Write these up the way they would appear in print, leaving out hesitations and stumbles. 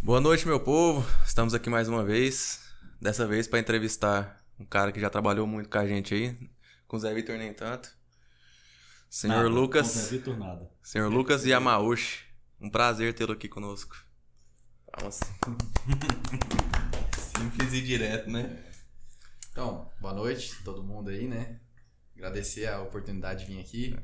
Boa noite, meu povo. Estamos aqui mais uma vez. Dessa vez para entrevistar um cara que já trabalhou muito com a gente aí. Com o Zé Vitor nem tanto. Senhor Nada, Lucas. com o Zé Vitor, nada. Senhor Lucas Yamauchi. Um prazer tê-lo aqui conosco. Vamos. Simples e direto, né? Então, boa noite a todo mundo aí, né? Agradecer a oportunidade de vir aqui.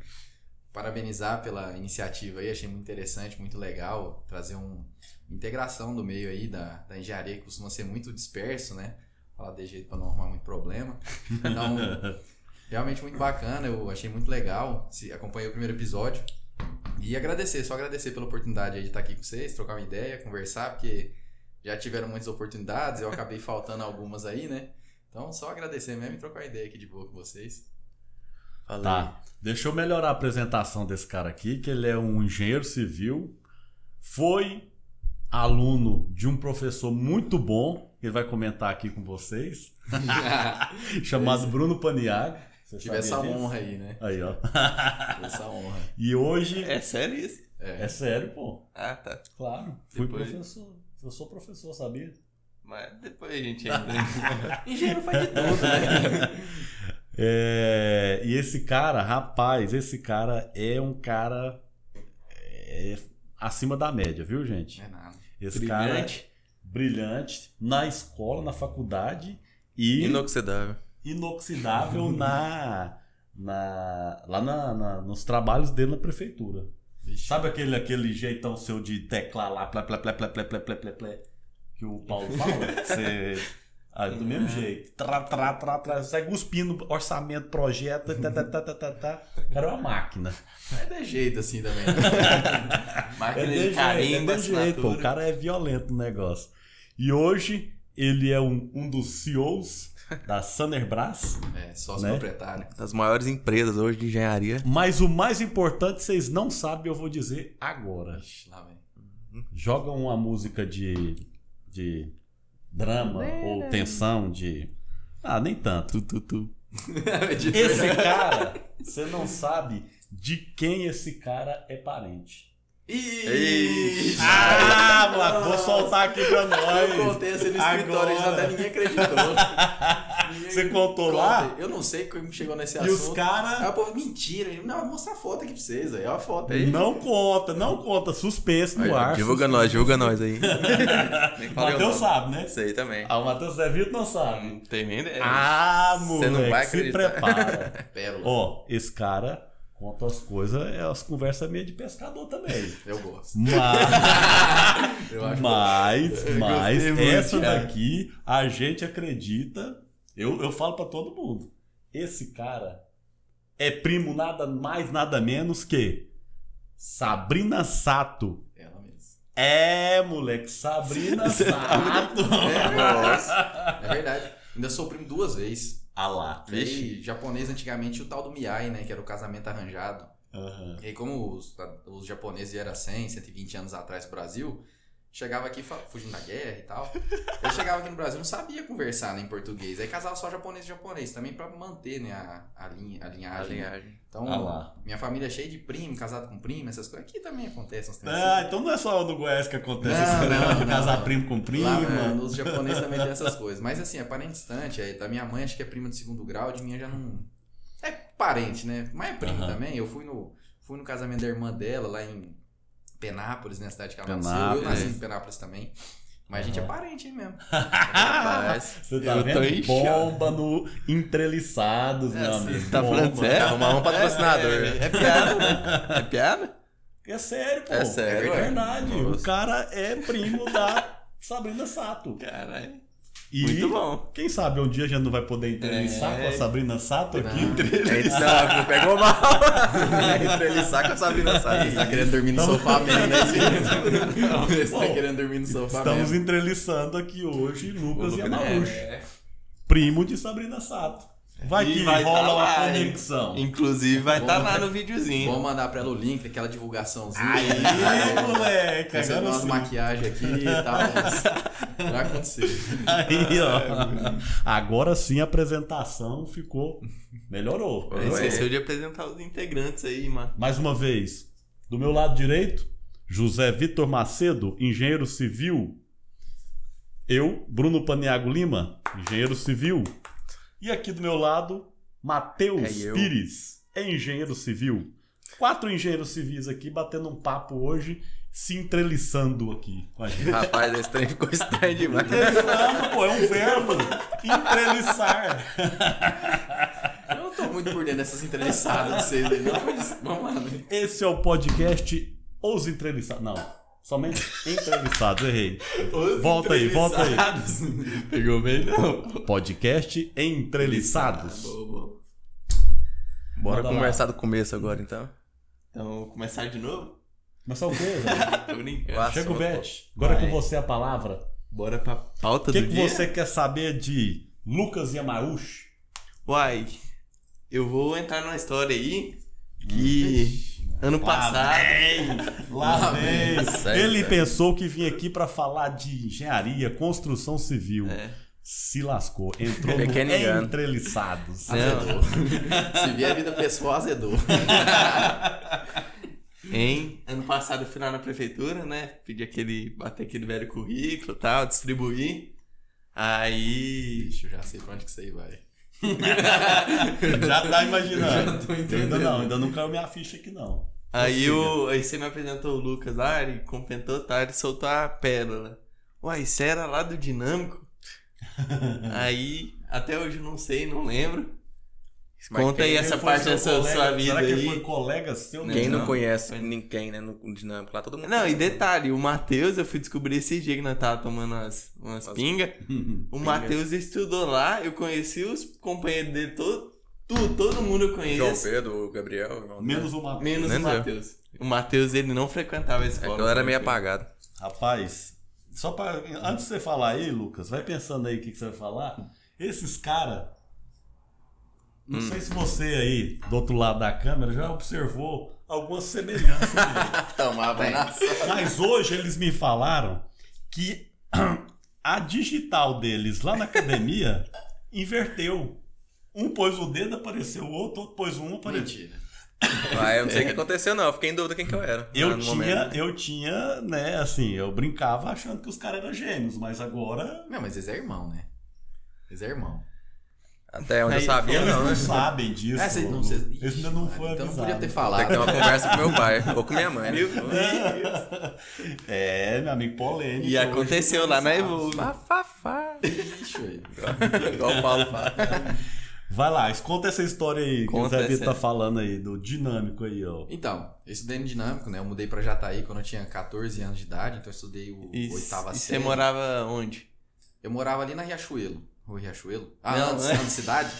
Parabenizar pela iniciativa aí, achei muito interessante, muito legal trazer uma integração do meio aí da engenharia, que costuma ser muito disperso, né? Falar de jeito para não arrumar muito problema. Então, realmente muito bacana, eu achei muito legal. Acompanhei o primeiro episódio e só agradecer pela oportunidade aí de estar aqui com vocês, trocar uma ideia, conversar, porque já tiveram muitas oportunidades, eu acabei faltando algumas aí, né? Então, só agradecer mesmo e trocar uma ideia aqui de boa com vocês. Falei. Tá, deixa eu melhorar a apresentação desse cara aqui, que ele é um engenheiro civil, foi aluno de um professor muito bom, ele vai comentar aqui com vocês, chamado Bruno Paniagua. Tive essa honra aí, né? Aí, ó. Tive essa honra. E hoje... É sério isso? É sério, pô. Ah, tá. Claro, fui Depois- professor. Eu sou professor, sabia? Mas depois a gente entra. Engenheiro faz de tudo, né? E esse cara, rapaz, esse cara é um cara acima da média, viu, gente? Não é nada. Esse Brilhante. cara brilhante na escola, na faculdade e Inoxidável. inoxidável nos trabalhos dele na prefeitura. Vixe. Sabe aquele jeitão seu de teclar lá, plé, plé, plé, plé, plé, plé, plé, plé, plé, que o Paulo fala? Você... do mesmo jeito. Sai cuspindo orçamento, projeto, tá. O cara é uma máquina. É de jeito assim também. Máquina de carimbo, pô. O assinatura. cara é violento no negócio. E hoje ele é um dos CEOs da Sanerbras. Sócio Né? proprietário. Das maiores empresas hoje de engenharia. Mas o mais importante, vocês não sabem, eu vou dizer agora. Ixi, lá vem. Joga uma música de drama ou tensão de... Ah, nem tanto. Esse cara, você não sabe de quem esse cara é parente. Ixi! Moleque, vou soltar aqui pra nós. Eu contei assim no escritório, já até ninguém acreditou. Você contou lá? Eu não sei como chegou nesse E assunto. os caras... Aí o povo, mentira. Não, vou mostrar a foto aqui pra vocês. Aí, ó a foto aí. Não conta. Suspense no Aí, ar. divulga nós aí. Nem O falei o Matheus nome. sabe, né? Sei também. Ah, o Matheus Zé Vitor não sabe. Não tem nem ideia. Você não vai Moleque, se acreditar. prepara. Pérola. Ó, esse cara conta as coisas, as conversas meio de pescador também. Eu gosto. Eu acho Mas gostei muito, essa cara. daqui a gente acredita. Eu falo pra todo mundo. Esse cara é primo nada mais, nada menos que Sabrina Sato. ela mesmo. Moleque, Sabrina Sato. Nossa. É verdade. Ainda sou primo 2 vezes. Ah lá. Veio japonês antigamente o tal do Miyai, né? Que era o casamento arranjado. Aham. E aí, como os japoneses vieram 100, 120 anos atrás pro Brasil, chegava aqui fugindo da guerra e tal. Eu chegava aqui no Brasil, não sabia conversar, né, em português. Aí casava só japonês e japonês, também pra manter, né, a linhagem. A linhagem. Então, Ah lá. minha família é cheia de primo, casado com primo, essas coisas. Aqui também acontece uns trem Ah, assim. então não é só no Goiás que acontece Não, isso, não, casar não. primo com prima. Lá, os japoneses também tem essas coisas. Mas assim, é parente distante. Aí, da minha mãe, acho que é prima de segundo grau, de minha já não... É parente, né? Mas é primo Aham. também. Eu fui no casamento da irmã dela, lá em Penápolis, né? Cidade que ela nasceu. Penápolis. Eu nasci em Penápolis também. Mas a gente é parente, hein, mesmo. Rapaz. Você tá Eu tô vendo? em Bomba no Entreliçados, meu amigo. Você tá falando Bomba. sério? Arrumar um patrocinador. É piada, né? É piada? É sério, pô. É sério, É ué. verdade. O Nossa. cara é primo da Sabrina Sato. Caralho. E Muito bom. quem sabe um dia a gente não vai poder entrelistar com a Sabrina Sato aqui. Não, pegou mal. Entreliçar com a Sabrina Sato. Você tá querendo dormir no sofá mesmo, né, filho? Você tá querendo dormir no sofá Estamos mesmo. entrelistando aqui hoje Lucas O e Lucas, Yamauchi. Primo de Sabrina Sato. Vai E que vai rola tá uma lá, hein? conexão. Inclusive vai estar Bom, lá no Vou videozinho. mandar pra ela o link daquela divulgaçãozinha. Aí, moleque. Recebeu Agora umas sim. maquiagens aqui e tal. Mas vai acontecer. Aí, ó. Agora sim a apresentação ficou. Melhorou. Esqueceu de apresentar os integrantes aí, mano. Mais uma vez, do meu lado direito, José Vitor Macedo, engenheiro civil, Eu, Bruno Paniago Lima, engenheiro civil. E aqui do meu lado, Matheus Pires, engenheiro civil. 4 engenheiros civis aqui batendo um papo hoje, se entreliçando aqui com a gente. Rapaz, esse trem ficou estranho demais. Entreliçando, pô, é um verbo. Entreliçar. Eu não tô muito por dentro dessas entreliçadas de vocês aí, não, mas vamos lá, né? Esse é o podcast Os Entreliçados. Não, somente Entreliçados, errei. Volta aí. Pegou bem, não. Podcast Entreliçados. Boa. Bora Manda lá. conversar do começo agora, então. Então, começar de novo? Mas só o quê, velho? Tô brincando. Nossa, Chega o pô. Bet. Agora é Vai. com você a palavra. Bora pra pauta O do que dia? você quer saber de Lucas Yamauchi? Uai, eu vou entrar numa história aí que ano passado... Lá vem. Certo. Ele pensou que vinha aqui pra falar de engenharia, construção civil. É. Se lascou. Entrou Pequeno no engano. Entreliçados. Azedou. Se vier a vida pessoal, azedou. Ano passado eu fui lá na prefeitura, né? Bater aquele velho currículo e tal, distribuir. Aí... Bicho, já sei pra onde que isso aí vai. Já tá imaginando. Já tô entendendo. Ainda não caiu minha ficha aqui, não. Aí você me apresentou o Lucas lá, ele comentou, tá? Ele soltou a pérola. Uai, você era lá do Dinâmico? Aí, até hoje eu não sei, não lembro. Mas Conta aí quem essa Foi parte seu dessa colega- sua vida será que aí. foi colega seu? Quem não Não. conhece ninguém, né, no Dinâmico lá, todo mundo. Não, e detalhe, o Matheus, eu fui descobrir esse dia que nós tava tomando umas pingas. O Matheus estudou lá, eu conheci os companheiros dele, todo mundo eu João conheço. Pedro, o Gabriel. irmão dele. Menos uma. Menos o Menos eu. Matheus. O Matheus, ele não frequentava a É escola. que eu era meio apagado. Rapaz, só pra. Antes de você falar aí, Lucas, vai pensando aí o que você vai falar. Esses caras. Não sei se você aí, do outro lado da câmera, já observou algumas semelhanças nele. Tomava na Mas hoje eles me falaram que a digital deles lá na academia inverteu. Um pôs o dedo, apareceu o outro pôs um, apareceu. Mentira. Ah, eu não sei o que aconteceu, não. Eu fiquei em dúvida quem que eu era. Eu tinha, né, assim, eu brincava achando que os caras eram gêmeos, mas agora Não, mas eles é irmão, né? Eles é irmão. Até onde eu Aí, sabia, eles não, não né? sabem disso. Vocês não... Eles ainda não foram Então não avisados. podia ter Tem falado. que ter uma conversa com meu pai ou com minha mãe, né? É, meu amigo, polêmico. E aconteceu lá na Evolve. Fafafá. Bicho, velho. Igual o Paulo fala. Vai lá, conta essa história aí que Conta o Zé Vitor essa. tá falando aí, do dinâmico aí, ó. Então, eu estudei no Dinâmico, né? Eu mudei pra Jataí quando eu tinha 14 anos de idade, então eu estudei o oitava E você série. morava onde? Eu morava ali na Riachuelo. Rua Riachuelo? Ah, Não, antes, não é? antes cidade.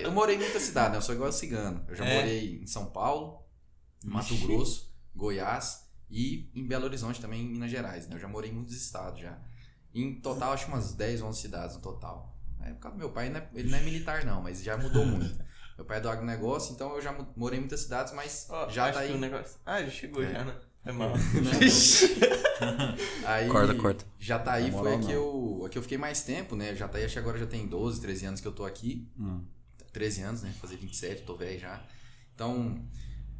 Eu morei em muita cidade, né? Eu sou igual cigano. Eu já É. morei em São Paulo, Mato Grosso, Goiás e em Belo Horizonte também, em Minas Gerais, né? Eu já morei em muitos estados já. Em total, acho umas 10, 11 cidades no total. É por causa do meu pai, ele não é militar não, mas já mudou muito. Meu pai é do agronegócio, então eu já morei em muitas cidades, mas Ó, já acho tá que aí. o negócio... Ah, já chegou É. já, né? É mal. Aí, Corta. Jataí Na foi moral, a que eu fiquei mais tempo, né? Jataí acho que agora já tem 12, 13 anos que eu tô aqui. 13 anos, né? Fazer 27, tô velho já. Então,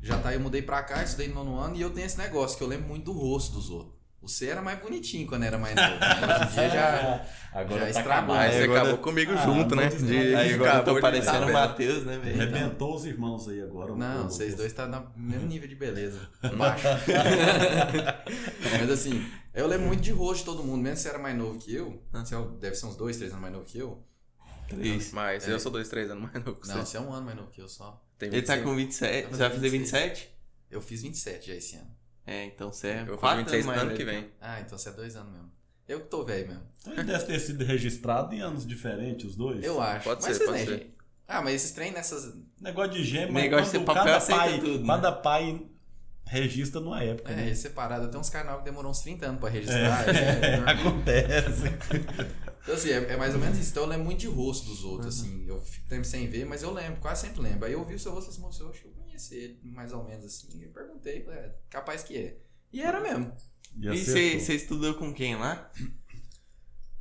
Jataí eu mudei pra cá, estudei no 9º ano e eu tenho esse negócio que eu lembro muito do rosto dos outros. Você era mais bonitinho quando era mais novo, né? Hoje em dia já Agora já tá estragou. acabado. Aí você agora- acabou comigo Ah, junto, né? não vou dizer. Aí agora eu acabou tô de parecendo o tabela. Matheus, né, velho? Arrebentou os irmãos aí agora. Não, o vocês Lucas. dois tá no mesmo nível de beleza. Baixo. Mas assim, eu lembro muito de rosto de todo mundo, mesmo se você era mais novo que eu. Você deve ser uns 2, 3 anos mais novo que eu. 3. Mas eu sou 2, 3 anos mais novo que Não, você. você é um ano mais novo que eu só. Tem Ele tá 25. com 27. Tá Você vai fazendo fazer 26. 27? Eu fiz 27 já esse ano. É, então você é Eu vou 4 fazer 26 anos mais ano que velho. vem. Ah, então você é 2 anos mesmo. Eu que tô velho mesmo. Então ele deve ter sido registrado em anos diferentes, os dois. Eu acho. Pode Mas ser, vocês pode nem, ser. gente. Ah, mas esses trem nessas. Negócio de gêmeo, Negócio mas de quando papel cada aceita pai, tudo, né? cada pai registra numa época. né? É, separado. Tem uns carnal que demorou uns 30 anos pra registrar. é normal. Acontece. Então, assim, é mais ou menos isso. Então, eu lembro muito de rosto dos outros, assim. Eu fico tempo sem ver, mas eu lembro, quase sempre lembro. Aí eu vi o seu rosto e falei assim, eu acho que eu conheci ele, mais ou menos assim. Eu perguntei, falei, capaz que é. E era mesmo. E E acertou. você estudou com quem lá?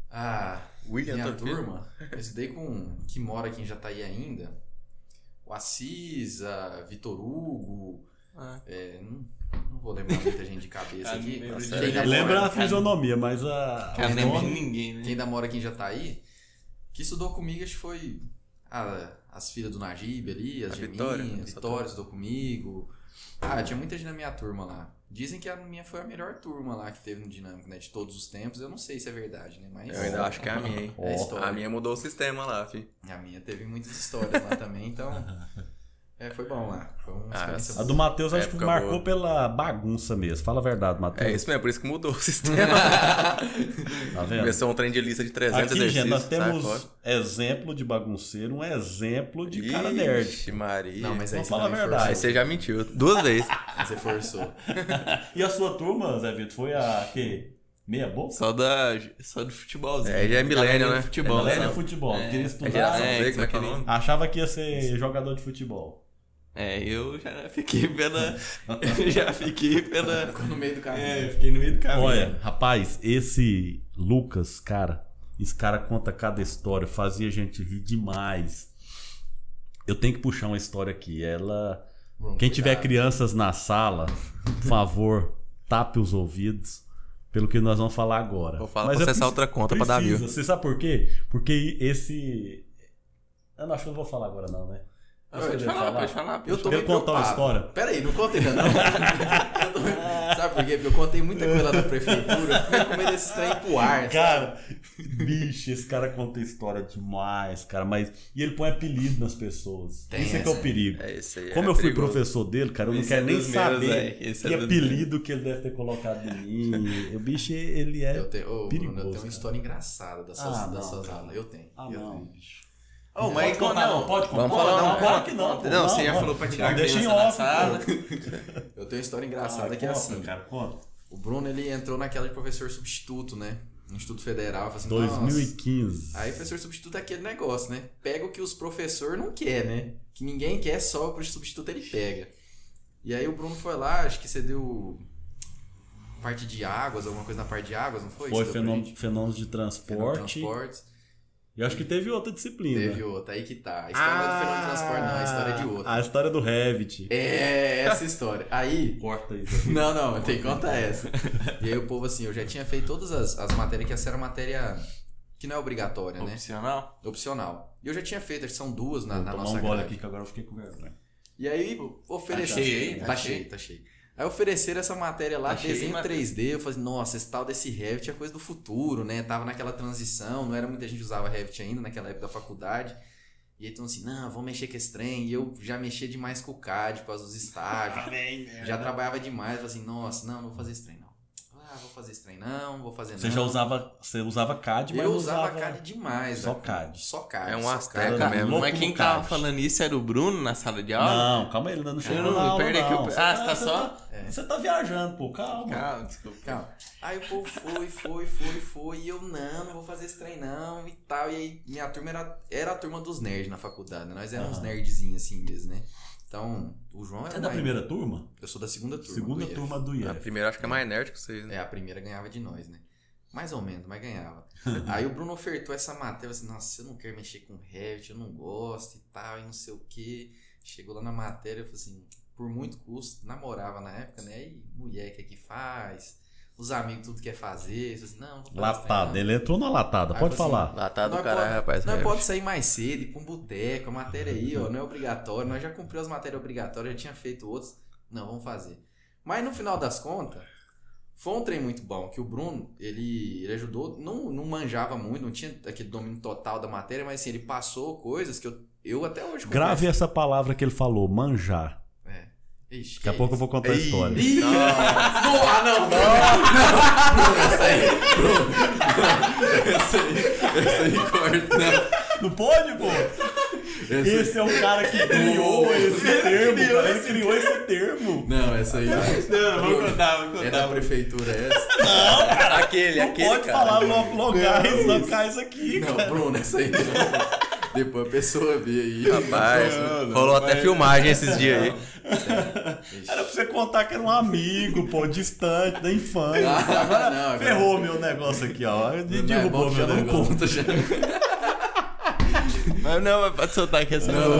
Ah, William minha Antônio Filho. turma, eu estudei com que mora aqui em Jataí ainda. O Assis, a Vitor Hugo, Não vou lembrar muita gente de cabeça aqui. Lembra a fisionomia, mas a... Cara, não lembra de ninguém, né? Quem ainda mora aqui em Jataí, que estudou comigo, acho que foi as filhas do Najib ali, as Geminha, Vitória estudou comigo. Tinha muita gente na minha turma lá. Dizem que a minha foi a melhor turma lá que teve no Dinâmico, né? De todos os tempos. Eu não sei se é verdade, né? Mas eu ainda acho que é a minha, hein? A minha mudou o sistema lá, fi. A minha teve muitas histórias lá também, então... foi bom lá. Foi uma experiência a do Matheus acho que marcou boa. Pela bagunça mesmo. Fala a verdade, Matheus. É isso mesmo, por isso que mudou o sistema. Tá vendo? Começou um trem de lista de 300 aqui, exercícios. Gente, nós temos exemplo de bagunceiro, um exemplo de cara nerd. Ixi, Maria. Não, mas aí vamos falar a verdade. Aí você já mentiu 2 vezes. Você forçou. E a sua turma, Zé Vitor, foi a quê? Meia boca? Só do futebolzinho. Já é milênio, né? Futebol, milênio é futebol. Queria estudar. Achava que ia ser jogador de futebol. Eu já fiquei pela... Ficou no meio do caminho. Fiquei no meio do caminho. Olha, rapaz, esse Lucas, esse cara conta cada história, fazia a gente rir demais. Eu tenho que puxar uma história aqui. Quem tiver crianças na sala, por favor, tape os ouvidos pelo que nós vamos falar agora. Vou falar pra acessar outra conta pra dar view. Você sabe por quê? Porque esse... Eu acho que eu não vou falar agora não, né? Pode falar. Eu tô Quer contar uma história? Pera aí, não conta ainda não. Sabe por quê? Porque eu contei muita coisa lá da prefeitura. Eu fiquei com medo desse trem pro ar. Cara, bicho, esse cara conta história demais, cara. E ele põe apelido nas pessoas. Isso é que é o perigo. Como eu fui professor dele, cara, eu não quero nem saber que apelido que ele deve ter colocado em mim. O bicho, ele é perigoso. Bruno, eu tenho uma história engraçada das suas aulas. Eu tenho. Bicho. Mas não pode contar. Vamos falar, claro que não. Não, você já falou pra tirar a criança da sala. Eu tenho uma história engraçada que é assim. Cara, conta. O Bruno, ele entrou naquela de professor substituto, né? No Instituto Federal. Assim, 2015. Aí professor substituto é aquele negócio, né? Pega o que os professores não querem, né? Que ninguém quer, só o professor substituto ele pega. E aí o Bruno foi lá, acho que você deu... parte de águas, alguma coisa na parte de águas, não foi? Foi fenômenos de transporte. E acho que teve outra disciplina. Teve outra, aí que tá. A história não é do fenômeno de transporte, não. A história é de outra. A história do Revit. Essa história. Aí... Corta isso. Não, tem que contar essa. E aí o povo, assim, eu já tinha feito todas as matérias, que essa era matéria que não é obrigatória, né? Opcional. E eu já tinha feito, acho que são 2 na nossa grade. Vou tomar um gole aqui que agora eu fiquei com vergonha. E aí ofereceram... Tá cheio. Aí ofereceram essa matéria lá, desenho 3D. Eu falei, nossa, esse tal desse Revit é coisa do futuro, né? Tava naquela transição, não era muita gente que usava Revit ainda naquela época da faculdade. E aí então assim, não, vamos mexer com esse trem. E eu já mexia demais com o CAD, por causa dos estágios. Já trabalhava demais. Eu falei assim, nossa, não vou fazer esse trem, não. Vou fazer esse trem, não, vou fazer Você usava CAD, mas eu usava CAD demais. Só CAD. É um Azteca mesmo. Mas quem tava falando isso era o Bruno na sala de aula? Não, calma aí, ele não chegou na aula, não. Você tá só... Você tá viajando, pô, calma. Desculpa. Aí o povo foi, e eu, não vou fazer esse trem não, e tal. E aí minha turma era a turma dos nerds na faculdade, né? Nós éramos nerdzinhos assim mesmo, né? Então, o João era... Você é da primeira turma? Eu sou da segunda turma. Segunda turma do IF. A primeira acho que é mais nerd que vocês, né? A primeira ganhava de nós, né? Mais ou menos, mas ganhava. Aí o Bruno ofertou essa matéria, assim, nossa, eu não quero mexer com Revit, eu não gosto e tal, e não sei o quê. Chegou lá na matéria, eu falei assim, por muito custo, namorava na época, né? E mulher que aqui faz, os amigos tudo quer fazer. Eu falei assim, não, vou fazer latada, ele entrou na latada, pode falar. Latada do caralho, rapaz. Nós pode sair mais cedo, ir pra um boteco, a matéria aí, ó, não é obrigatório. Nós já cumprimos as matérias obrigatórias, já tinha feito outros. Não, vamos fazer. Mas no final das contas, foi um trem muito bom, que o Bruno, ele ajudou, não manjava muito, não tinha aquele domínio total da matéria, mas assim, ele passou coisas que eu até hoje... Grave essa palavra que ele falou, manjar. Ixi, daqui a pouco eu vou contar a história. Essa aí corta. Não pode, pô? Esse é o cara que criou esse termo. Ele criou esse termo. Não, essa aí. Não, vou contar. É da prefeitura essa? Não, cara. Aquele, não pode cara. falar locais aqui, não, cara. Bruno, essa aí não. Depois a pessoa vê aí. Rapaz, rolou até filmagem esses dias aí. Era pra você contar que era um amigo, pô, distante, da infância. Agora não, ferrou meu negócio aqui, ó. Derrubou meu negócio. Conta já. Mas não, pode soltar aqui essa não vou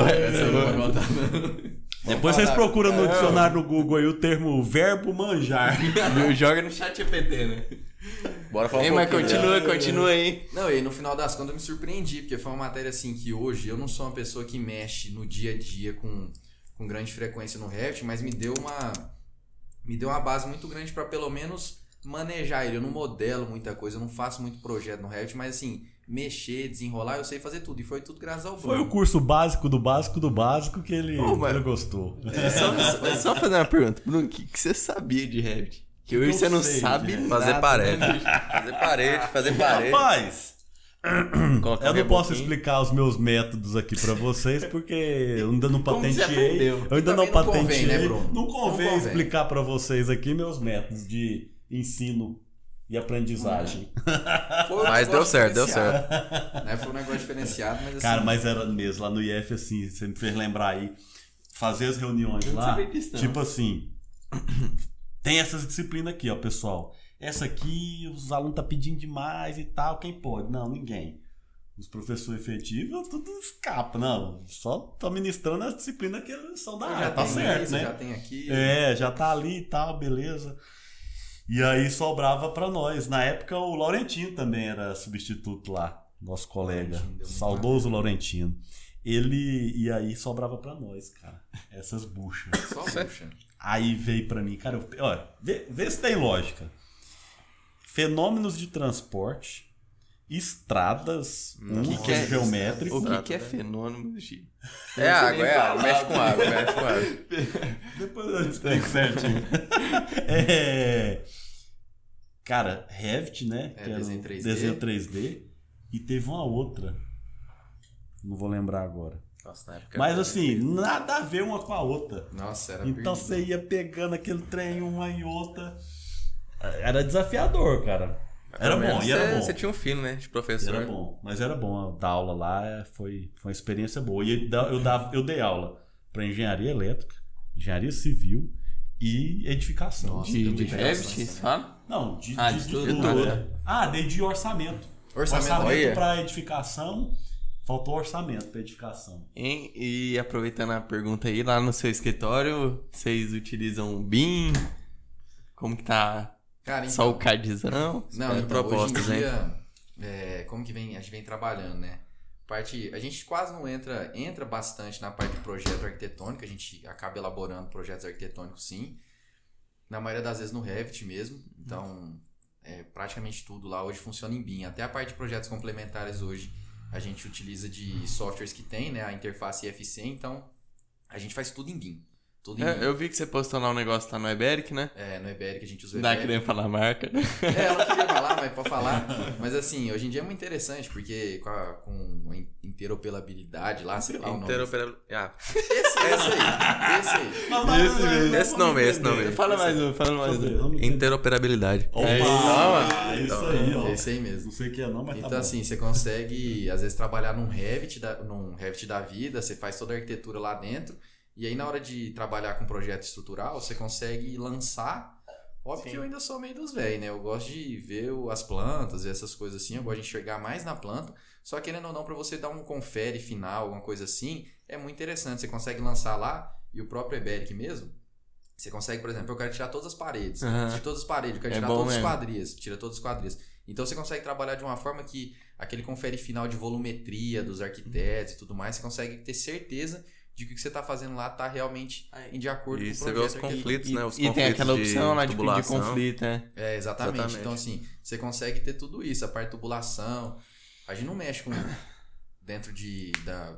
contar, não. Depois vocês procuram no dicionário do Google aí o termo verbo manjar. Joga no chat GPT, né? Bora falar Ei, um mas pouquinho. continua aí. Não, e no final das contas eu me surpreendi, porque foi uma matéria assim que hoje eu não sou uma pessoa que mexe no dia a dia com grande frequência no Revit, mas me deu uma base muito grande para pelo menos manejar ele. Eu não modelo muita coisa, eu não faço muito projeto no Revit, mas assim, mexer, desenrolar, eu sei fazer tudo. E foi tudo graças ao Bruno. Foi o curso básico do básico do básico que ele gostou. Só fazer uma pergunta. Bruno, o que você sabia de Revit? Que hoje você não sei, sabe né? Fazer nada, parede. né, bicho? Fazer parede. Rapaz, Colocar eu um não posso reboquinho. explicar os meus métodos aqui pra vocês, porque eu ainda não Como você patenteei. aprendeu? Eu ainda Também não não convém, patenteei. né, Bruno? Não convém Não convém. explicar pra vocês aqui meus métodos de ensino e aprendizagem. Foi um Mas deu negócio certo, deu diferenciado, certo. né? Foi um negócio diferenciado, mas assim... Cara, mas era mesmo, lá no IF, assim, você me fez lembrar aí, fazer as reuniões Eu não lá, sabia disso, não. tipo assim, tem essas disciplinas aqui, ó, pessoal. Essa aqui, os alunos tá pedindo demais e tal, quem pode? Não, ninguém. Os professores efetivos, tudo escapa, não, só tô ministrando as disciplinas que eles são da área, tá tem certo, isso, né? já tem aqui. Já tá ali e tal, beleza. E aí sobrava pra nós. Na época o Laurentino também era substituto lá, nosso colega, Laurentino deu muito saudoso Laurentino. E aí sobrava pra nós, cara, essas buchas. Só bucha. Aí veio pra mim, cara, olha, vê se tem lógica. Fenômenos de transporte, estradas, que é- geométricos. O que é fenômeno, Gi? É água, é água. Mexe com água, mexe com água. Depois eu explico certinho. Cara, Revit, né? É, que era desenho o 3D. Desenho 3D. E teve uma outra. Não vou lembrar agora. Nossa, na época Mas era- assim, nada a ver uma com a outra. Nossa, era Então perdido. você ia pegando aquele trem, uma e outra. Era desafiador, cara. Era Pelo bom, menos e era bom. Você tinha um filho, né? De professor. Era bom, mas era bom. Dar aula lá foi uma experiência boa. E eu dei aula para engenharia elétrica, engenharia civil e edificação. Nossa, De deu Revit, bastante, você né? fala? Não, de tudo, tudo. tá. Dei de orçamento. Orçamento, olha. para edificação, faltou orçamento para edificação. Hein? E aproveitando a pergunta aí, lá no seu escritório, vocês utilizam o BIM? Como que tá? Cara, então, Só o CADzão? Não, Espero então, propostas, hoje em dia, como que a gente vem trabalhando, né? A gente quase não entra bastante na parte de projeto arquitetônico, a gente acaba elaborando projetos arquitetônicos sim, na maioria das vezes no Revit mesmo, então praticamente tudo lá hoje funciona em BIM, até a parte de projetos complementares hoje a gente utiliza de softwares que tem, né, a interface IFC, então a gente faz tudo em BIM. Tudo em BIM. Eu vi que você postou lá um negócio lá no Iberic, né? No Iberic a gente usa o Dá Iberic. querendo falar a marca. Eu não queria falar, mas pode falar. Mas assim, hoje em dia é muito interessante, porque com a interoperabilidade lá, sei lá o nome. Interoperabilidade. Esse aí. Esse nome. Fala mais um. Interoperabilidade. Opa, isso aí, ó. Esse aí mesmo. Não sei o que é não, mas tá Então bom. assim, você consegue às vezes trabalhar num Revit da vida, você faz toda a arquitetura lá dentro, e aí na hora de trabalhar com projeto estrutural, você consegue lançar. Óbvio que eu ainda sou meio dos velhos, né? Eu gosto de ver as plantas e essas coisas assim, eu gosto de enxergar mais na planta, só querendo ou não, pra você dar um confere final, alguma coisa assim, é muito interessante. Você consegue lançar lá, e o próprio Iberic mesmo, você consegue, por exemplo, eu quero tirar todas as paredes, de todas as paredes, eu quero tirar bom todas as mesmo. quadrias, tira todas as quadrias. Então você consegue trabalhar de uma forma que aquele confere final de volumetria dos arquitetos e tudo mais, você consegue ter certeza de que o que você está fazendo lá está realmente de acordo E com o você projeto vê os arquitetônico. conflitos, né? Os E tem conflitos aquela opção lá de tubulação. conflito, né? Exatamente. Exatamente. Então, assim, você consegue ter tudo isso, a parte de tubulação. A gente não mexe com. Dentro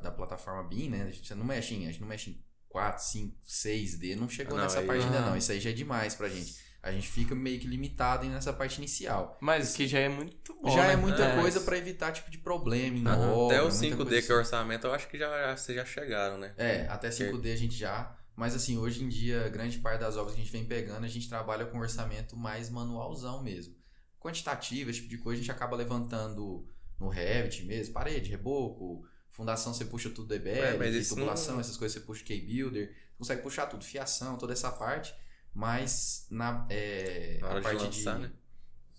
da plataforma BIM, né? A gente não mexe em 4, 5, 6D. Não chegou Não, nessa aí- parte ainda, não. Isso aí já é demais pra gente. A gente fica meio que limitado aí nessa parte inicial. Mas que já é muito bom, já né? é muita coisa pra evitar tipo de problema em obra. Até o muita 5D, coisa que é assim. o orçamento, eu acho que vocês já chegaram, né? Até 5D a gente já. Mas assim, hoje em dia, grande parte das obras que a gente vem pegando, a gente trabalha com orçamento mais manualzão mesmo. Quantitativo, esse tipo de coisa, a gente acaba levantando no Revit mesmo, parede, reboco, fundação você puxa tudo do Mas EBR, isso tubulação, não- essas coisas você puxa o K-Builder, consegue puxar tudo, fiação, toda essa parte, mas Na hora de a parte lançar, né?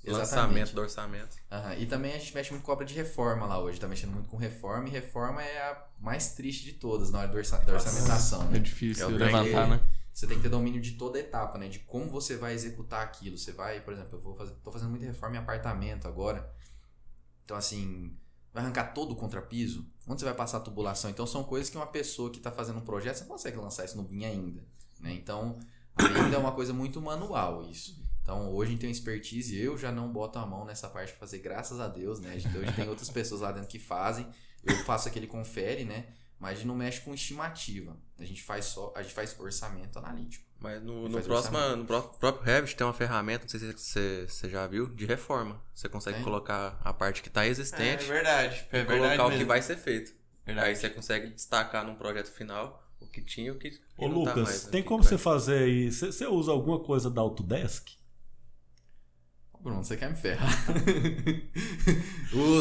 lançamento do orçamento. Aham. E também a gente mexe muito com obra de reforma lá hoje. Tá mexendo muito com reforma. E reforma é a mais triste de todas na hora da orçamentação. É Né? difícil É o levantar, que- né? Você tem que ter domínio de toda a etapa, né? De como você vai executar aquilo. Você vai, por exemplo, tô fazendo muita reforma em apartamento agora. Então, assim, vai arrancar todo o contrapiso? Onde você vai passar a tubulação? Então, são coisas que uma pessoa que está fazendo um projeto, você não consegue lançar isso no BIM ainda, né? Então, ainda é uma coisa muito manual isso. Então, hoje a gente tem expertise, eu já não boto a mão nessa parte de fazer, graças a Deus, né? Hoje tem outras pessoas lá dentro que fazem. Eu faço aquele confere, né? Mas a gente não mexe com estimativa. A gente faz orçamento analítico. Mas Faz no próprio Revit tem uma ferramenta, não sei se você já viu, de reforma. Você consegue Tem? colocar a parte que está existente verdade. e colocar o que vai ser feito. Verdade. Aí você consegue destacar num projeto final o que tinha e o que Ô não tá Lucas, mais. tem né? como você fazer aí? Você usa alguma coisa da Autodesk? Bruno, você quer me ferrar?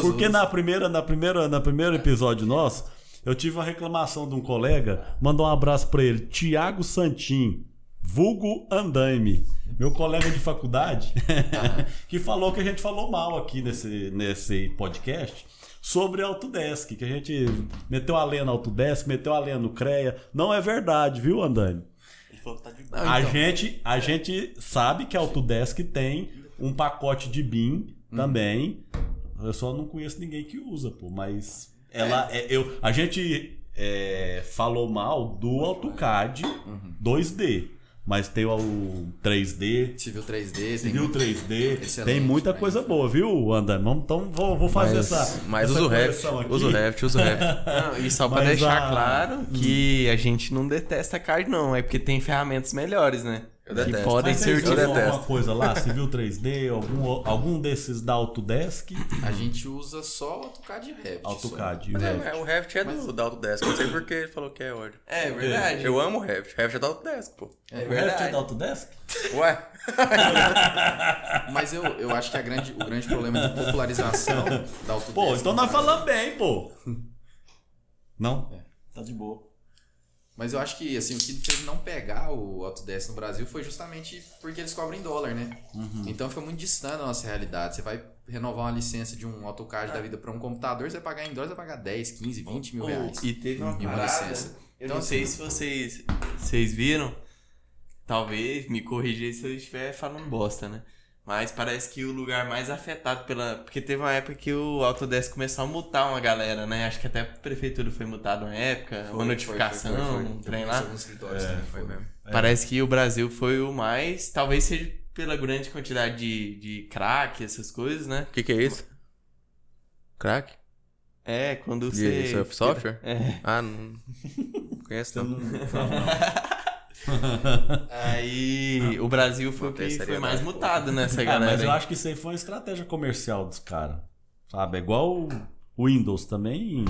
Porque na primeiro episódio nosso, eu tive uma reclamação de um colega, mandou um abraço pra ele, Tiago Santin, vulgo Andaime, meu colega de faculdade, que falou que a gente falou mal aqui nesse podcast sobre a Autodesk, que a gente meteu a lenha na Autodesk, meteu a lenha no CREA. Não é verdade, viu, Andaime? Ele falou que tá de Não, A então. gente sabe que a Autodesk tem um pacote de BIM também. Eu só não conheço ninguém que usa, pô. Mas a gente falou mal do AutoCAD 2D. Mas tem o 3D, Civil 3D, Civil 3D. Excelente, Tem muita mas- coisa boa, viu, André? Então vou fazer Mas essa usa o Revit. correção aqui. Usa o Revit. Não, e só pra Mas deixar a- claro que a gente não detesta CAD, não. É porque tem ferramentas melhores, né? Eu que detesto. podem Mas ser vocês eu usam utilizadas. alguma coisa lá? Civil 3D, algum desses da Autodesk? A gente usa só o AutoCAD e Revit. AutoCAD. Mas Revit. o Revit é da Autodesk. Não sei por que ele falou que é ódio. É verdade. Eu amo o Revit. Revit é da Autodesk, pô. É O Revit é verdade. da Autodesk? Ué? Mas eu acho que o grande problema de popularização da Autodesk... Pô, então nós falamos bem, pô. Não? É. Tá de boa. Mas eu acho que assim, o que fez não pegar o Autodesk no Brasil foi justamente porque eles cobram em dólar, né? Então fica muito distante da nossa realidade. Você vai renovar uma licença de um AutoCAD da vida para um computador, você vai pagar em dólar, você vai pagar 10, 15, 20 mil reais. E teve uma Em uma parada, licença. eu Então, não sei se vocês viram, talvez me corrigir se eu estiver falando bosta, né? Mas parece que o lugar mais afetado porque teve uma época que o Autodesk começou a multar uma galera, né? Acho que até a prefeitura foi mutada uma época, uma notificação, um trem lá. Alguns escritórios, né? Foi mesmo. Parece que o Brasil foi o mais, talvez seja pela grande quantidade de crack, essas coisas, né? O que é isso? Crack? É, quando De você... software? É. Ah, não conheço não. Aí o Brasil foi o Manter que foi seriedade, mais pô. mutado nessa Ah, galera. mas eu aí. acho que isso aí foi uma estratégia comercial dos caras. Sabe? É igual o Windows também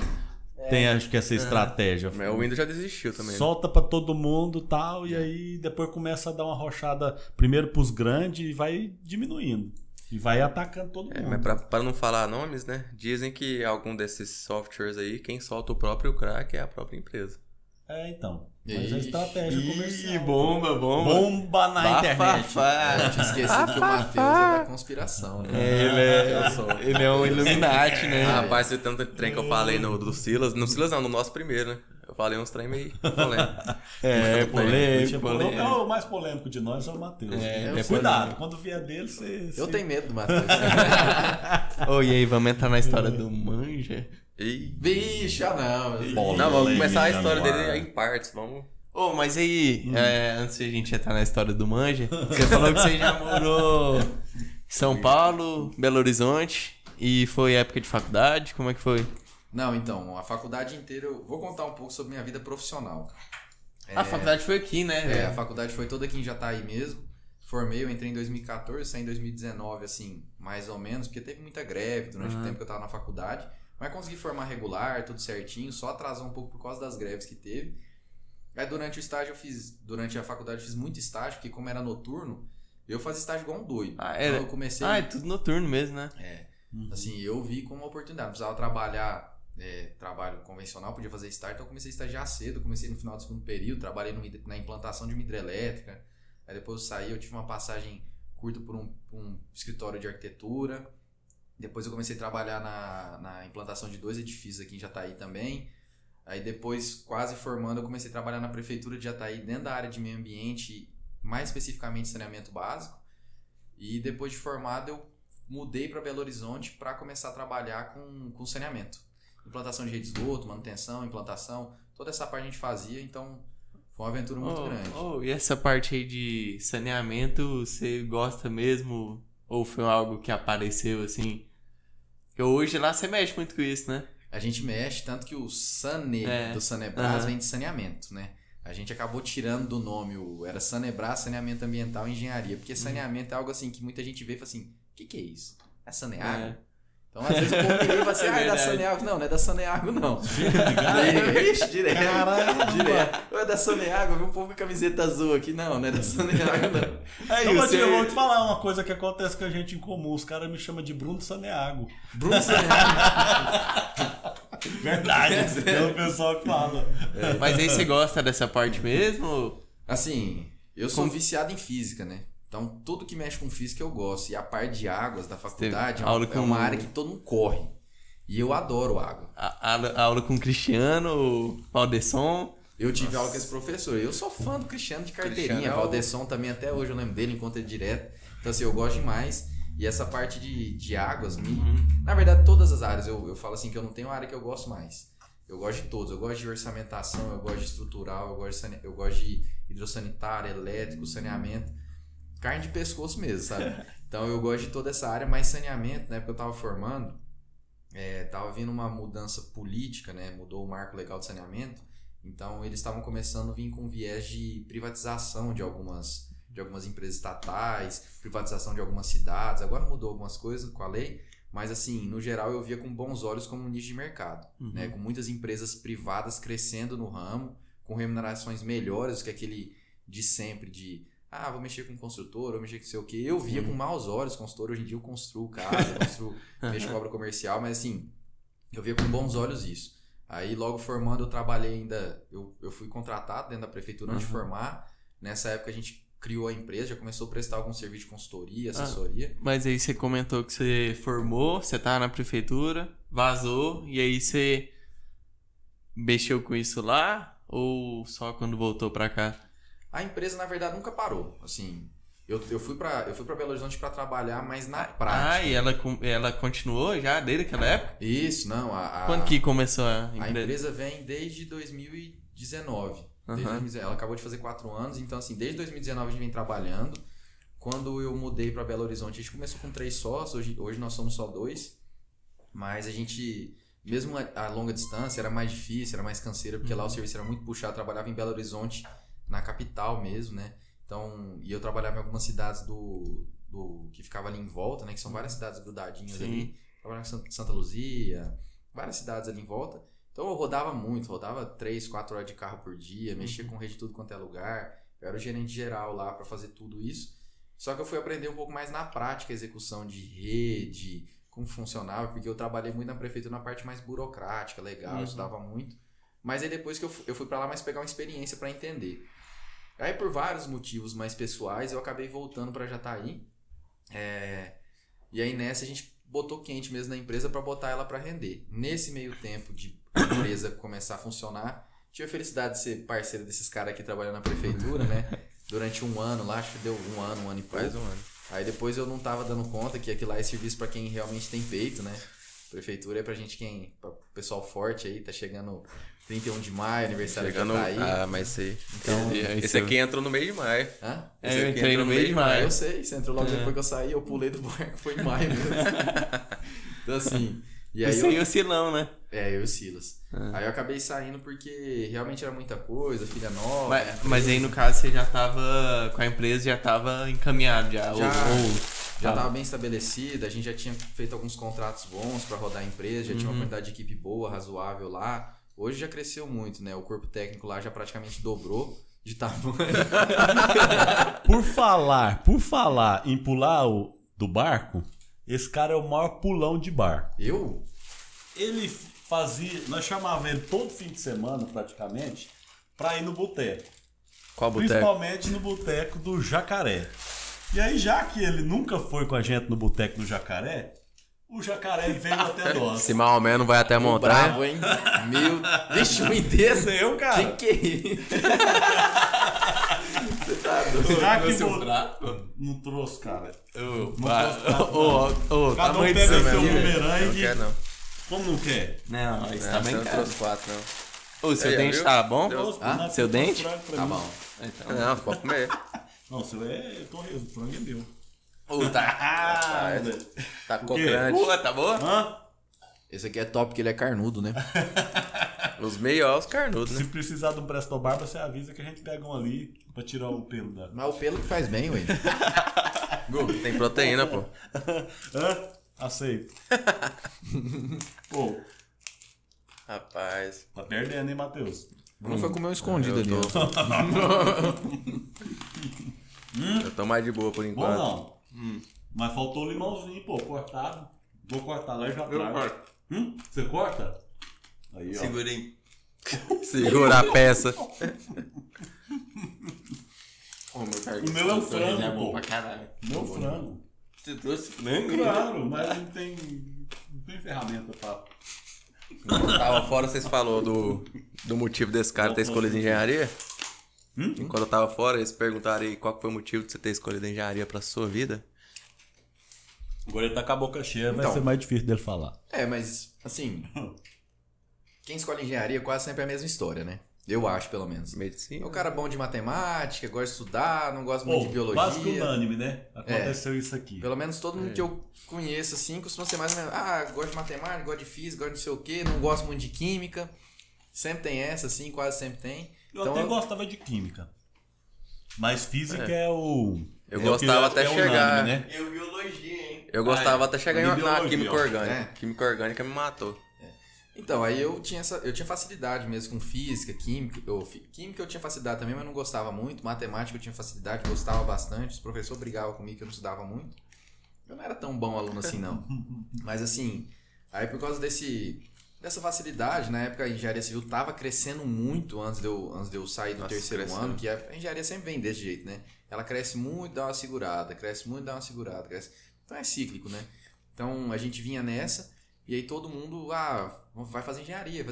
tem, acho que essa estratégia. Mas o Windows já desistiu também. né? Solta pra todo mundo e tal, e aí depois começa a dar uma rochada primeiro pros grandes e vai diminuindo. E vai atacando todo mundo. Mas pra não falar nomes, né? Dizem que algum desses softwares aí, quem solta o próprio crack é a própria empresa. Então. Mas é Ixi. estratégia comercial. Ih, bomba. Bomba na internet. Bafafá. Eu tinha esquecido que o Matheus é da conspiração, né? Ele é um Illuminati, né? Ah, rapaz, esse tanto trem que eu falei do Silas. No Silas não, no nosso primeiro, né? Eu falei uns trem meio polêmico. polêmico. É o mais polêmico de nós é o Matheus. É Cuidado, polêmico. quando vier dele, você. Eu tenho medo do Matheus. Ô, e aí, vamos entrar na história do Manja? E... Bicho, não. Não, vamos começar a história Polêmica, dele em partes, vamos... Ô, mas aí, antes de a gente entrar na história do Manja, você falou que você já morou em São Paulo, Belo Horizonte, e foi época de faculdade, como é que foi? Não, então, a faculdade inteira, eu vou contar um pouco sobre minha vida profissional. A faculdade foi aqui, né? A faculdade foi toda aqui em Jataí mesmo. Formei, eu entrei em 2014, saí em 2019, assim, mais ou menos, porque teve muita greve durante o tempo que eu tava na faculdade. Mas consegui formar regular, tudo certinho, só atrasou um pouco por causa das greves que teve. Aí durante o estágio durante a faculdade eu fiz muito estágio, porque como era noturno, eu fazia estágio igual um doido. Então eu comecei... é tudo noturno mesmo, né? Assim, eu vi como uma oportunidade. Não precisava trabalhar, trabalho convencional, podia fazer estágio, então eu comecei a estagiar cedo, comecei no final do segundo período, trabalhei na implantação de uma hidrelétrica. Aí depois eu saí, eu tive uma passagem curto por um escritório de arquitetura. Depois eu comecei a trabalhar na implantação de 2 edifícios aqui em Jataí também. Aí depois, quase formando, eu comecei a trabalhar na prefeitura de Jataí dentro da área de meio ambiente, mais especificamente saneamento básico. E depois de formado eu mudei para Belo Horizonte para começar a trabalhar com saneamento. Implantação de rede de esgoto, manutenção, implantação, toda essa parte a gente fazia, então foi uma aventura muito grande. E essa parte aí de saneamento, você gosta mesmo? Ou foi algo que apareceu assim? Porque hoje lá você mexe muito com isso, né? A gente mexe, tanto que o SANE do Sanebras vem de saneamento, né? A gente acabou tirando do nome, era Sanebras, Saneamento Ambiental e Engenharia, porque saneamento é algo assim que muita gente vê e fala assim, o que é isso? É Saneago? Então, às vezes o povo me fala assim, é da Saneago. Não, não é da Saneago, não. Ixi, direto. Direto. É da Saneago, eu vi um povo com camiseta azul aqui. Não, não é da Saneago, não. Aí, então, eu vou te falar uma coisa que acontece com a gente em comum. Os caras me chamam de Bruno Saneago. Bruno Saneago. Verdade, é o pessoal que fala. Mas aí você gosta dessa parte mesmo? Assim, eu sou viciado em física, né? Então, tudo que mexe com física eu gosto. E a parte de águas da faculdade é uma área que todo mundo corre. E eu adoro água. A aula com o Cristiano, Valdesson. Eu tive aula com esse professor. Eu sou fã do Cristiano de carteirinha. Valdesson também, até hoje eu lembro dele, encontro ele direto. Então, assim, eu gosto demais. E essa parte de águas, na verdade, todas as áreas. Eu falo assim que eu não tenho área que eu gosto mais. Eu gosto de todos. Eu gosto de orçamentação, eu gosto de estrutural, eu gosto de hidrossanitário, elétrico, saneamento. Carne de pescoço mesmo, sabe? Então eu gosto de toda essa área, mas saneamento, né? Porque eu tava formando, tava vindo uma mudança política, né? Mudou o marco legal de saneamento. Então eles estavam começando a vir com viés de privatização de algumas empresas estatais, privatização de algumas cidades. Agora mudou algumas coisas com a lei, mas assim, no geral eu via com bons olhos como um nicho de mercado, né? Com muitas empresas privadas crescendo no ramo, com remunerações melhores do que aquele de sempre de vou mexer com construtor, vou mexer com sei o quê. Eu via com maus olhos construtor. Hoje em dia eu construo casa, mexo com obra comercial, mas assim, eu via com bons olhos isso. Aí logo formando eu trabalhei ainda, eu fui contratado dentro da prefeitura antes de formar. Nessa época a gente criou a empresa, já começou a prestar algum serviço de consultoria, assessoria. Mas aí você comentou que você formou, você tá na prefeitura, vazou, e aí você mexeu com isso lá? Ou só quando voltou pra cá? A empresa, na verdade, nunca parou. Assim, eu fui pra Belo Horizonte pra trabalhar, mas na prática. E ela continuou já desde aquela época? Isso, não. Quando que começou a empresa? A empresa vem desde 2019. Ela acabou de fazer 4 anos, então assim, desde 2019 a gente vem trabalhando. Quando eu mudei pra Belo Horizonte, a gente começou com 3 sócios, hoje nós somos só 2. Mas a gente, mesmo a longa distância, era mais difícil, era mais canseira, porque lá o serviço era muito puxado, eu trabalhava em Belo Horizonte, na capital mesmo, né? Então, e eu trabalhava em algumas cidades que ficava ali em volta, né? Que são várias cidades grudadinhas ali. Trabalhava em Santa Luzia, várias cidades ali em volta. Então eu rodava muito, rodava 3, 4 horas de carro por dia, mexia com rede de tudo quanto é lugar. Eu era o gerente geral lá para fazer tudo isso. Só que eu fui aprender um pouco mais na prática, a execução de rede, como funcionava, porque eu trabalhei muito na prefeitura na parte mais burocrática, legal, eu estudava muito. Mas aí depois que eu fui para lá mais pegar uma experiência para entender. Aí por vários motivos mais pessoais eu acabei voltando para Jataí. E aí nessa a gente botou quente mesmo na empresa para botar ela para render. Nesse meio tempo de a empresa começar a funcionar, tive a felicidade de ser parceiro desses caras aqui trabalhando na prefeitura, né? Durante 1 ano lá, acho que deu 1 ano e pouco. Faz 1 ano. Aí depois eu não tava dando conta que aquilo lá é serviço para quem realmente tem peito, né? Prefeitura é pra gente pra pessoal forte aí, tá chegando 31 de maio, aniversário chegando, de Jataí. mas sei. Então, esse aqui entrou no mês de maio. Hã? Eu entrei no mês de maio. Eu sei, você entrou logo depois que eu saí, eu pulei do barco, foi em maio mesmo. Então assim... E aí você e o Silão, né? Eu e o Silas. Aí eu acabei saindo porque realmente era muita coisa, filha nova. Mas aí no caso você já tava com a empresa, já tava encaminhado já? Já estava bem estabelecida, a gente já tinha feito alguns contratos bons para rodar a empresa, já tinha uma quantidade de equipe boa, razoável lá. Hoje já cresceu muito, né? O corpo técnico lá já praticamente dobrou de tamanho. Por falar em pular do barco, esse cara é o maior pulão de bar. Eu? Ele fazia, nós chamávamos ele todo fim de semana praticamente pra ir no boteco. Qual boteco? Principalmente no boteco do Jacaré. E aí, já que ele nunca foi com a gente no Boteco do Jacaré, o Jacaré veio até nós. Se Maomé não vai até a montanha. Bravo, hein? Vixe, um inteiro. Eu, cara. Que é isso? Você tá doido? Já que Trouxe um vo- prato? Não trouxe, cara. Ô, Cada um tamanho pega disso seu mesmo. Não bumerangue. quer, não. Como não quer? Não, isso Não, tá você bem não caro. trouxe 4, não. Ô, seu Aí, dente viu? tá bom? Trouxe, Ah, né? seu Trouxe dente? frango pra Tá mim. bom. Então. Não, pode comer. Não, seu é torresmo, o frango é meu. Ô, tá. Ah, velho. Tá quê? crocante. Pô, tá boa? hã? Esse aqui é top porque ele é carnudo, né? Os meio os carnudos, Se né? precisar de um Presto Barba, você avisa que a gente pega um ali pra tirar o pelo da... Mas o pelo que faz bem, ué. Tem proteína, pô. Hã? Aceito. Pô, Rapaz. tá perdendo, hein, Matheus? Bruno foi comer um escondido Eu ali, tô- ó. Eu tô mais de boa por Bom enquanto. não. Mas faltou o limãozinho, pô, cortado. Vou cortar lá e já trago. Você corta? Aí, ó. Segurei. Segura a peça. Ô, meu cargo. O meu é um frango, é bom pô. pra caralho. Meu frango. Você trouxe frango? Claro, mas não tem ferramenta pra... Quando tava fora, vocês falaram do motivo desse cara ter escolhido engenharia? E quando eu tava fora, eles perguntaram aí qual que foi o motivo de você ter escolhido engenharia pra sua vida. Agora ele tá com a boca cheia, vai Então. ser mais difícil dele falar. É, mas, assim... Quem escolhe engenharia quase sempre é a mesma história, né? Eu acho, pelo menos. É Medicina. o cara bom de matemática, gosta de estudar, não gosta muito de Quase que biologia. unânime, né? Aconteceu isso aqui. Pelo menos todo mundo que eu conheço, assim, costuma ser mais ou menos... Ah, gosto de matemática, gosto de física, gosto de não sei o quê, não gosto muito de química. Sempre tem essa, assim, quase sempre tem. Eu Então, até gostava de química. Mas física é o... Eu é gostava o até unânime, chegar- né? Eu biologia, hein? Eu gostava até chegar na biologia, química ó. orgânica. É. Química orgânica me matou. Então, aí eu tinha facilidade mesmo com física, química. Química eu tinha facilidade também, mas não gostava muito. Matemática eu tinha facilidade, gostava bastante. Os professores brigavam comigo que eu não estudava muito. Eu não era tão bom aluno assim, não. Mas assim, aí por causa dessa facilidade, na época a engenharia civil tava crescendo muito antes de eu sair do Nossa, terceiro crescendo. ano, que a engenharia sempre vem desse jeito, né? Ela cresce muito, dá uma segurada, cresce muito, dá uma segurada, cresce... Então é cíclico, né? Então a gente vinha nessa, e aí todo mundo, vai fazer engenharia,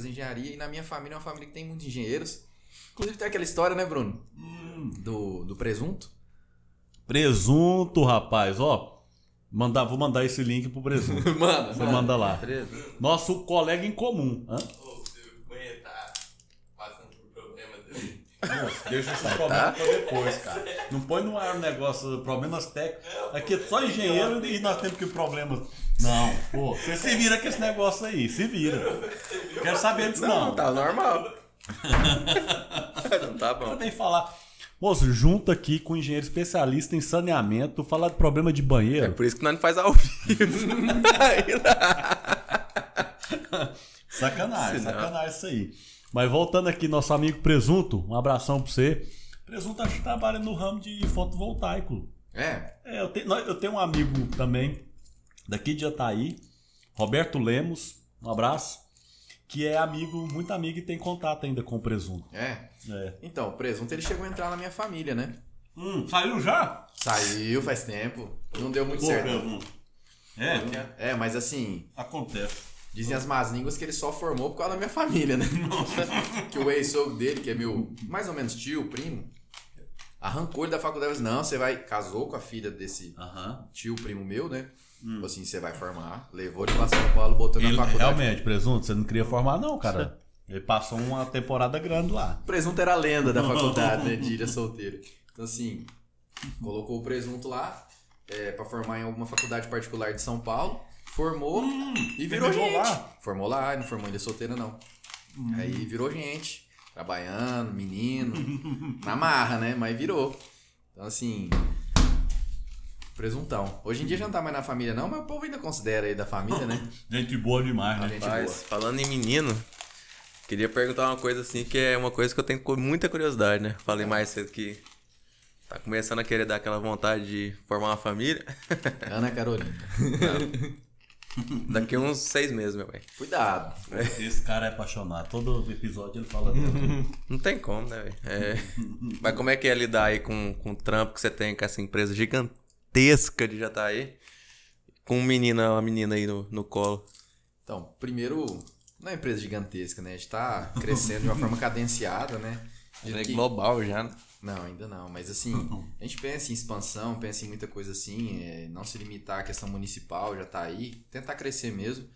e na minha família é uma família que tem muitos engenheiros. Inclusive tem aquela história, né, Bruno? Do presunto. Presunto, rapaz, ó. Vou mandar esse link pro presunto. Mano, Você manda lá. Beleza? Nosso colega em comum. Hã? Ô, seu cunha tá passando por problema dele. Moço, deixa esse problema pra depois, cara. Não põe no ar um negócio, problemas técnicos. Aqui é só engenheiro e nós temos que problemas. Não, pô, você se vira com esse negócio aí, se vira. Quero saber disso Não, não. tá normal. Não tá bom. Vem falar. Moço, junto aqui com um engenheiro especialista em saneamento, falar de problema de É banheiro. por isso que nós não faz ao vivo. Sacanagem, Senão- sacanagem isso aí. Mas voltando aqui, nosso amigo Presunto, um abração pra você. Presunto acho que trabalha no ramo de fotovoltaico. É, Eu tenho um amigo também, daqui de Jataí, Roberto Lemos, um abraço, que é amigo, muito amigo e tem contato ainda com o Presunto. é. É. Então, o presunto ele chegou a entrar na minha família, né? Saiu já? Saiu faz tempo, não deu muito certo. Presunto. É, É, mas assim, acontece. dizem as más línguas que ele só formou por causa da minha família, né? Que o ex-sogro dele, que é meu, mais ou menos tio, primo, arrancou ele da faculdade e disse, não, você vai... Casou com a filha desse Aham. tio, primo meu, né? Falou assim, você vai formar. Levou ele pra São Paulo, botou na Ele, faculdade. realmente, Presunto, você não queria formar não, cara. Ele passou uma temporada grande lá. O presunto era a lenda da faculdade, né? De ilha solteira. Então, assim, colocou o presunto lá pra formar em alguma faculdade particular de São Paulo. Formou e virou terminou gente. lá? Formou lá, não formou em ilha solteira, não. Aí virou gente. Trabalhando, menino. Na marra, né? Mas virou. Então, assim... Presuntão. Hoje em dia já não tá mais na família, não, mas o povo ainda considera aí da família, né? Gente boa demais, né? Gente Mas, boa. falando em menino, queria perguntar uma coisa assim, que é uma coisa que eu tenho muita curiosidade, né? Falei mais cedo que tá começando a querer dar aquela vontade de formar uma família. Ana Carolina. Daqui uns 6 meses, meu velho. Cuidado. Esse cara é apaixonado. Todo episódio ele fala dele. Não tem como, né, velho? Mas como é que é lidar aí com o trampo que você tem com essa empresa gigantesca de Jataí, com uma menina aí no colo. Então, primeiro, não é uma empresa gigantesca, né? A gente tá crescendo de uma forma cadenciada, né? Ela é global já, né? Não, ainda não. Mas assim, a gente pensa em expansão, pensa em muita coisa assim, não se limitar à questão municipal, já tá aí. Tentar crescer mesmo,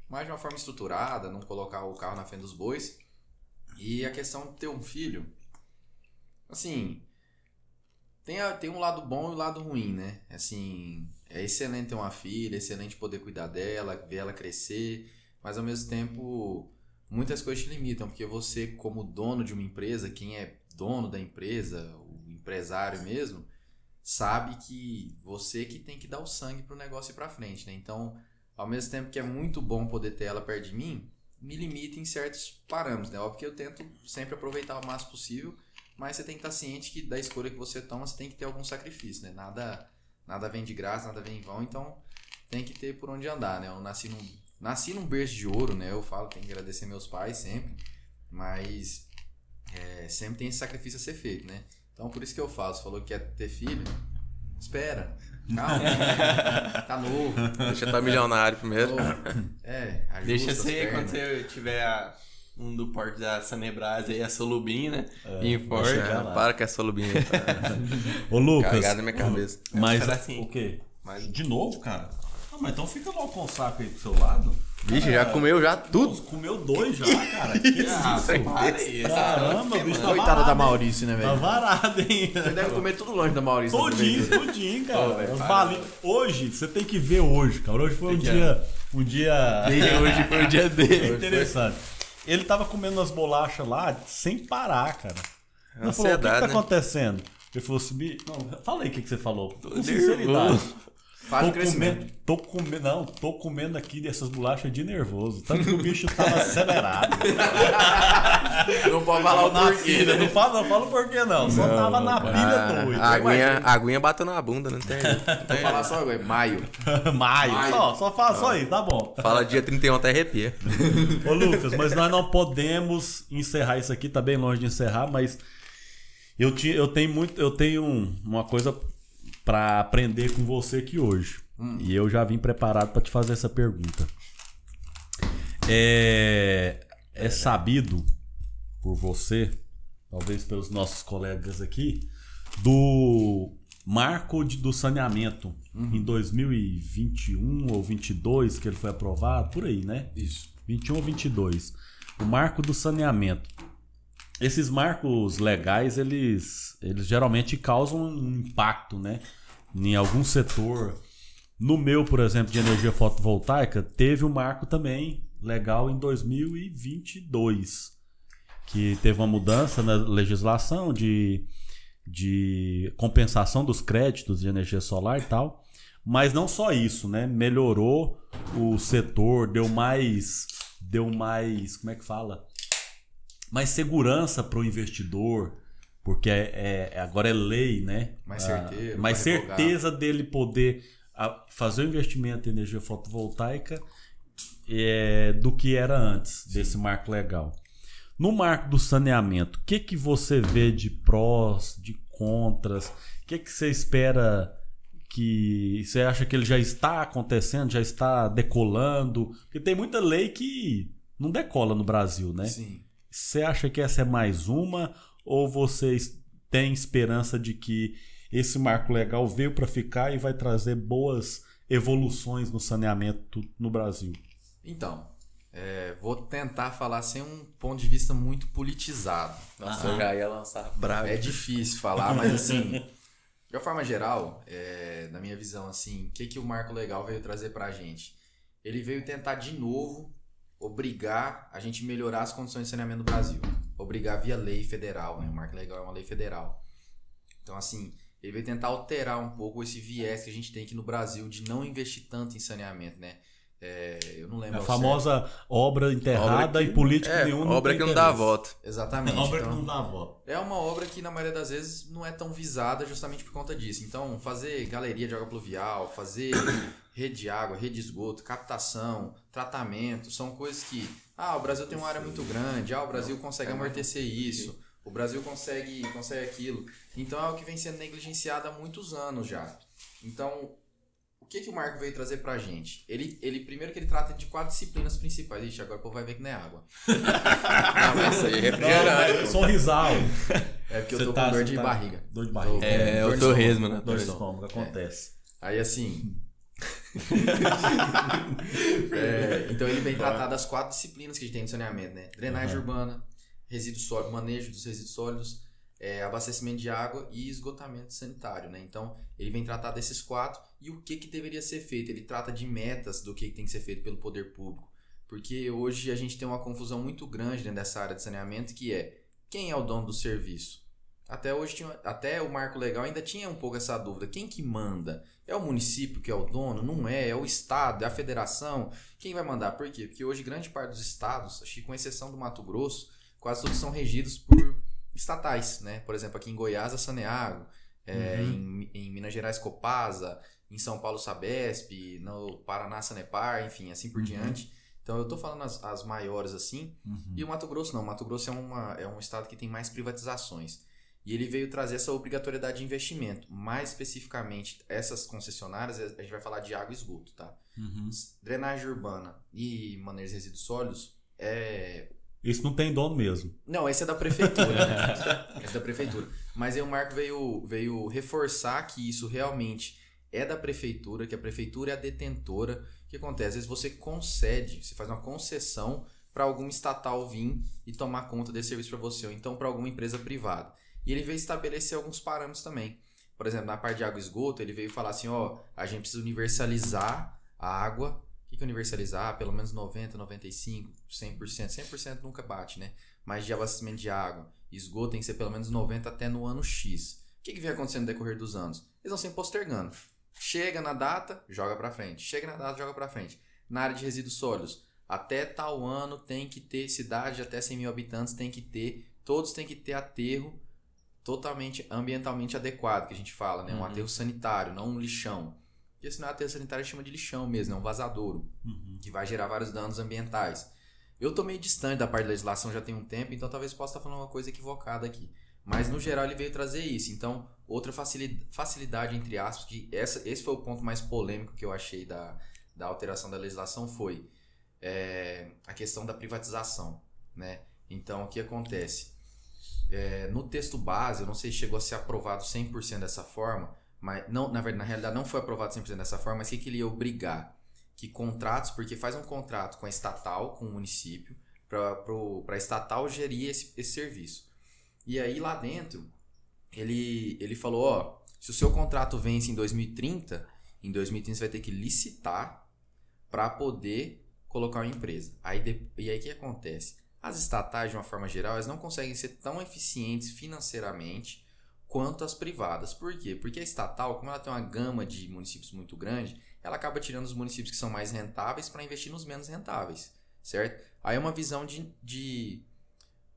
mas de uma forma estruturada, não colocar o carro na frente dos bois. E a questão de ter um filho, assim, tem um lado bom e um lado ruim, né? Assim, é excelente ter uma filha, é excelente poder cuidar dela, ver ela crescer, mas ao mesmo tempo, muitas coisas te limitam, porque você, como dono de uma empresa, quem é dono da empresa, o empresário mesmo, sabe que você que tem que dar o sangue pro negócio ir pra frente, né? Então, ao mesmo tempo que é muito bom poder ter ela perto de mim, me limita em certos parâmetros, né? Óbvio que eu tento sempre aproveitar o máximo possível, mas você tem que estar ciente que da escolha que você toma, você tem que ter algum sacrifício, né? Nada vem de graça, nada vem em vão, então tem que ter por onde andar, né? Eu nasci num berço de ouro, né? Eu falo, tenho que agradecer meus pais sempre, mas sempre tem esse sacrifício a ser feito, né? Então por isso que eu falo, você falou que quer ter filho, espera, calma, tá novo. Deixa eu estar milionário primeiro. Ajusta Deixa as ser pernas. quando você tiver um do porte da Sanebras aí, a Solubim, né? Bem forte. Para com essa lubinha aí. Ô, Lucas, Cagada na minha cabeça. mas pedacinho. o quê? Mas- De novo, cara? Ah, mas então fica logo com o saco aí pro seu lado. Vixe, já comeu já tudo. Nossa, comeu 2 já, cara. Que isso? para aí. Caramba, o bicho tá Coitada varado, da hein? Maurício, né, Tá velho? varado, hein? Você deve comer tudo longe da Maurício. Todinho, cara. Ô, velho, As para. balinhas. Hoje, você tem que ver hoje, cara. Hoje foi um dia Hoje foi o dia dele. interessante. Ele tava comendo umas bolachas lá sem parar, cara. Ele falou, o que tá Ansiedade, né? acontecendo? Ele falou assim, não, fala aí o que você falou. Com nervoso. sinceridade. Faz o crescimento. Tô comendo aqui dessas bolachas de nervoso. Tanto que o bicho tava acelerado. Não pode falar o porquê, né? Não fala o porquê, não. Só tava na pilha doida. A aguinha bateu na bunda, não tem. Vou falar só agora, maio. Maio. Só fala só isso, tá bom. Fala dia 31 até arrepia. Ô, Lucas, mas nós não podemos encerrar isso aqui, tá bem longe de encerrar, mas eu tenho uma coisa pra aprender com você aqui hoje. E eu já vim preparado pra te fazer essa pergunta. É sabido por você, talvez pelos nossos colegas aqui, do marco do saneamento em 2021 ou 22 que ele foi aprovado, por aí, né? Isso. 21 ou 22. O marco do saneamento. Esses marcos legais, eles geralmente causam um impacto, né? Em algum setor. No meu, por exemplo, de energia fotovoltaica, teve um marco também legal em 2022. Que teve uma mudança na legislação de compensação dos créditos de energia solar e tal. Mas não só isso, né? Melhorou o setor, deu mais, como é que fala? Mais segurança para o investidor, porque agora é lei, né? Mais certeiro, mais vai revogar. certeza dele poder fazer o investimento em energia fotovoltaica do que era antes desse marco legal. No marco do saneamento, o que você vê de prós, de contras? O que você espera que... Você acha que ele já está acontecendo, já está decolando? Porque tem muita lei que não decola no Brasil, né? Sim. Você acha que essa é mais uma? Ou vocês têm esperança de que esse marco legal veio para ficar e vai trazer boas evoluções no saneamento no Brasil? Então, vou tentar falar sem um ponto de vista muito politizado. Nossa, eu já ia lançar bravo. É difícil falar, mas assim, de uma forma geral, na minha visão, assim, o que o marco legal veio trazer pra gente? Ele veio tentar de novo obrigar a gente a melhorar as condições de saneamento no Brasil. Obrigar via lei federal, né? O marco legal é uma lei federal. Então, assim, ele veio tentar alterar um pouco esse viés que a gente tem aqui no Brasil de não investir tanto em saneamento, né? Eu não lembro. A ao famosa obra enterrada e político nenhum. Obra tem que não dá interesse. voto. Exatamente. Obra Então, que não dá voto. é uma obra que, na maioria das vezes, não é tão visada justamente por conta disso. Então, fazer galeria de água pluvial, fazer rede de água, rede de esgoto, captação, tratamento, são coisas que... o Brasil tem uma área muito grande, o Brasil consegue amortecer isso, o Brasil consegue aquilo. Então, é o que vem sendo negligenciado há muitos anos já. Então, o que o Marco veio trazer pra gente? Ele primeiro que ele trata de 4 disciplinas principais. Ixi, agora o povo vai ver que não é água. Não, mas isso aí é refrigerante. Sorrisal. É porque eu tô com dor de barriga. Dor de barriga. É dor o de torresmo, né? Dor de estômago, acontece. Aí assim. Então ele vem tratar das 4 disciplinas que a gente tem no saneamento, né? Drenagem urbana, resíduos sólidos, manejo dos resíduos sólidos, abastecimento de água e esgotamento sanitário, né? Então ele vem tratar desses 4 e o que deveria ser feito. Ele trata de metas do que tem que ser feito pelo poder público, porque hoje a gente tem uma confusão muito grande dentro dessa área de saneamento, que é quem é o dono do serviço. Até hoje, até o marco legal ainda tinha um pouco essa dúvida. Quem que manda? É o município que é o dono? Não é? É o estado? É a federação? Quem vai mandar? Por quê? Porque hoje grande parte dos estados, acho que com exceção do Mato Grosso, quase todos são regidos por estatais, né? Por exemplo, aqui em Goiás a Saneago, em Minas Gerais Copasa, em São Paulo Sabesp, no Paraná Sanepar, enfim, assim por diante. Então eu tô falando as maiores assim. E o Mato Grosso não. O Mato Grosso é um estado que tem mais privatizações. E ele veio trazer essa obrigatoriedade de investimento. Mais especificamente, essas concessionárias, a gente vai falar de água e esgoto, tá? Drenagem urbana e manejo de resíduos sólidos Isso não tem dono mesmo. Não, esse é da prefeitura, né? Esse é da prefeitura. Mas aí o Marco veio reforçar que isso realmente é da prefeitura, que a prefeitura é a detentora. O que acontece? Às vezes você faz uma concessão para algum estatal vir e tomar conta desse serviço para você, ou então para alguma empresa privada. E ele veio estabelecer alguns parâmetros também. Por exemplo, na parte de água e esgoto, ele veio falar assim, a gente precisa universalizar a água. O que é universalizar? Pelo menos 90%, 95%, 100%. 100% nunca bate, né? Mas de abastecimento de água e esgoto tem que ser pelo menos 90% até no ano X. O que vem acontecendo no decorrer dos anos? Eles vão sempre postergando. Chega na data, joga para frente. Chega na data, joga para frente. Na área de resíduos sólidos, até tal ano tem que ter cidade, até 100 mil habitantes tem que ter, todos têm que ter aterro totalmente ambientalmente adequado, que a gente fala, né? Um aterro sanitário, não um lixão. Porque se não é aterro sanitário, a gente chama de lixão mesmo, é um vazadouro, que vai gerar vários danos ambientais. Eu tô meio distante da parte da legislação já tem um tempo, então talvez possa estar falando uma coisa equivocada aqui. Mas no geral ele veio trazer isso. Então, outra facilidade, entre aspas, que esse foi o ponto mais polêmico que eu achei da alteração da legislação, foi a questão da privatização, né? Então, o que acontece? No texto base, eu não sei se chegou a ser aprovado 100% dessa forma, mas não, na realidade não foi aprovado 100% dessa forma, mas o que ele ia obrigar? Que contratos, porque faz um contrato com a estatal, com o município, para a estatal gerir esse serviço. E aí lá dentro, ele falou, se o seu contrato vence em 2030 você vai ter que licitar para poder colocar uma empresa. E aí o que acontece? As estatais, de uma forma geral, elas não conseguem ser tão eficientes financeiramente quanto as privadas. Por quê? Porque a estatal, como ela tem uma gama de municípios muito grande, ela acaba tirando os municípios que são mais rentáveis para investir nos menos rentáveis, certo? Aí é uma visão de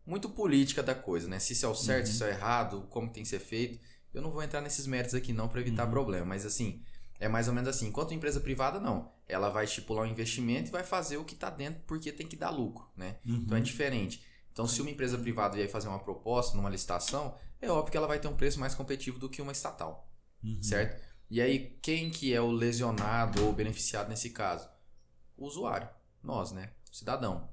muito política da coisa, né? Se isso é o certo, se isso é o errado, como tem que ser feito. Eu não vou entrar nesses méritos aqui não para evitar problema, mas assim, é mais ou menos assim. Enquanto empresa privada, não. Ela vai estipular um investimento e vai fazer o que está dentro porque tem que dar lucro, né? Então é diferente. Então se uma empresa privada vier fazer uma proposta numa licitação, é óbvio que ela vai ter um preço mais competitivo do que uma estatal, certo? E aí quem que é o lesionado ou beneficiado nesse caso? O usuário, nós, né? O cidadão.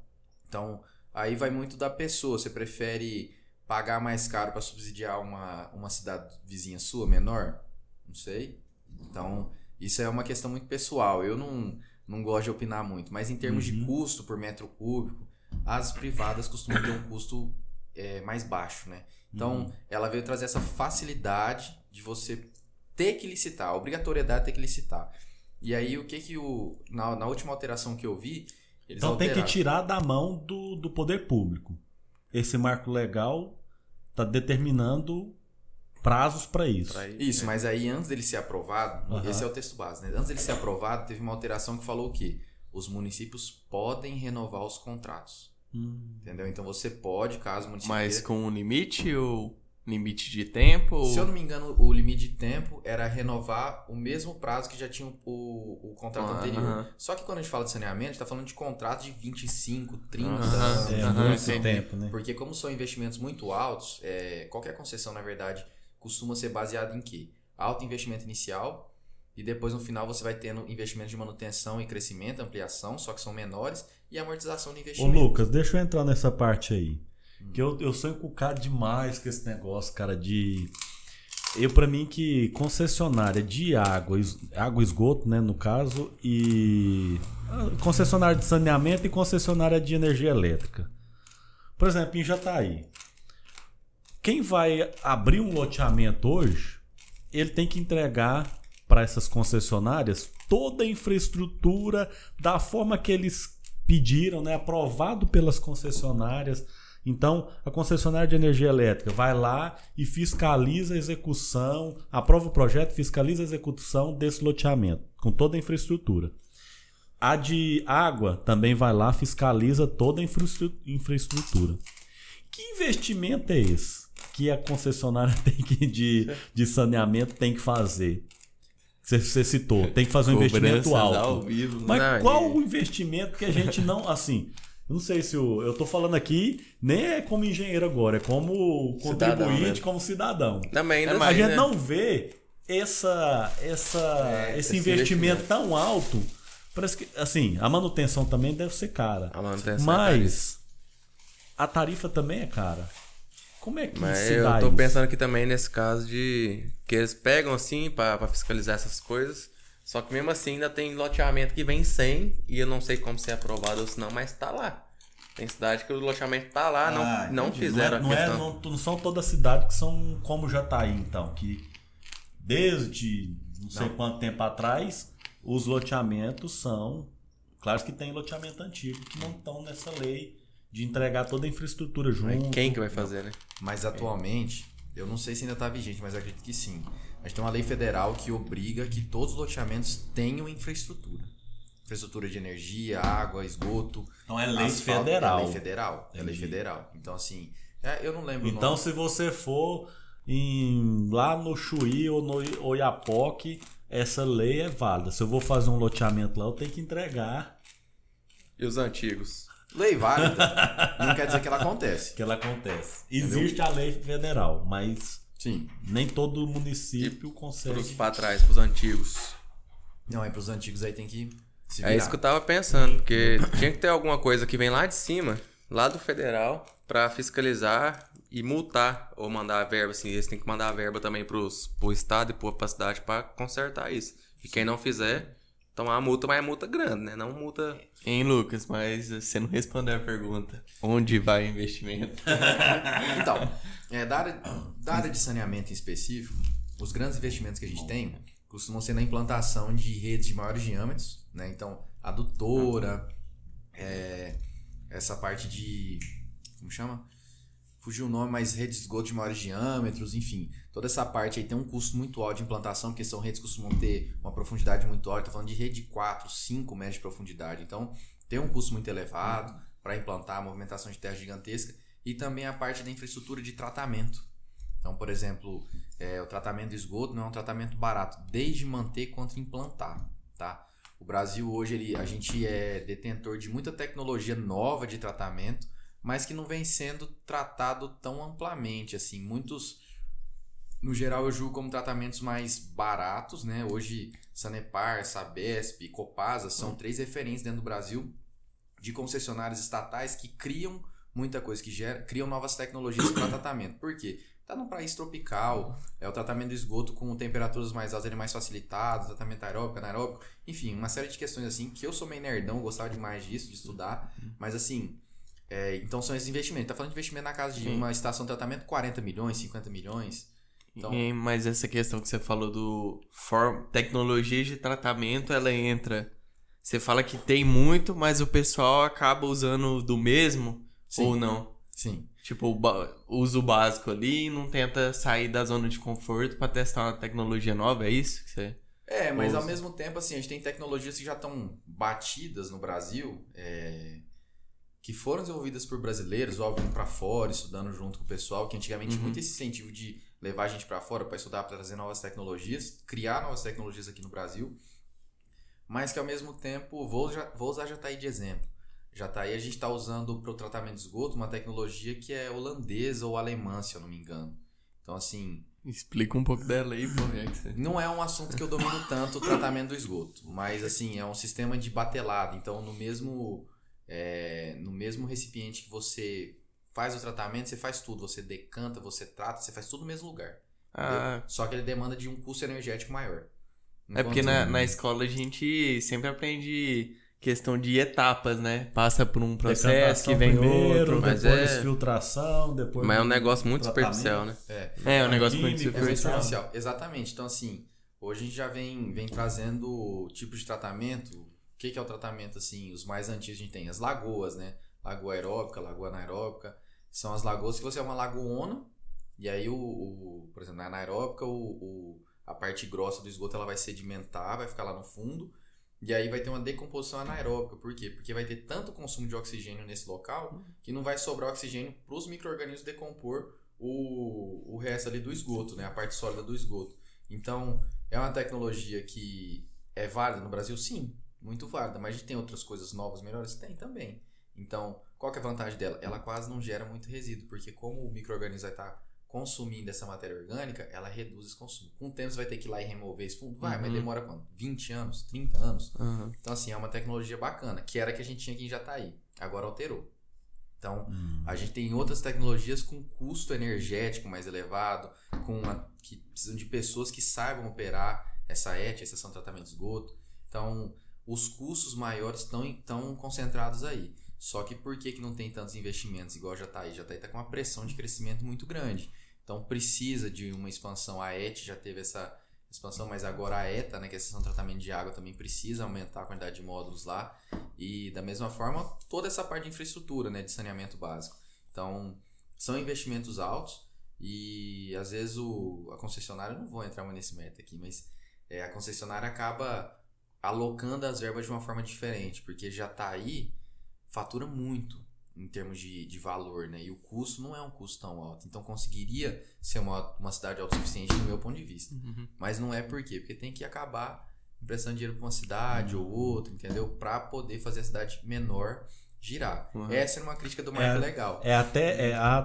Então aí vai muito da pessoa. Você prefere pagar mais caro para subsidiar uma cidade vizinha sua, menor? Não sei. Então isso é uma questão muito pessoal. Eu não gosto de opinar muito. Mas em termos de custo por metro cúbico, as privadas costumam ter um custo mais baixo, né? Então, ela veio trazer essa facilidade de você ter que licitar. A obrigatoriedade de ter que licitar. E aí, na última alteração que eu vi, eles então alteraram. Tem que tirar da mão do poder público. Esse marco legal está determinando prazos para isso. Isso, mas aí antes dele ser aprovado, esse é o texto base, né? Antes dele ser aprovado, teve uma alteração que falou o quê? Os municípios podem renovar os contratos. Entendeu? Então você pode, caso o município... Mas com um limite ou limite de tempo? Se eu não me engano, o limite de tempo era renovar o mesmo prazo que já tinha o contrato anterior. Só que quando a gente fala de saneamento, a gente está falando de contratos de 25, 30 anos. Muito tempo, né? Porque como são investimentos muito altos, qualquer concessão, na verdade, costuma ser baseada em quê? Alto investimento inicial, e depois no final você vai tendo investimento de manutenção e crescimento, ampliação, só que são menores, e amortização de Ô investimento. Lucas, deixa eu entrar nessa parte aí. Que eu sou encucado demais com esse negócio, cara, de... Pra mim que concessionária de água e esgoto, né, no caso, e concessionária de saneamento e concessionária de energia elétrica. Por exemplo, em Jataí, quem vai abrir um loteamento hoje, ele tem que entregar para essas concessionárias toda a infraestrutura da forma que eles pediram, né, aprovado pelas concessionárias. Então, a concessionária de energia elétrica vai lá e fiscaliza a execução, aprova o projeto, fiscaliza a execução desse loteamento, com toda a infraestrutura. A de água também vai lá, fiscaliza toda a infraestrutura. Que investimento é esse que a concessionária de saneamento tem que fazer? Você citou, tem que fazer um investimento alto. Ao vivo, Mas não, qual o investimento que a gente não... Assim, eu não sei se eu tô falando aqui, nem é como engenheiro agora, é como contribuinte, como cidadão. Também, É né? A gente né? não vê esse investimento tão alto. Parece que, assim, a manutenção também deve ser cara. A manutenção Mas a tarifa também é cara. Como é que Mas se eu dá tô isso? pensando aqui também nesse caso de que eles pegam assim pra fiscalizar essas coisas. Só que mesmo assim ainda tem loteamento que vem sem e eu não sei como ser aprovado ou se não, mas tá lá. Tem cidade que o loteamento tá lá, não entendi. fizeram a questão. Não são todas as cidades que são como Jataí, então, que desde não sei quanto tempo atrás os loteamentos são... Claro que tem loteamento antigo que não estão nessa lei de entregar toda a infraestrutura junto. Quem que vai fazer, né? Mas atualmente, eu não sei se ainda está vigente, mas eu acredito que sim. A gente tem uma lei federal que obriga que todos os loteamentos tenham infraestrutura. Infraestrutura de energia, água, esgoto. Então é lei asfalto. federal. É lei federal. É lei federal. Então, assim, eu não lembro o Então, nome. se você for lá no Chuí ou no Oiapoque, essa lei é válida. Se eu vou fazer um loteamento lá, eu tenho que entregar E os antigos? Lei válida não quer dizer que ela acontece. que ela acontece. Existe a lei federal, mas Sim. nem todo município consegue. Pra trás, pros antigos. Não, pros antigos aí tem que se É virar. isso que eu tava pensando, porque tinha que ter alguma coisa que vem lá de cima, lá do federal, pra fiscalizar e multar, ou mandar a verba, assim, eles têm que mandar a verba também pro estado e pra cidade pra consertar isso. E quem não fizer, tomar a multa, mas é multa grande, né? Não multa... Hein, Lucas, mas você não respondeu a pergunta. Onde vai o investimento? Então, da área de saneamento em específico, os grandes investimentos que a gente tem costumam ser na implantação de redes de maiores diâmetros, né? Então, adutora, essa parte de... Como chama? Fugiu o nome, mas redes de esgoto de maiores diâmetros, enfim. Toda essa parte aí tem um custo muito alto de implantação, porque são redes que costumam ter uma profundidade muito alta. Estou falando de rede de 4, 5 metros de profundidade. Então, tem um custo muito elevado para implantar a movimentação de terra gigantesca. E também a parte da infraestrutura de tratamento. Então, por exemplo, o tratamento de esgoto não é um tratamento barato, desde manter quanto implantar, tá? O Brasil hoje, a gente é detentor de muita tecnologia nova de tratamento, mas que não vem sendo tratado tão amplamente, assim. Muitos, no geral, eu julgo como tratamentos mais baratos, né? Hoje, Sanepar, Sabesp, Copasa são 3 referências dentro do Brasil de concessionárias estatais que criam muita coisa, criam novas tecnologias para tratamento. Por quê? Está num país tropical, o tratamento do esgoto com temperaturas mais altas ele é mais facilitado, tratamento aeróbico, anaeróbico, enfim, uma série de questões assim, que eu sou meio nerdão, gostava demais disso, de estudar, mas assim... então são esses investimentos. Tá falando de investimento na casa de uma estação de tratamento, 40 milhões, 50 milhões. Então... Mas essa questão que você falou do tecnologia de tratamento, ela entra... Você fala que tem muito, mas o pessoal acaba usando do mesmo, Sim. ou não? Sim. Tipo, uso básico ali e não tenta sair da zona de conforto para testar uma tecnologia nova, é isso que você... Mas ao mesmo tempo, assim, a gente tem tecnologias que já estão batidas no Brasil, que foram desenvolvidas por brasileiros, óbvio, para fora, estudando junto com o pessoal, que antigamente tinha muito esse incentivo de levar a gente para fora para estudar, para trazer novas tecnologias, criar novas tecnologias aqui no Brasil, mas que ao mesmo tempo, vou usar Jataí de exemplo. Jataí a gente está usando para o tratamento de esgoto uma tecnologia que é holandesa ou alemã, se eu não me engano. Então, assim, Explica um pouco dela aí, pô. Não é um assunto que eu domino tanto, o tratamento do esgoto, mas assim, é um sistema de batelada. Então, no mesmo recipiente que você faz o tratamento, você faz tudo. Você decanta, você trata, você faz tudo no mesmo lugar. Ah. Só que ele demanda de um custo energético maior. É porque na escola a gente sempre aprende questão de etapas, né? Passa por um processo que vem primeiro, outro. mas depois filtração, depois... Mas é um negócio muito tratamento. superficial, né? É um negócio muito Químico, superficial. Exatamente. Então, assim, hoje a gente já vem trazendo tipos de tratamento. O que é o tratamento, assim? Os mais antigos a gente tem as lagoas, né? Lagoa aeróbica, lagoa anaeróbica. São as lagoas que você é uma lagoona. E aí, por exemplo, na anaeróbica, a parte grossa do esgoto ela vai sedimentar, vai ficar lá no fundo. E aí vai ter uma decomposição anaeróbica. Por quê? Porque vai ter tanto consumo de oxigênio nesse local que não vai sobrar oxigênio para os micro-organismos decompor o resto ali do esgoto, né? A parte sólida do esgoto. Então, é uma tecnologia que é válida no Brasil? Sim, muito válida. Mas a gente tem outras coisas novas, melhores? Tem também. Então, qual que é a vantagem dela? Ela quase não gera muito resíduo, porque como o micro-organismo vai estar consumindo essa matéria orgânica, ela reduz esse consumo. Com o tempo você vai ter que ir lá e remover esse fundo. Vai, mas demora quanto? 20 anos? 30 anos? Então, assim, é uma tecnologia bacana, que era que a gente tinha aqui em Jataí. Agora alterou. Então, a gente tem outras tecnologias com custo energético mais elevado, que precisam de pessoas que saibam operar essa ET, estação de tratamento de esgoto. Então, os custos maiores estão concentrados aí. Só que por que não tem tantos investimentos igual Jataí? Jataí está com uma pressão de crescimento muito grande. Então precisa de uma expansão. A ET já teve essa expansão, mas agora a ETA, né, que é a estação de tratamento de água, também precisa aumentar a quantidade de módulos lá. E da mesma forma, toda essa parte de infraestrutura, né, de saneamento básico. Então, são investimentos altos e às vezes a concessionária, não vou entrar mais nesse mérito aqui, mas a concessionária acaba alocando as verbas de uma forma diferente, porque já está aí, fatura muito em termos de valor, né? E o custo não é um custo tão alto. Então conseguiria ser uma cidade autossuficiente do meu ponto de vista. Mas não é por quê? Porque tem que acabar emprestando dinheiro para uma cidade ou outra, entendeu? Para poder fazer a cidade menor girar. Essa é uma crítica do Marco legal.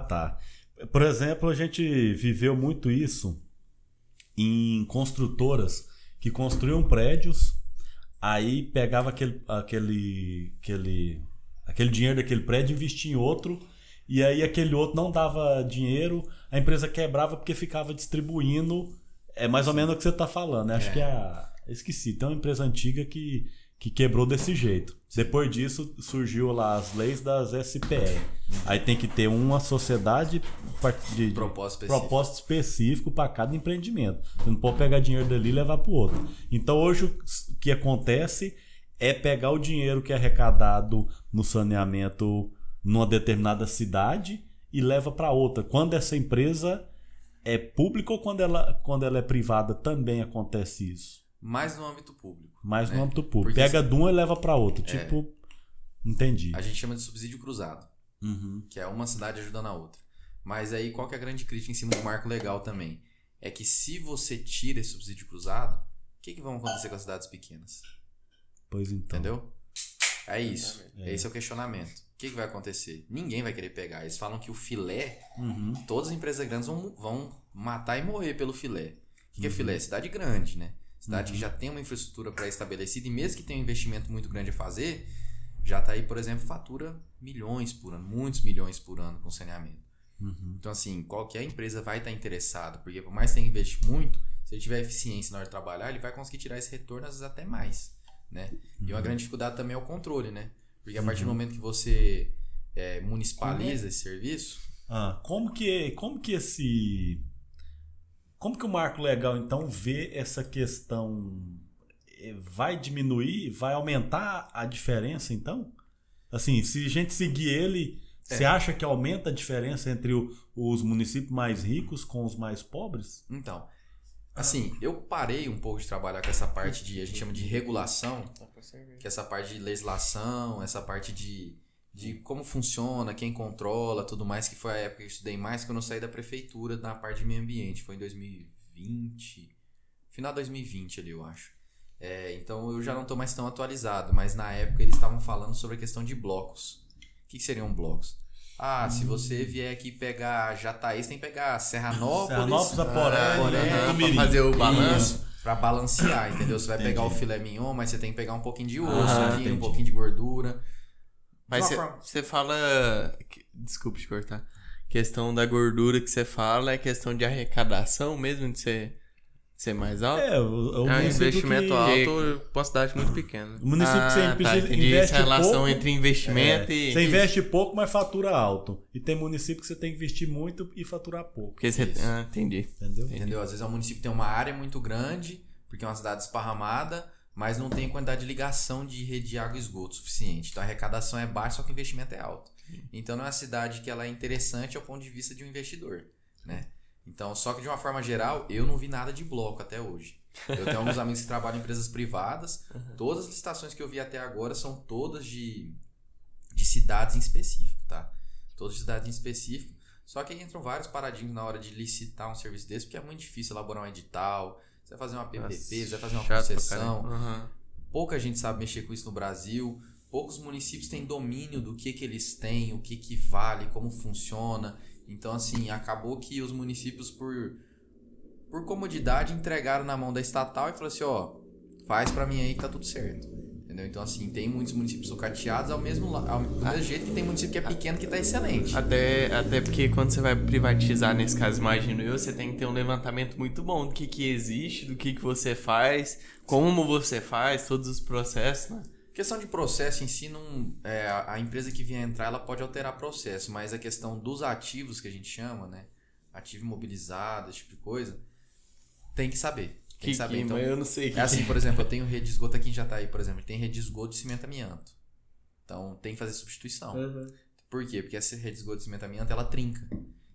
Tá. Por exemplo, a gente viveu muito isso em construtoras que construíam prédios, aí pegava aquele dinheiro daquele prédio e investia em outro, e aí aquele outro não dava dinheiro, a empresa quebrava porque ficava distribuindo. É mais ou menos o que você está falando, né? Acho que esqueci, tem uma empresa antiga que quebrou desse jeito. Depois disso surgiu lá as leis das SPE. Aí tem que ter uma sociedade de propósito específico para cada empreendimento. Você não pode pegar dinheiro dali e levar para o outro. Então hoje o que acontece é pegar o dinheiro que é arrecadado no saneamento numa determinada cidade e leva para outra. Quando essa empresa é pública ou quando ela é privada também acontece isso? Mais no âmbito público. Mais no âmbito público. Porque pega de uma e leva para outra. Entendi. A gente chama de subsídio cruzado. Que é uma cidade ajudando a outra. Mas aí qual que é a grande crítica em cima do marco legal também? É que se você tira esse subsídio cruzado, o que vai acontecer com as cidades pequenas? Pois então. Entendeu? É isso. Esse é o questionamento. O que vai acontecer? Ninguém vai querer pegar. Eles falam que o filé, todas as empresas grandes vão matar e morrer pelo filé. O que é filé? Cidade grande, né? Cidade que já tem uma infraestrutura pré-estabelecida e mesmo que tenha um investimento muito grande a fazer, já está aí, por exemplo, fatura milhões por ano, muitos milhões por ano com saneamento. Então, assim, qualquer empresa vai estar interessada, porque por mais que você investe muito, se ele tiver eficiência na hora de trabalhar, ele vai conseguir tirar esse retorno, às vezes até mais, né? E uma grande dificuldade também é o controle, né? Porque a partir do momento que você municipaliza esse serviço... Como que o marco legal, então, vê essa questão? Vai diminuir? Vai aumentar a diferença, então? Assim, se a gente seguir ele, você acha que aumenta a diferença entre os municípios mais ricos com os mais pobres? Então, assim, eu parei um pouco de trabalhar com essa parte a gente chama de regulação, que é essa parte de legislação, essa parte de como funciona, quem controla, tudo mais, que foi a época que eu estudei mais quando eu saí da prefeitura na parte de meio ambiente. Foi em 2020, final de 2020 ali, eu acho. Então eu já não estou mais tão atualizado, mas na época eles estavam falando sobre a questão de blocos. O que seriam blocos? Se você vier aqui pegar Jataí, você tem que pegar Serranópolis, Serranópolis, Aporé, pra fazer o balanço. pra balancear, entendeu? Você vai pegar o filé mignon, mas você tem que pegar um pouquinho de osso aqui, entendi. um pouquinho de gordura. Mas você fala... Desculpa te cortar. Questão da gordura que você fala é questão de arrecadação mesmo, de ser mais alto? É um investimento alto pra uma cidade muito pequena. O município que você precisa entendi. investe Essa relação pouco, entre investimento e... Você investe pouco, mas fatura alto. E tem município que você tem que investir muito e faturar pouco. Porque você... entendi. Entendeu? Às vezes o município tem uma área muito grande, porque é uma cidade esparramada, mas não tem quantidade de ligação de rede de água e esgoto suficiente. Então a arrecadação é baixa, só que o investimento é alto. Então não é uma cidade que ela é interessante ao ponto de vista de um investidor, né? Então, só que de uma forma geral, eu não vi nada de bloco até hoje. Eu tenho alguns amigos que trabalham em empresas privadas. Todas as licitações que eu vi até agora são todas de cidades em específico, tá? Todas de cidades em específico. Só que entram vários paradigmas na hora de licitar um serviço desse, porque é muito difícil elaborar um edital. Você vai fazer uma PPP, você vai fazer uma concessão. Pouca gente sabe mexer com isso no Brasil. Poucos municípios têm domínio do que eles têm, o que vale, como funciona. Então, assim, acabou que os municípios, por comodidade, entregaram na mão da estatal e falaram assim, faz pra mim aí que tá tudo certo. Entendeu? Então, assim, tem muitos municípios sucateados ao mesmo jeito que tem município que é pequeno que tá excelente. Até porque quando você vai privatizar, nesse caso, imagino eu, você tem que ter um levantamento muito bom do que existe, do que você faz, como você faz, todos os processos, né? Questão de processo em si, a empresa que vier entrar, ela pode alterar processo, mas a questão dos ativos que a gente chama, né? Ativo imobilizado, esse tipo de coisa, tem que saber. Tem que saber. Então, eu não sei. É assim, por exemplo, eu tenho rede de esgoto aqui em Jataí, por exemplo, tem rede de esgoto de cimento amianto. Então, tem que fazer substituição. Por quê? Porque essa rede de esgoto de cimento amianto, ela trinca.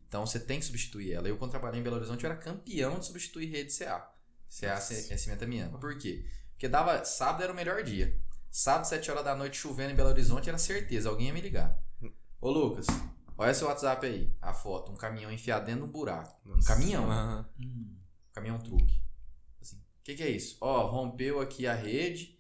Então, você tem que substituir ela. Eu, quando trabalhei em Belo Horizonte, eu era campeão de substituir rede CA. CA é cimento amianto. Por quê? Porque sábado era o melhor dia. Sábado, 7 horas da noite, chovendo em Belo Horizonte, era certeza, alguém ia me ligar. Ô Lucas, olha seu WhatsApp aí, a foto, um caminhão enfiado dentro de um buraco. Um caminhão. Caminhão truque. Assim, o que é isso? Rompeu aqui a rede,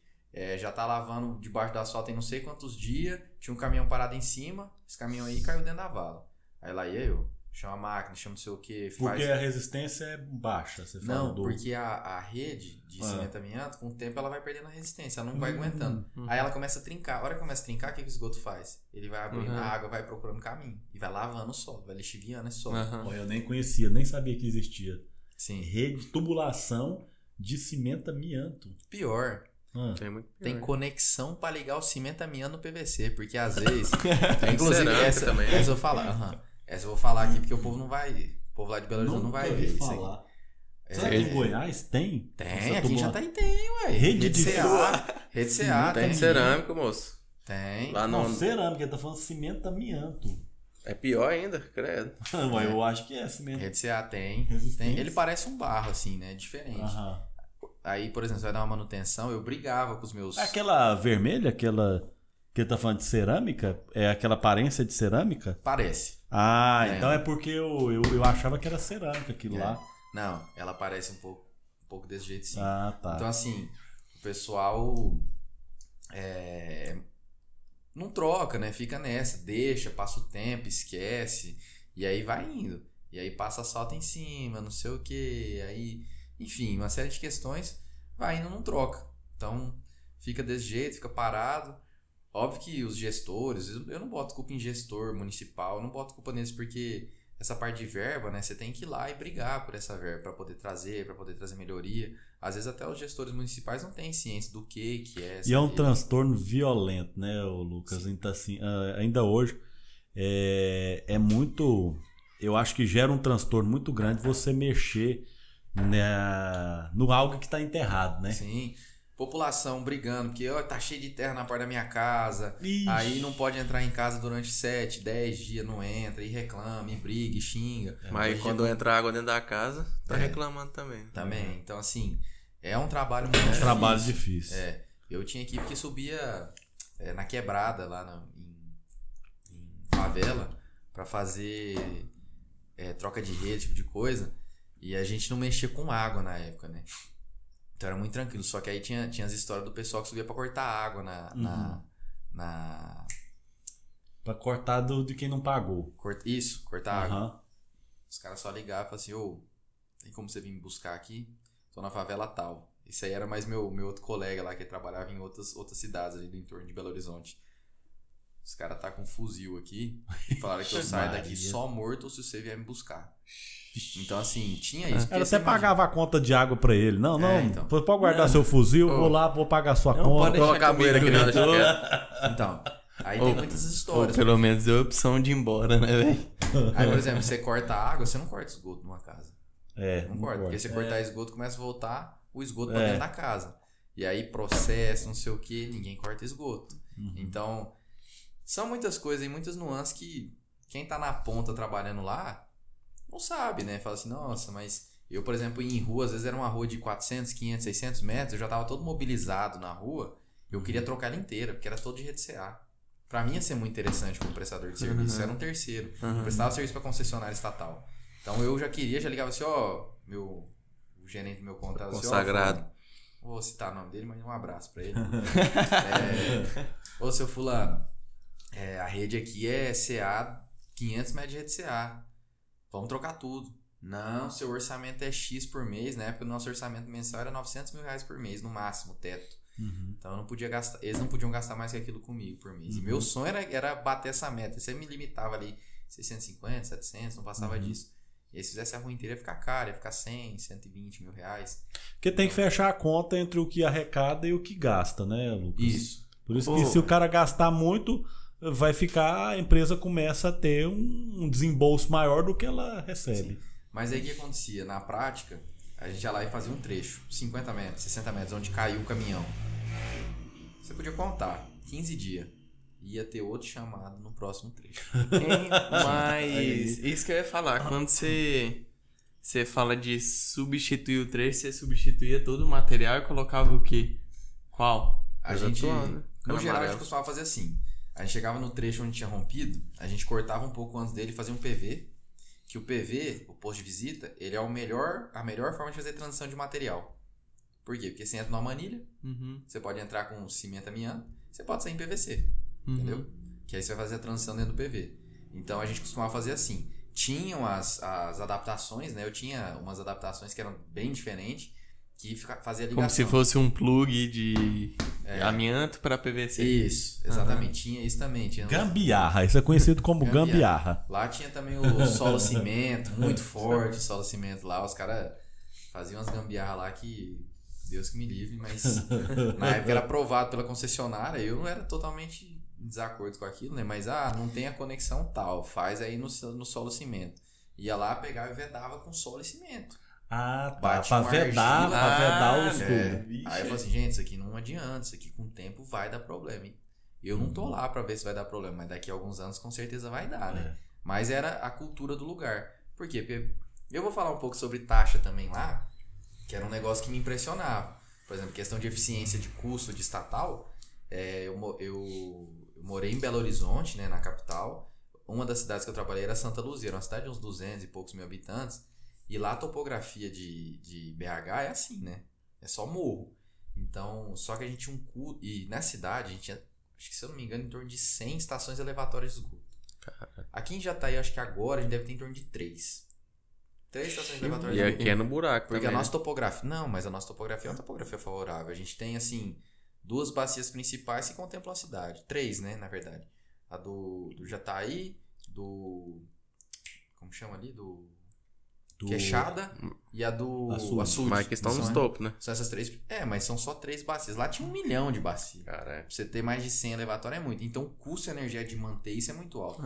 já tá lavando debaixo do asfalto em não sei quantos dias, tinha um caminhão parado em cima, esse caminhão aí caiu dentro da vala. Aí lá ia eu, chama a máquina, chama não sei o que. Porque a resistência é baixa, você fala. Não, porque a rede de cimento amianto, com o tempo ela vai perdendo a resistência, ela não vai aguentando. Aí ela começa a trincar. A hora que começa a trincar, o que o esgoto faz? Ele vai abrindo a água, vai procurando caminho. E vai lavando o solo, vai lixiviando esse solo. Eu nem conhecia, nem sabia que existia. Sim. Rede, tubulação de cimento amianto. Pior. Tem conexão para ligar o cimento amianto no PVC, porque às vezes... inclusive, essa eu vou falar. Essa eu vou falar aqui porque o povo não vai... O povo lá de Belo Horizonte não vai ver isso aí. Será que em Goiás tem? Tem, aqui já tem, ué. Rede de CA. Rede CA tem cerâmica, moço. Tem. Lá não, cerâmica, ele tá falando cimento amianto. É pior ainda, credo. Eu acho que é cimento. Rede CA tem. Ele parece um barro, assim, né? Diferente. Aí, por exemplo, você vai dar uma manutenção, eu brigava com os meus... Aquela vermelha, aquela que ele tá falando de cerâmica, é aquela aparência de cerâmica? Parece. Então é porque eu achava que era cerâmica aquilo lá. Não, ela parece um pouco desse jeito, sim. Tá. Então, assim, o pessoal não troca, né? Fica nessa, deixa, passa o tempo, esquece, e aí vai indo. E aí passa asfalto em cima, não sei o que, aí... Enfim, uma série de questões, vai indo, não troca. Então, fica desse jeito, fica parado. Óbvio que os gestores, eu não boto culpa em gestor municipal, eu não boto culpa neles porque essa parte de verba, né, você tem que ir lá e brigar por essa verba para poder trazer melhoria. Às vezes até os gestores municipais não têm ciência do que é essa. E é um transtorno violento, né, Lucas? Então, assim, ainda hoje é muito... Eu acho que gera um transtorno muito grande você mexer no algo que está enterrado, né? Sim. População brigando, porque tá cheio de terra na porta da minha casa. Ixi. Aí não pode entrar em casa durante 7, 10 dias, não entra, e reclama, e briga, e xinga. Mas quando entra água dentro da casa, tá reclamando também. Também. Então, assim, é um trabalho muito difícil. Trabalho difícil. Eu tinha equipe que subia na quebrada, lá em favela, pra fazer troca de rede, tipo de coisa. E a gente não mexia com água na época, né? Então era muito tranquilo. Só que aí tinha as histórias do pessoal que subia pra cortar água Pra cortar de quem não pagou. Isso, cortar água. Aham. Os caras só ligavam e falavam assim, ô, tem como você vir me buscar aqui? Tô na favela tal. Isso aí era mais meu outro colega lá, que trabalhava em outras cidades ali do entorno de Belo Horizonte. Os caras tá com um fuzil aqui e falaram que eu saio daqui só morto ou se você vier me buscar. Então, assim, tinha isso. Ela até pagava a conta de água pra ele. Não, então. pode guardar seu fuzil, vou lá, vou pagar sua conta. Pode deixar Colocar a comigo, poeira aqui na então. Então, aí tem muitas Ou histórias. pelo menos deu a opção de ir embora, né, velho? Aí, por exemplo, você corta a água, você não corta esgoto numa casa. Não corta. Porque se você cortar esgoto, começa a voltar o esgoto pra dentro da casa. E aí, processo, não sei o que, ninguém corta esgoto. Então, são muitas coisas e muitas nuances que quem tá na ponta trabalhando lá não sabe, né? Fala assim, nossa, mas eu, por exemplo, ia em rua, às vezes era uma rua de 400, 500, 600 metros, eu já tava todo mobilizado na rua, eu queria trocar ela inteira, porque era todo de rede CA. Pra mim ia ser muito interessante como prestador de serviço, era um terceiro, eu prestava serviço pra concessionária estatal. Então eu já ligava assim, o gerente do meu contrato, Consagrado. assim, vou citar o nome dele, mas um abraço pra ele. Ô, seu fulano, a rede aqui é CA, 500 metros de rede CA. Vamos trocar tudo. Não, seu orçamento é X por mês, né? Porque o nosso orçamento mensal era 900 mil reais por mês, no máximo, teto. Então eu não podia gastar, eles não podiam gastar mais que aquilo comigo por mês. E meu sonho era bater essa meta. Você me limitava ali 650, 700, não passava disso. E aí se fizesse a rua inteira ia ficar caro, ia ficar 100, 120 mil reais. Porque tem que fechar a conta entre o que arrecada e o que gasta, né, Lucas? Isso. Por isso que se o cara gastar muito, vai ficar, a empresa começa a ter um desembolso maior do que ela recebe. Sim. Mas aí o que acontecia? Na prática, a gente ia lá e fazia um trecho, 50 metros, 60 metros, onde caiu o caminhão. Você podia contar, 15 dias. Ia ter outro chamado no próximo trecho. Mas isso que eu ia falar, quando você fala de substituir o trecho, você substituía todo o material e colocava o quê? Qual? A gente, no geral, a gente costumava fazer assim. A gente chegava no trecho onde tinha rompido, a gente cortava um pouco antes dele e fazia um PV. Que o PV, o posto de visita, ele é a melhor forma de fazer transição de material. Por quê? Porque você entra numa manilha, você pode entrar com cimento amianto, você pode sair em PVC. Entendeu? Que aí você vai fazer a transição dentro do PV. Então a gente costumava fazer assim. Tinham as adaptações, né? Eu tinha umas adaptações que eram bem diferentes, que fazia ligação. Como se fosse um plug de amianto para PVC. Isso, exatamente. Tinha isso também. Tinha Gambiarra, isso é conhecido como gambiarra. Lá tinha também o solo cimento, muito forte o solo cimento lá. Os caras faziam umas gambiarra lá que Deus que me livre, mas na época era aprovado pela concessionária. Eu não era totalmente em desacordo com aquilo, né? Mas não tem a conexão tal, faz aí no solo cimento. Ia lá, pegava e vedava com solo e cimento. Ah, tá. Pra vedar os tubos. Aí eu falei assim, gente, isso aqui não adianta, isso aqui com o tempo vai dar problema. Hein? Eu não tô lá pra ver se vai dar problema, mas daqui a alguns anos com certeza vai dar, né? Mas era a cultura do lugar. Por quê? Porque eu vou falar um pouco sobre taxa também lá, que era um negócio que me impressionava. Por exemplo, questão de eficiência de custo de estatal. Eu morei em Belo Horizonte, né, na capital. Uma das cidades que eu trabalhei era Santa Luzia, era uma cidade de uns 200 e poucos mil habitantes. E lá a topografia de BH é assim, né? É só morro. Então, só que a gente tinha um custo. E na cidade a gente tinha, acho que se eu não me engano, em torno de 100 estações elevatórias de esgoto. Aqui em Jataí, acho que agora a gente deve ter em torno de 3. 3 estações elevatórias de esgoto. E aqui é no buraco porque também. a nossa topografia... Não, mas a nossa topografia é uma topografia favorável. A gente tem, assim, 2 bacias principais que contemplam a cidade. 3, né, na verdade. A do Jataí, como chama ali? Do Queixada e a do Açude. Mas que estão nos topos, né? São essas 3. Mas são só 3 bacias. Lá tinha 1 milhão de bacias. Cara, Pra você ter mais de 100 elevatórios é muito. Então o custo energético de manter isso é muito alto.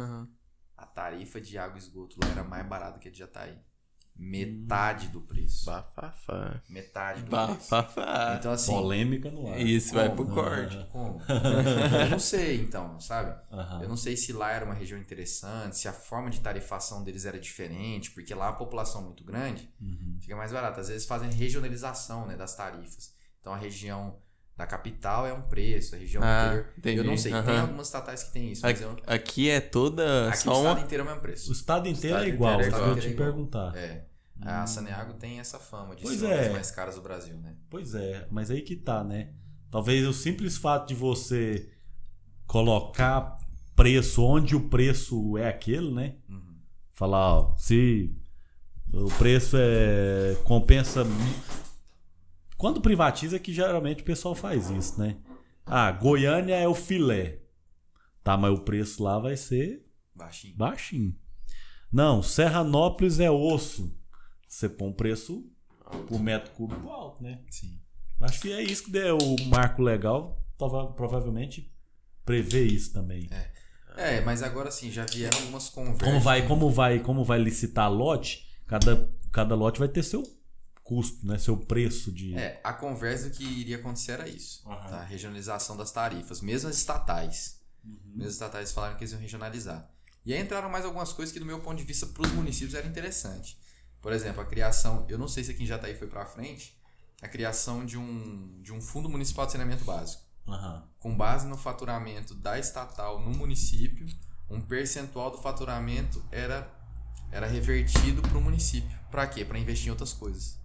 A tarifa de água e esgoto lá era mais barata que a de Jataí. Metade do preço. Bafafá. Metade do preço. Bafafá. Então, assim. Polêmica no ar. Isso vai pro corte. Como? Eu não sei, então, sabe? Eu não sei se lá era uma região interessante, se a forma de tarifação deles era diferente, porque lá a população é muito grande, fica mais barato. Às vezes fazem regionalização, né, das tarifas. Então a região da capital é um preço, a região do interior. Entendi. Eu não sei, tem algumas estatais que tem isso, mas Aqui é toda. aqui Só o estado uma. inteiro é o mesmo preço. O estado inteiro é estado igual, inteiro é eu igual. vou te perguntar. A Saneago tem essa fama de Pois ser uma das é. mais caras do Brasil, né? Pois é, mas aí que tá, né? Talvez o simples fato de você colocar preço, onde o preço é aquele, né? Falar, ó, se o preço compensa. Quando privatiza, que geralmente o pessoal faz isso, né? Ah, Goiânia é o filé. Tá, mas o preço lá vai ser baixinho. Não, Serranópolis é osso. Você põe um preço por metro cúbico alto, né? Sim. Acho que é isso que deu o marco legal. Provavelmente prevê isso também. Mas agora sim, já vieram algumas conversas. Como vai licitar lote, cada lote vai ter seu custo, né? Seu preço de... A conversa do que iria acontecer era isso. Tá? Regionalização das tarifas. Mesmo as estatais. Mesmo as estatais falaram que eles iam regionalizar. E aí entraram mais algumas coisas que, do meu ponto de vista, para os municípios era interessante. Por exemplo, a criação... Eu não sei se aqui em Jataí foi para frente. A criação de um fundo municipal de saneamento básico. Com base no faturamento da estatal no município, um percentual do faturamento era revertido para o município. Para quê? Para investir em outras coisas.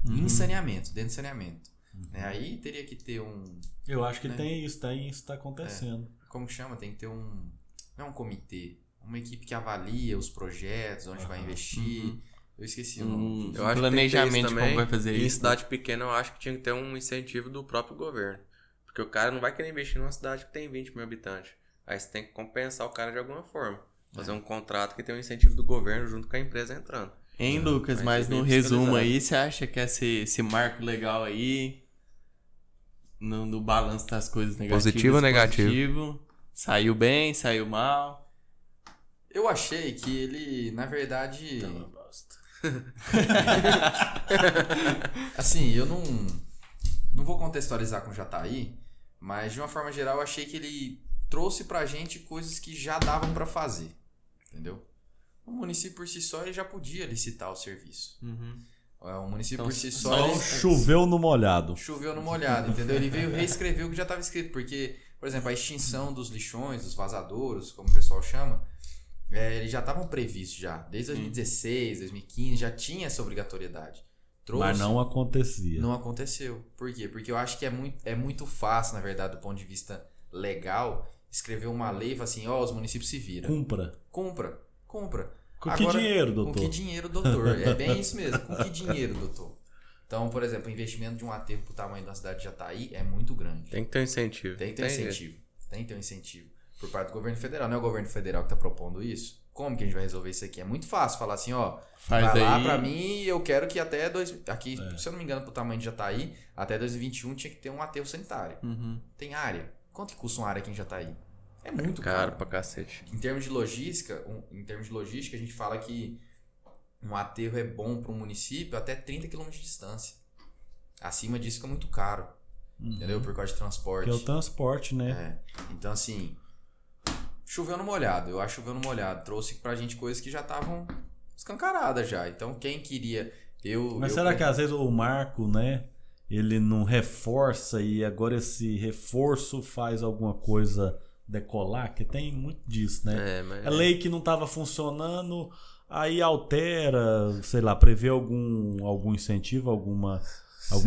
Em saneamento, dentro de saneamento. Aí teria que ter um... Eu acho que tem isso, está acontecendo. Como chama? Tem que ter não é um comitê, uma equipe que avalia os projetos, onde vai investir. Eu esqueci o nome. Eu acho planejamento que como vai fazer em isso. Em cidade pequena, eu acho que tinha que ter um incentivo do próprio governo. Porque o cara não vai querer investir numa cidade que tem 20 mil habitantes. Aí você tem que compensar o cara de alguma forma. Fazer um contrato que tem um incentivo do governo junto com a empresa entrando. Hein, Lucas? Mas no resumo aí, você acha que esse marco legal aí, no balanço das coisas negativas... Positivo ou negativo? Saiu bem, saiu mal? Eu achei que ele, na verdade... Assim, eu não vou contextualizar com Jataí, mas de uma forma geral eu achei que ele trouxe pra gente coisas que já davam pra fazer, entendeu? O município por si só ele já podia licitar o serviço. O município Então, por si só... Choveu no molhado. Choveu no molhado, entendeu? Ele veio reescrever o que já estava escrito, porque, por exemplo, a extinção dos lixões, dos vazadouros, como o pessoal chama, eles já estavam previstos já. Desde 2016, 2015, já tinha essa obrigatoriedade. Mas não acontecia. Não aconteceu. Por quê? Porque eu acho que é muito fácil, na verdade, do ponto de vista legal, escrever uma lei e falar assim, os municípios se viram. Compra. Com que dinheiro, doutor? Com que dinheiro, doutor? É bem isso mesmo. Com que dinheiro, doutor? Então, por exemplo, o investimento de um aterro pro tamanho da cidade de Jataí é muito grande. Tem que ter um incentivo. Tem que ter um incentivo. Por parte do governo federal. Não é o governo federal que está propondo isso? Como que a gente vai resolver isso aqui? É muito fácil falar assim, Faz vai lá aí. pra mim e eu quero que até... Aqui, se eu não me engano, pro tamanho de Jataí, até 2021 tinha que ter um aterro sanitário. Tem área. Quanto que custa uma área aqui em Jataí? É muito caro. Pra cacete. Em termos de logística, a gente fala que um aterro é bom para um município até 30 km de distância. Acima disso fica muito caro. Entendeu? Por causa de transporte. Que é o transporte, né? Então, assim, choveu no molhado. Eu acho que choveu no molhado. Trouxe pra gente coisas que já estavam escancaradas já. Então, quem queria... Mas será que às vezes o marco, né? Ele não reforça e agora esse reforço faz alguma coisa decolar? Que tem muito disso, né? É lei que não estava funcionando, aí altera, sei lá, prevê algum incentivo, alguma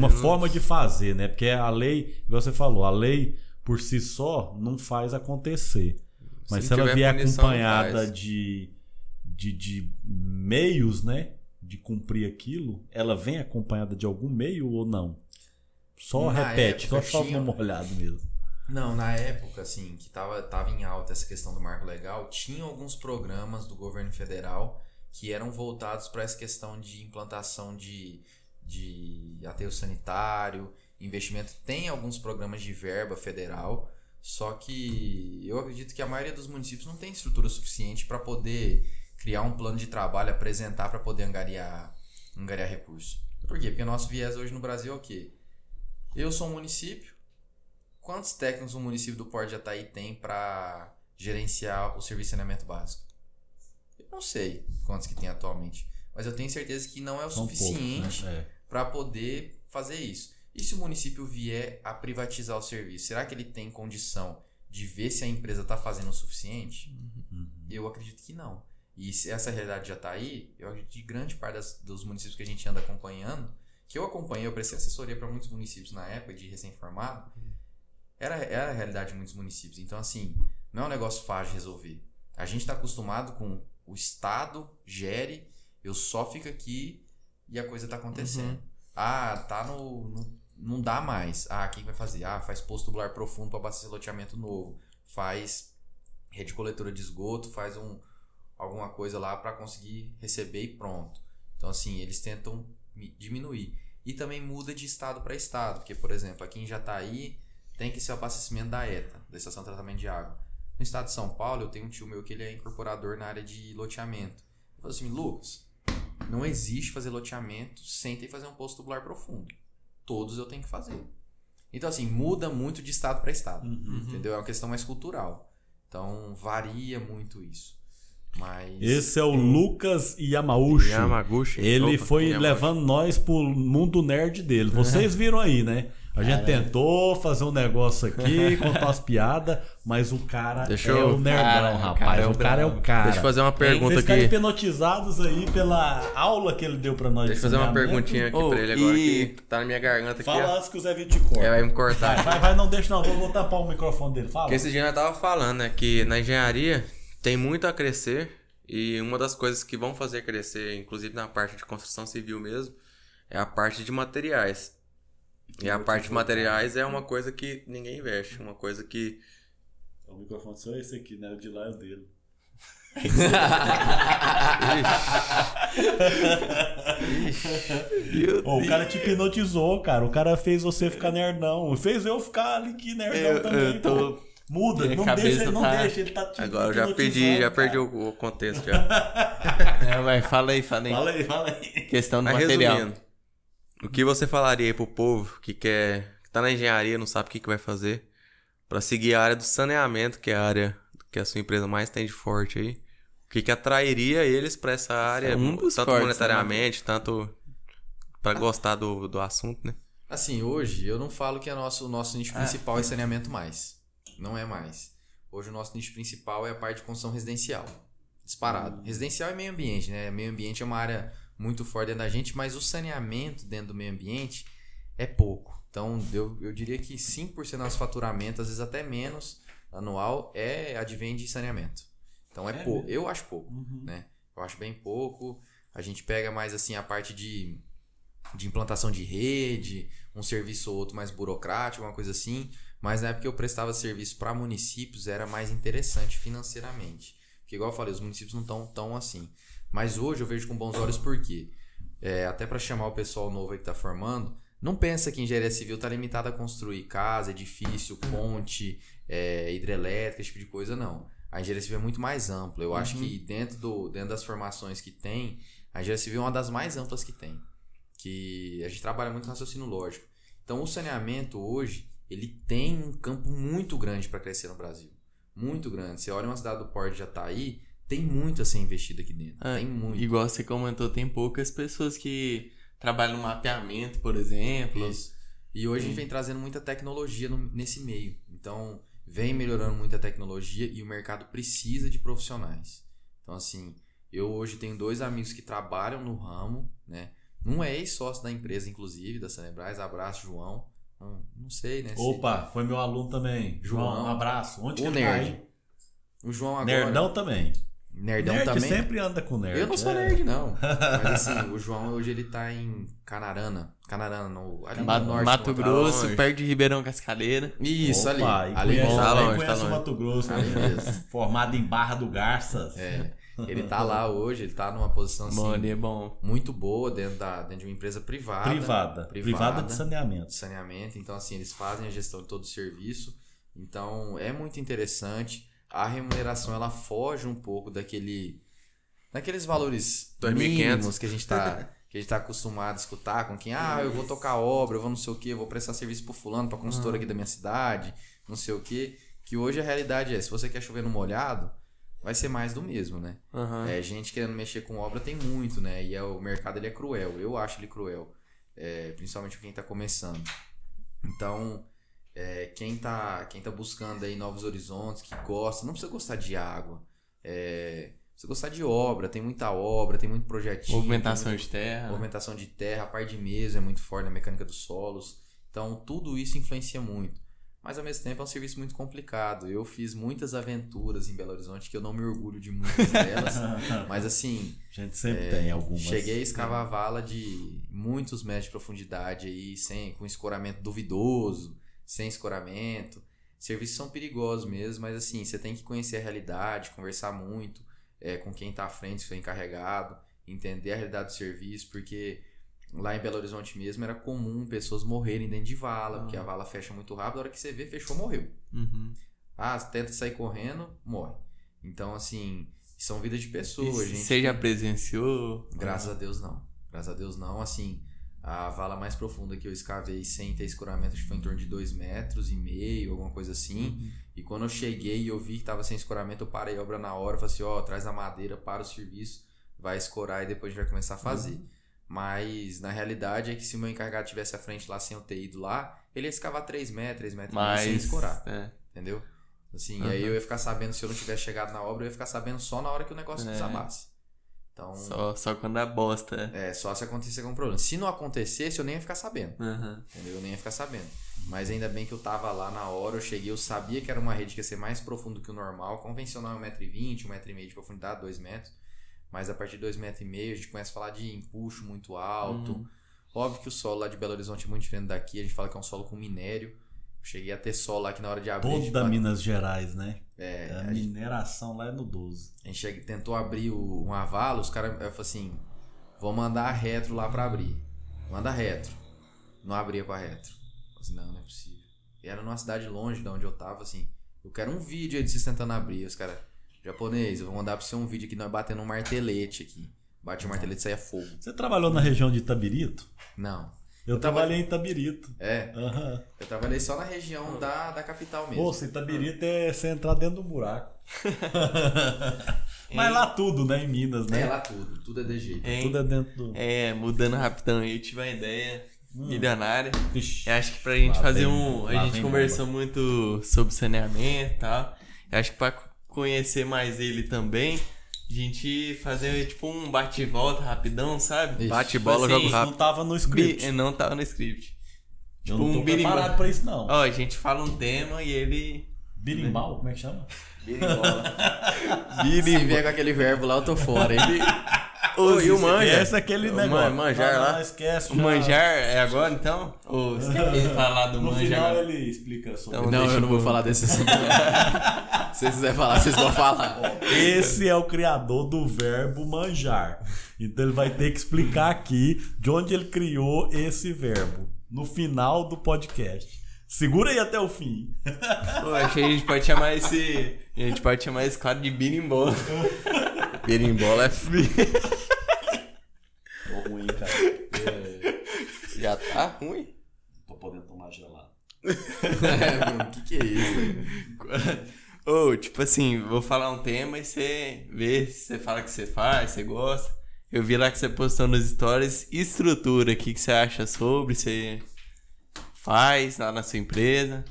forma de fazer, né? Porque a lei, igual você falou, a lei por si só não faz acontecer. Mas se ela vier acompanhada de meios, né? De cumprir aquilo, ela vem acompanhada de algum meio ou não? Só repete, só chove no molhado mesmo. Não, na época, assim, que tava em alta essa questão do marco legal, tinha alguns programas do governo federal que eram voltados para essa questão de implantação de aterro sanitário, investimento. Tem alguns programas de verba federal, só que eu acredito que a maioria dos municípios não tem estrutura suficiente para poder criar um plano de trabalho, apresentar para poder angariar recursos. Por quê? Porque o nosso viés hoje no Brasil é o quê? Eu sou um município. Quantos técnicos um município do Porto de Jataí tem para gerenciar o serviço de saneamento básico? Eu não sei quantos que tem atualmente, mas eu tenho certeza que não é o suficiente para poder fazer isso. E se o município vier a privatizar o serviço, será que ele tem condição de ver se a empresa está fazendo o suficiente? Eu acredito que não. E se essa realidade já está aí, eu acredito que grande parte dos municípios que a gente anda acompanhando, que eu acompanhei, eu prestei assessoria para muitos municípios na época de recém-formado, era a realidade de muitos municípios. Então, assim, não é um negócio fácil de resolver. A gente está acostumado com o Estado gere, eu só fico aqui e a coisa está acontecendo. Tá não dá mais. O que vai fazer? Faz posto tubular profundo para abastecer loteamento novo. Faz rede coletora de esgoto, faz alguma coisa lá para conseguir receber e pronto. Então, assim, eles tentam diminuir. E também muda de estado para estado. Porque, por exemplo, aqui em Jataí tem que ser o abastecimento da ETA, da Estação de Tratamento de Água. No estado de São Paulo, eu tenho um tio meu que ele é incorporador na área de loteamento. Ele falou assim, Lucas, não existe fazer loteamento sem ter que fazer um posto tubular profundo. Todos eu tenho que fazer. Então, assim, muda muito de estado para estado. Entendeu? É uma questão mais cultural. Então, varia muito isso. Mas... Esse é o Lucas Yamaguchi. Ele foi levando nós pro mundo nerd dele. Vocês viram aí, né? A gente tentou fazer um negócio aqui, contar umas piadas, mas o cara o nerdão, rapaz. O cara é o cara. Deixa eu fazer uma pergunta Vocês aqui. ficaram hipnotizados aí pela aula que ele deu pra nós. Deixa eu fazer uma perguntinha aqui pra ele agora, que tá na minha garganta aqui. Fala antes que o Zé Vitor te corta. Vai me cortar. Vai, não deixa não. Vou tampar o microfone dele. Fala. Porque esse dia eu tava falando, né? Que na engenharia tem muito a crescer. E uma das coisas que vão fazer crescer, inclusive na parte de construção civil mesmo, é a parte de materiais. E a parte de materiais é uma coisa que ninguém investe. Uma coisa que... O microfone só é esse aqui, né? O de lá é o dele. O cara te hipnotizou, cara. O cara fez você ficar nerdão. Fez eu ficar ali que nerdão também. Muda, não deixa, ele tá te Agora eu já perdi o contexto já. Mas fala aí. Fala aí. Questão do Mas material. resumindo, o que você falaria aí pro povo que tá na engenharia, não sabe o que vai fazer, pra seguir a área do saneamento, que é a área que a sua empresa mais tem de forte aí? O que atrairia eles pra essa área, tanto monetariamente, tanto pra gostar do assunto, né? Assim, hoje eu não falo que o nosso nicho principal é saneamento mais. Não é mais. Hoje o nosso nicho principal é a parte de construção residencial. Disparado. Residencial é meio ambiente, né? Meio ambiente é uma área muito forte dentro da gente, mas o saneamento dentro do meio ambiente é pouco. Então, eu diria que 5% do nosso faturamento, às vezes até menos, anual, advém de saneamento. Então, é pouco. Eu acho pouco, né? Eu acho bem pouco. A gente pega mais, assim, a parte de implantação de rede, um serviço ou outro mais burocrático, uma coisa assim. Mas na época que eu prestava serviço para municípios, era mais interessante financeiramente. Porque, igual eu falei, os municípios não estão tão assim. Mas hoje eu vejo com bons olhos por quê? Até para chamar o pessoal novo aí que está formando, não pensa que engenharia civil está limitada a construir casa, edifício, ponte, hidrelétrica, esse tipo de coisa, não. A engenharia civil é muito mais ampla. Eu acho que dentro das formações que tem, a engenharia civil é uma das mais amplas que tem. Que a gente trabalha muito no raciocínio lógico. Então, o saneamento hoje, ele tem um campo muito grande para crescer no Brasil. Muito grande. Você olha uma cidade do porte de Jataí, tem muito a ser investido aqui dentro. Tem muito. Igual você comentou, tem poucas pessoas que trabalham no mapeamento, por exemplo. Isso. E hoje a gente vem trazendo muita tecnologia nesse meio. Então, vem melhorando muita tecnologia e o mercado precisa de profissionais. Então, assim, eu hoje tenho 2 amigos que trabalham no ramo, né? Um é ex-sócio da empresa, inclusive, da Sanebras. Abraço, João. Não sei, né? Opa, foi meu aluno também. João, um abraço. Onde que ele tá aí? O João agora... Nerdão também. Nerdão nerd também? Sempre anda com nerd. Eu não sou nerd, não. Mas assim, o João hoje ele tá em Canarana, ali no norte. Mato Grosso, perto de Ribeirão Cascadeira. Isso, Opa, ali. Conhece o Mato Grosso, né? Formado em Barra do Garças. Ele tá lá hoje, ele tá numa posição assim, bom. muito boa dentro de uma empresa privada. Privada de saneamento. Então, assim, eles fazem a gestão de todo o serviço. Então, é muito interessante. A remuneração, ela foge um pouco daqueles valores mínimos que a gente tá acostumado a escutar com quem, eu vou tocar obra, eu vou não sei o que, eu vou prestar serviço pro fulano, pra consultora aqui da minha cidade, não sei o que. Que hoje a realidade se você quer chover no molhado, vai ser mais do mesmo, né? Gente querendo mexer com obra tem muito, né? E o mercado ele é cruel. Eu acho ele cruel. Principalmente quem tá começando. Então, quem tá buscando aí novos horizontes, que gosta, não precisa gostar de água. Precisa gostar de obra, tem muita obra, tem muito projetinho. Movimentação de terra. Movimentação de terra, a parte de mesa é muito forte na mecânica dos solos. Então, tudo isso influencia muito. mas ao mesmo tempo é um serviço muito complicado. Eu fiz muitas aventuras em Belo Horizonte que eu não me orgulho de muitas delas, mas assim... A gente sempre tem algumas. Cheguei a escavar vala de muitos metros de profundidade aí, com escoramento duvidoso, sem escoramento. Serviços são perigosos mesmo, mas assim, você tem que conhecer a realidade, conversar muito com quem está à frente, seu encarregado, entender a realidade do serviço, porque lá em Belo Horizonte mesmo era comum pessoas morrerem dentro de vala, porque a vala fecha muito rápido, a hora que você vê, fechou, morreu. Tenta sair correndo, morre. Então, assim, são vidas de pessoas, gente. Você já presenciou? Graças a Deus não. Graças a Deus não, assim, a vala mais profunda que eu escavei sem ter escoramento, acho que foi em torno de 2,5 metros, alguma coisa assim. E quando eu cheguei e eu vi que tava sem escoramento, eu parei a obra na hora, falei assim, traz a madeira para o serviço, vai escorar e depois a gente vai começar a fazer. Mas na realidade é que se o meu encarregado tivesse à frente lá sem eu ter ido lá, ele ia escavar 3 metros, 3 metros e meio sem escorar. Entendeu? Assim, e aí eu ia ficar sabendo, se eu não tivesse chegado na obra, eu ia ficar sabendo só na hora que o negócio desabasse. Então, só quando dá bosta. Só se acontecer algum problema. Se não acontecesse, eu nem ia ficar sabendo. Entendeu? Eu nem ia ficar sabendo. Mas ainda bem que eu tava lá na hora, eu cheguei, eu sabia que era uma rede que ia ser mais profundo que o normal. Convencional é 1,20 m, 1,5 m de profundidade, 2 metros. Mas a partir de 2,5 m a gente começa a falar de empuxo muito alto. Óbvio que o solo lá de Belo Horizonte é muito diferente daqui. A gente fala que é um solo com minério. Cheguei a ter solo lá que na hora de abrir... Toda Minas Gerais, né? A mineração lá é no 12. A gente tentou abrir um avala, os caras falaram assim, vou mandar a retro lá pra abrir. Manda retro. Não abria com a retro. Eu falei assim, não é possível. E era numa cidade longe de onde eu tava, assim, eu quero um vídeo aí de vocês tentando abrir. Os caras, japonês, eu vou mandar pra você um vídeo aqui, nós batendo um martelete aqui. Bate o martelete e saia fogo. Você trabalhou na região de Itabirito? Não. Eu trabalhei em Itabirito. Eu trabalhei só na região da capital mesmo. Poxa, Itabirito é você entrar dentro do buraco. Mas lá tudo, né? Em Minas, né? Lá tudo. Tudo é de jeito. Tudo é dentro do... Mudando rapidão aí, eu tive uma ideia milionária. Vixe. Eu acho que pra gente fazer a gente conversou muito sobre saneamento e tal. Eu acho que pra conhecer mais ele também... A gente fazer tipo um bate-volta rapidão, sabe? Bate-bola, tipo assim, jogo rápido. Não tava no script. Não tava no script. Eu não tô preparado pra isso, não. A gente fala um tema e ele... Birimbau, como é que chama? Birimbola. Se vier com aquele verbo lá, eu tô fora. E o manja? Esquece aquele negócio. Manjar lá. Esquece. O manjar é agora, então? Ou você quer falar do no manjar? No final agora? ele explica sobre Então, não, eu não vou falar desse assunto. Se vocês quiserem falar, vocês vão falar. Esse é o criador do verbo manjar. Então ele vai ter que explicar aqui de onde ele criou esse verbo. No final do podcast. Segura aí até o fim. Pô, acho que a gente pode chamar esse quadro de birimbola. Birimbola é Tô ruim, cara. Já tá ruim. Tô podendo tomar gelado. O que é isso? Tipo assim, vou falar um tema e você vê se você fala que você faz, você gosta. Eu vi lá que você postou nos stories estrutura, o que você acha sobre, você faz lá na sua empresa,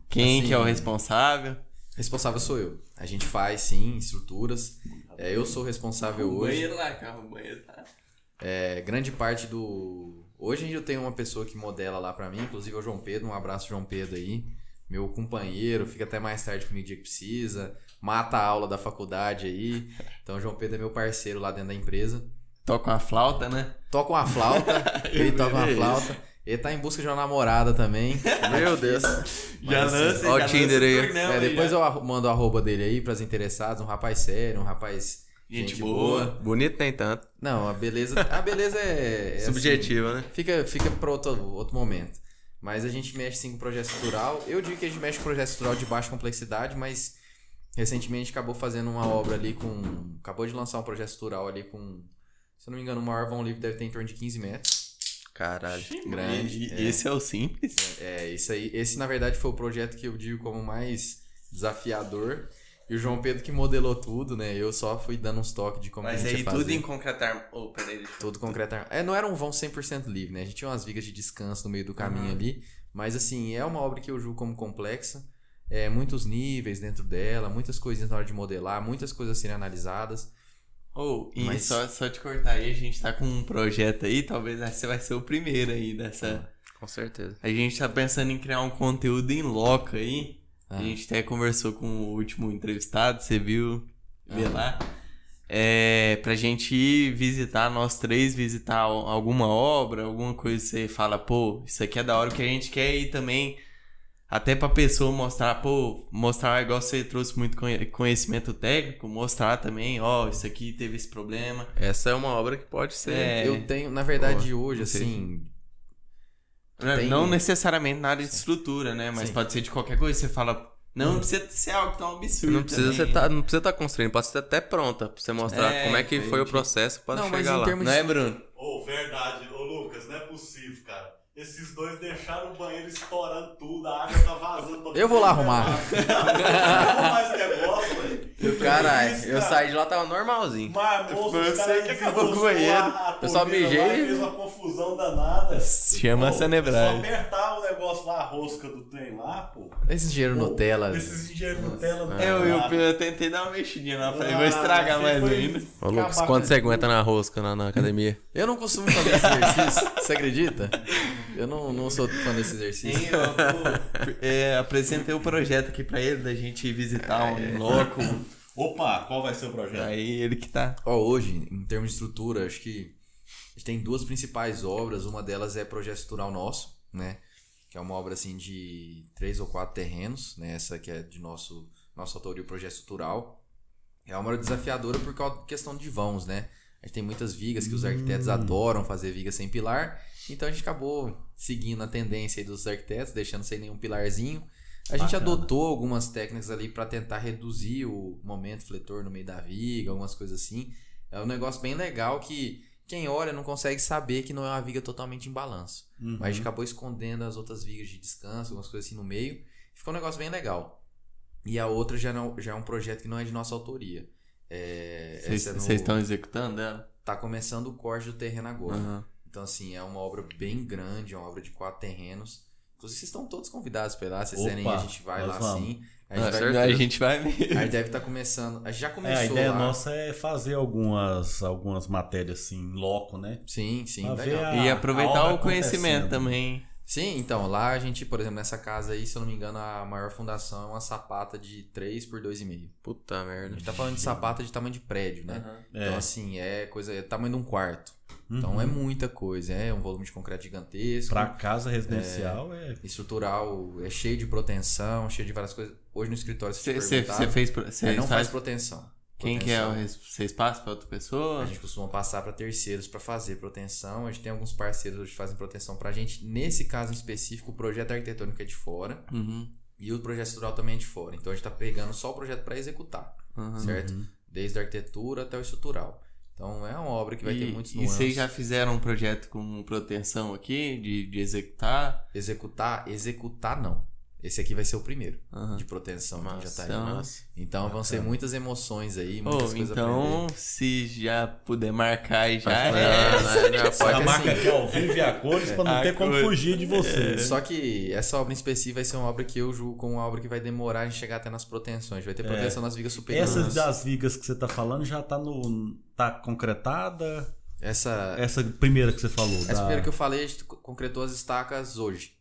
quem assim, que é o responsável? Responsável sou eu. A gente faz sim estruturas. Eu sou responsável hoje. Banheiro lá, carro, banheiro tá. Grande parte do... Hoje eu tenho uma pessoa que modela lá pra mim, inclusive é o João Pedro, um abraço João Pedro aí. Meu companheiro, fica até mais tarde comigo o dia que precisa, mata a aula da faculdade aí. Então o João Pedro é meu parceiro lá dentro da empresa. Toca uma flauta, né? Toca uma flauta, ele toca uma flauta. Ele tá em busca de uma namorada também. Meu Deus. Já lança, ó o Tinder aí. Depois eu mando a arroba dele aí pras interessados. Um rapaz sério, um rapaz... Gente boa. Bonito nem tanto. Não, a beleza é subjetiva, assim, né? Fica para outro momento. Mas a gente mexe sim com projeto estrutural. Eu digo que a gente mexe com projeto estrutural de baixa complexidade, mas recentemente acabou fazendo uma obra ali com... Acabou de lançar um projeto estrutural ali com... Se eu não me engano, o maior vão livre deve ter em torno de 15 metros. Caralho. Grande. E esse é o simples? Isso aí. Esse, na verdade, foi o projeto que eu digo como mais desafiador. E o João Pedro que modelou tudo, né? Eu só fui dando uns toques de como a gente ia fazer. Mas aí tudo em concretar... peraí. Tudo concretar. Não era um vão 100% livre, né? A gente tinha umas vigas de descanso no meio do caminho ali. Mas, assim, é uma obra que eu julgo como complexa. Muitos níveis dentro dela, muitas coisinhas na hora de modelar, muitas coisas a serem analisadas. E só te cortar aí, a gente tá com um projeto aí, talvez você vai ser o primeiro aí dessa... Com certeza. A gente tá pensando em criar um conteúdo em loco aí. A gente até conversou com o último entrevistado, você viu? Vê lá. Pra gente ir visitar, nós três, visitar alguma obra, alguma coisa que você fala, pô, isso aqui é da hora, que a gente quer ir também, até pra pessoa mostrar igual você trouxe muito conhecimento técnico, mostrar também, ó, isso aqui teve esse problema. Essa é uma obra que pode ser. Eu tenho, na verdade, hoje, assim... Não necessariamente na área de estrutura, né? Mas pode ser de qualquer coisa. Você fala, não precisa ser algo tão absurdo. Não precisa estar construindo, pode ser até pronta, pra você mostrar como é que foi o processo pra chegar lá. Não é, Bruno? Verdade, Lucas, não é possível, cara. Esses dois deixaram o banheiro estourando tudo, a água tá vazando. Eu vou lá arrumar. Mais negócio, velho. Caralho, eu saí de lá, tava normalzinho. Mas, moço, Você que acabou com o banheiro. Eu só mijei. Fez uma confusão danada. Chama essa nebragem. Só apertar o negócio lá, a rosca do trem lá, pô. Esses dinheiro Nutella. Esses dinheiro Nutella. Eu tentei dar uma mexidinha lá, falei, vou estragar mais ainda. Ô, Lucas, quanto você aguenta na rosca na academia? Eu não costumo fazer esse exercício, você acredita? Eu não sou fã desse exercício. Apresentei o projeto aqui pra ele, da gente visitar um loco. Opa, qual vai ser o projeto? Aí ele que tá. Hoje, em termos de estrutura, acho que a gente tem duas principais obras. Uma delas é Projeto Estrutural Nosso, né? Que é uma obra assim de 3 ou 4 terrenos, né? Essa que é de nossa autoria, o Projeto Estrutural. É uma obra desafiadora por causa da questão de vãos, né? A gente tem muitas vigas que os arquitetos adoram fazer viga sem pilar. Então a gente acabou seguindo a tendência aí dos arquitetos, deixando sem nenhum pilarzinho. A gente adotou algumas técnicas ali para tentar reduzir o momento fletor no meio da viga, algumas coisas assim. É um negócio bem legal que quem olha não consegue saber que não é uma viga totalmente em balanço. Mas a gente acabou escondendo as outras vigas de descanso, algumas coisas assim no meio. Ficou um negócio bem legal. E a outra já é um projeto que não é de nossa autoria. Vocês estão executando ela? Tá começando o corte do terreno agora. Uhum. Então, assim, é uma obra bem grande, é uma obra de 4 terrenos. Inclusive, vocês estão todos convidados para ir lá. Se vocês querem, a gente vai lá sim. A gente vai mesmo. Aí deve estar começando. A gente já começou a ideia lá. nossa é fazer algumas matérias assim, em loco, né? Sim, legal. E aproveitar o conhecimento também. Sim, então, lá a gente, por exemplo, nessa casa aí, se eu não me engano, a maior fundação é uma sapata de 3 por 2,5. Puta merda. A gente tá falando de sapata de tamanho de prédio, né? Então, assim, é tamanho de um quarto. Então, é muita coisa. É um volume de concreto gigantesco. Pra casa residencial estrutural, é cheio de proteção, cheio de várias coisas. Hoje no escritório, você não faz proteção. Quem que é? Vocês passam para outra pessoa? A gente costuma passar para terceiros para fazer proteção. A gente tem alguns parceiros hoje que fazem proteção pra gente. Nesse caso em específico, o projeto arquitetônico é de fora e o projeto estrutural também é de fora. Então a gente tá pegando só o projeto para executar, certo? Desde a arquitetura até o estrutural. Então é uma obra que vai ter muitos nuances. E vocês já fizeram um projeto com proteção aqui, de executar? Executar não. Esse aqui vai ser o primeiro de proteção que a gente já tá aí. Então vão ser muitas emoções aí, muitas coisas a então, se já puder marcar e já a marca aqui ao vivo e a cores pra não ter como fugir de você. Só que essa obra em específico vai ser uma obra que eu julgo como uma obra que vai demorar a gente chegar até nas proteções. Vai ter proteção nas vigas superiores. Essas das vigas que você tá falando já tá concretada? Essa primeira que você falou. Essa primeira que eu falei, a gente concretou as estacas hoje.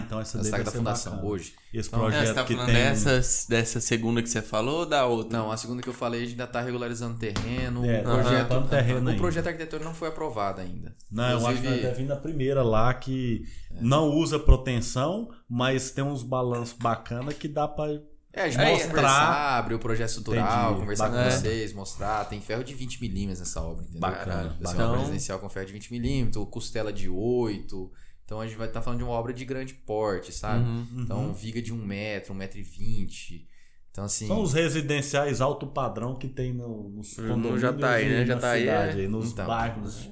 Então essa deve da ser fundação bacana. hoje. Esse projeto você tá que falando dessa segunda que você falou ou da outra? Não, a segunda que eu falei a gente ainda tá regularizando o terreno. O projeto arquitetônico não foi aprovado ainda. Não, eu acho que deve vir na primeira lá que não usa proteção, mas tem uns balanços bacanas que dá pra a gente vai conversar, abrir o projeto estrutural, conversar com vocês, mostrar. Tem ferro de 20 milímetros nessa obra, entendeu? Bacana. Vai ser uma obra residencial com ferro de 20 milímetros, costela de 8. Então a gente vai estar falando de uma obra de grande porte, sabe? Então viga de 1 metro, 1,20 m. Então, assim, são os residenciais alto padrão que tem nos condomínios já tá aí, né? Já tá aí, nos bairros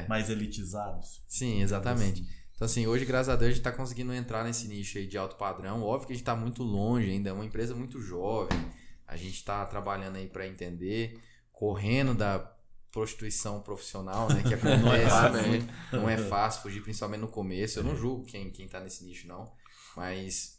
mais elitizados. Sim, exatamente. Então, assim, hoje, graças a Deus, a gente tá conseguindo entrar nesse nicho aí de alto padrão. Óbvio que a gente tá muito longe ainda, é uma empresa muito jovem. A gente tá trabalhando aí para entender, correndo da prostituição profissional, né? Que acontece, não é fácil fugir, principalmente no começo. Eu não julgo quem tá nesse nicho, não. Mas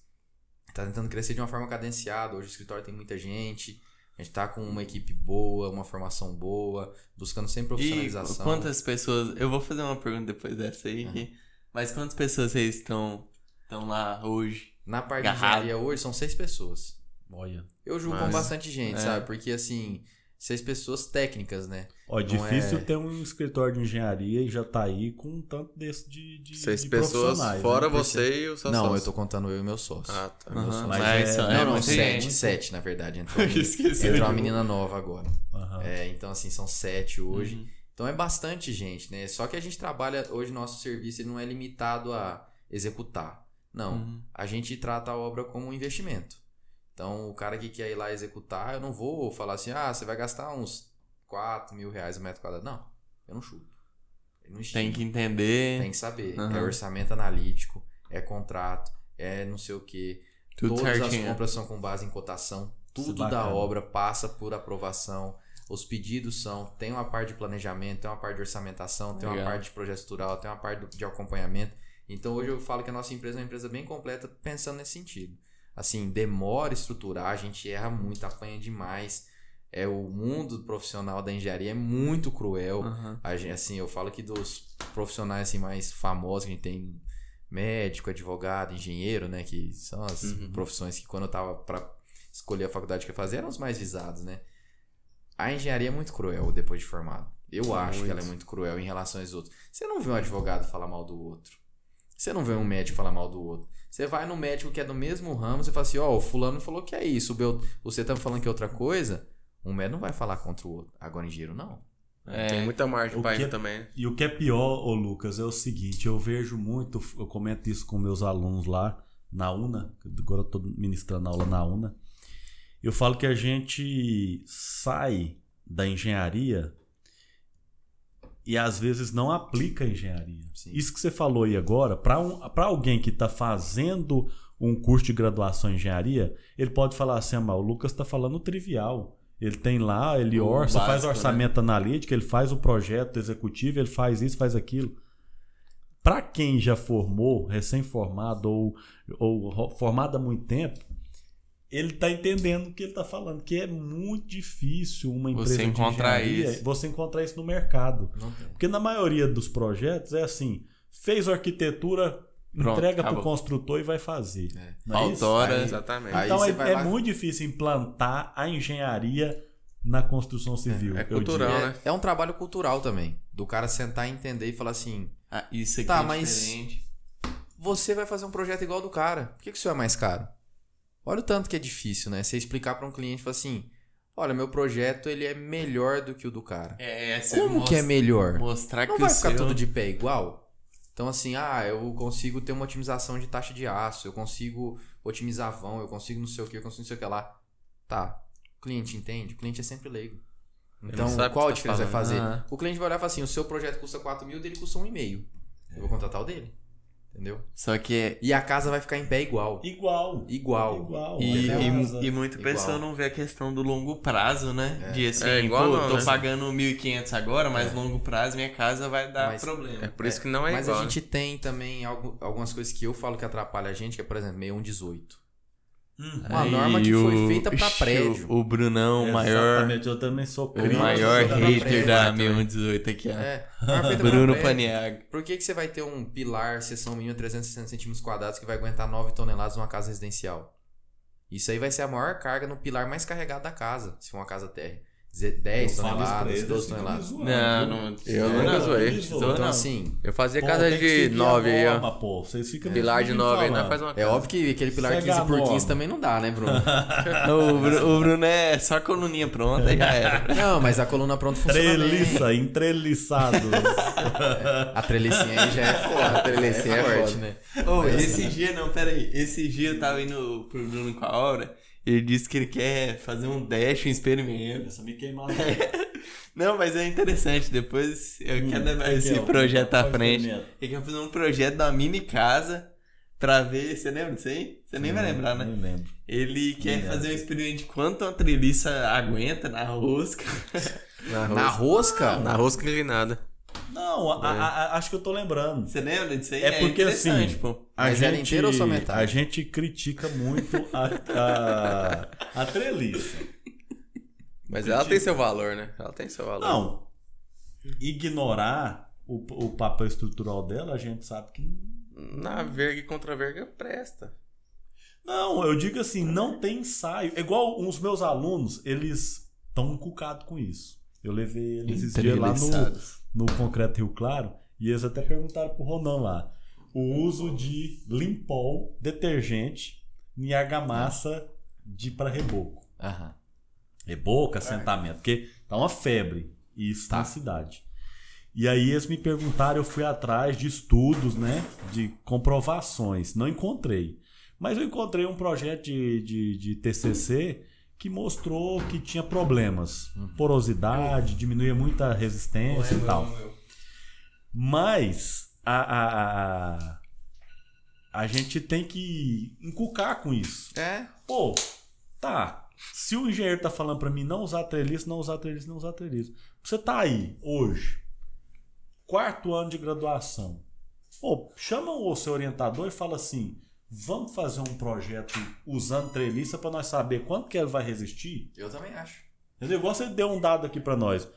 tá tentando crescer de uma forma cadenciada. Hoje o escritório tem muita gente. A gente tá com uma equipe boa, uma formação boa, buscando sempre profissionalização. E quantas pessoas... Eu vou fazer uma pergunta depois dessa aí. Mas quantas pessoas vocês estão lá hoje? Na parte de Agarrado. engenharia hoje são 6 pessoas. Olha. Eu julgo com bastante gente, sabe? Porque, assim, 6 pessoas técnicas, né? Ó, Não difícil é- ter um escritório de engenharia e já tá aí com um tanto desse de 6 de pessoas, profissionais, fora né? você e o seu Não, sócio. eu tô contando eu e meu sócio. Ah, tá. Meu sócio. Mas Mas é- Não, muita 7, gente. 7 na verdade. Entrou, Esqueci. entrou uma menina nova agora. Aham. Então, assim, são 7 hoje. Uhum. Então é bastante gente, né? Só que a gente trabalha, hoje nosso serviço ele não é limitado a executar. Não, Uhum. a gente trata a obra como um investimento. Então o cara que quer ir lá executar, eu não vou falar assim, você vai gastar uns 4 mil reais o metro quadrado. Não, eu não chuto. Eu não estimo. Tem que entender. Tem que saber. Uhum. É orçamento analítico, é contrato, é não sei o quê. Tudo Todas certinho. as compras são com base em cotação. Isso Tudo é da bacana. obra passa por aprovação. Os pedidos tem uma parte de planejamento, tem uma parte de orçamentação, tem uma Legal. parte de projeto estrutural, tem uma parte de acompanhamento. Então hoje eu falo que a nossa empresa é uma empresa bem completa pensando nesse sentido. Assim, demora estruturar, a gente erra muito, apanha demais. O mundo profissional da engenharia é muito cruel. Uhum. Assim, eu falo que dos profissionais assim, mais famosos que a gente tem, médico, advogado, engenheiro, né? Que são as profissões que quando eu tava para escolher a faculdade que eu fazia eram os mais visados, né? A engenharia é muito cruel depois de formado. Eu acho que ela é muito cruel em relação aos outros. Você não vê um advogado falar mal do outro. Você não vê um médico falar mal do outro. Você vai no médico que é do mesmo ramo, você fala assim, o fulano falou que é isso, você tá falando que é outra coisa, um médico não vai falar contra o outro. Agora engenheiro não. Tem muita margem O pra que ir é- também. E o que é pior, ô Lucas, é o seguinte, eu vejo muito, eu comento isso com meus alunos lá na UNA, agora eu tô ministrando aula na UNA, eu falo que a gente sai da engenharia e às vezes não aplica a engenharia. Sim. Isso que você falou aí agora, para alguém que está fazendo um curso de graduação em engenharia, ele pode falar assim, o Lucas está falando trivial. Ele tem lá, ele O orça, faz básico, orçamento analítico, ele faz o projeto executivo, ele faz isso, faz aquilo. Para quem já formou, recém-formado ou formado há muito tempo, ele está entendendo o que ele está falando, que é muito difícil uma empresa Você de encontrar engenharia, isso. você encontrar isso no mercado. Não tem. Porque na maioria dos projetos é assim, fez a arquitetura, Pronto, entrega para o acabou. construtor e vai fazer. Não é isso? Autora. Exatamente. Aí Então você é, vai é lá- muito difícil implantar a engenharia na construção civil. É eu cultural, diria. né? É um trabalho cultural também. Do cara sentar e entender e falar assim, Isso aqui Tá, é mas- diferente. você vai fazer um projeto igual ao do cara. Por que o seu é mais caro? Olha o tanto que é difícil, né? Você explicar para um cliente, falar assim, olha, meu projeto ele é melhor do que o do cara. Você Como que é melhor? Mostrar Não que vai o ficar seu... tudo de pé igual? Então assim, eu consigo ter uma otimização de taxa de aço, eu consigo otimizar vão, eu consigo não sei o que, eu consigo não sei o que lá. Tá, o cliente entende? O cliente é sempre leigo. Então, não sabe o qual a que tá diferença vai fazer? falando. O cliente vai olhar e falar assim, o seu projeto custa 4 mil, dele custa 1,5. Eu vou contratar o dele. Entendeu? Só que... E a casa vai ficar em pé igual. Igual. Igual. E muita Igual. pessoa não vê a questão do longo prazo, né? De assim, igual não, tô né? pagando 1.500 agora, mas longo prazo minha casa vai dar Mas- problema. É por isso que não é Mas igual. a gente tem também algumas coisas que eu falo que atrapalham a gente, que é, por exemplo, 6118. Uma norma que foi feita pra prédio. O Brunão, o maior, Exatamente, eu também sou o crítico. maior Isso, hater prédio, da também. 6118 aqui, ó. Norma feita pra Bruno prédio. Paniago. Por que você vai ter um pilar, seção mínima 360 centímetros quadrados que vai aguentar 9 toneladas numa casa residencial? Isso aí vai ser a maior carga no pilar mais carregado da casa, se for uma casa térrea. 10 toneladas, 12 toneladas. Não. Eu nunca zoei. Zoou, Então não. assim, Eu fazia casa de 9 aí, ó. Pô. Vocês ficam Pilar de 9 aí, nós faz uma é casa. óbvio que aquele pilar Segue 15 a por 15 norma. também não dá, né, Bruno? O Bruno é só coluninha pronta, já era. Não, mas a coluna pronta funciona bem. Treliça, entreliçado. A trelicinha aí já é foda. A trelicinha é forte, foda. né? Ô, esse dia eu tava indo pro Bruno com a obra, ele disse que ele quer fazer um dash, um experimento. Essa me queimou. Não, mas é interessante, depois eu quero levar esse Miguel, projeto à qual frente. experimento? Ele quer fazer um projeto da mini casa pra ver, você lembra disso aí? Você nem vai lembrar, né? Nem lembro. Ele quer lembro. fazer um experimento de quanto uma treliça aguenta na rosca. Na rosca? Na rosca inclinada. Não, acho que eu tô lembrando. Você lembra disso aí? É porque interessante, assim, pô. Mas ela inteira ou só metade? A gente critica muito a treliça. Mas ela tem seu valor, né? Ela tem seu valor. Não. Ignorar o papel estrutural dela, a gente sabe que... Na verga e contra verga presta. Não, eu digo assim, não tem ensaio. É igual os meus alunos, eles estão encucados com isso. Eu levei eles esses dias lá no Concreto Rio Claro e eles até perguntaram pro Ronan lá. O uso de Limpol, detergente em argamassa para reboco. Aham. Reboco, assentamento, porque tá uma febre isso na cidade. E aí eles me perguntaram, eu fui atrás de estudos, né, de comprovações. Não encontrei. Mas eu encontrei um projeto de TCC que mostrou que tinha problemas. Porosidade, diminuía muita resistência e tal. Mas a gente tem que encucar com isso. Pô, tá. Se o engenheiro tá falando pra mim não usar treliço, não usar treliço, não usar treliço. Você tá aí, hoje, 4º ano de graduação. Pô, chama o seu orientador e fala assim... Vamos fazer um projeto usando treliça para nós saber quanto que ele vai resistir? Eu também acho. Entendeu? Igual você deu um dado aqui para nós.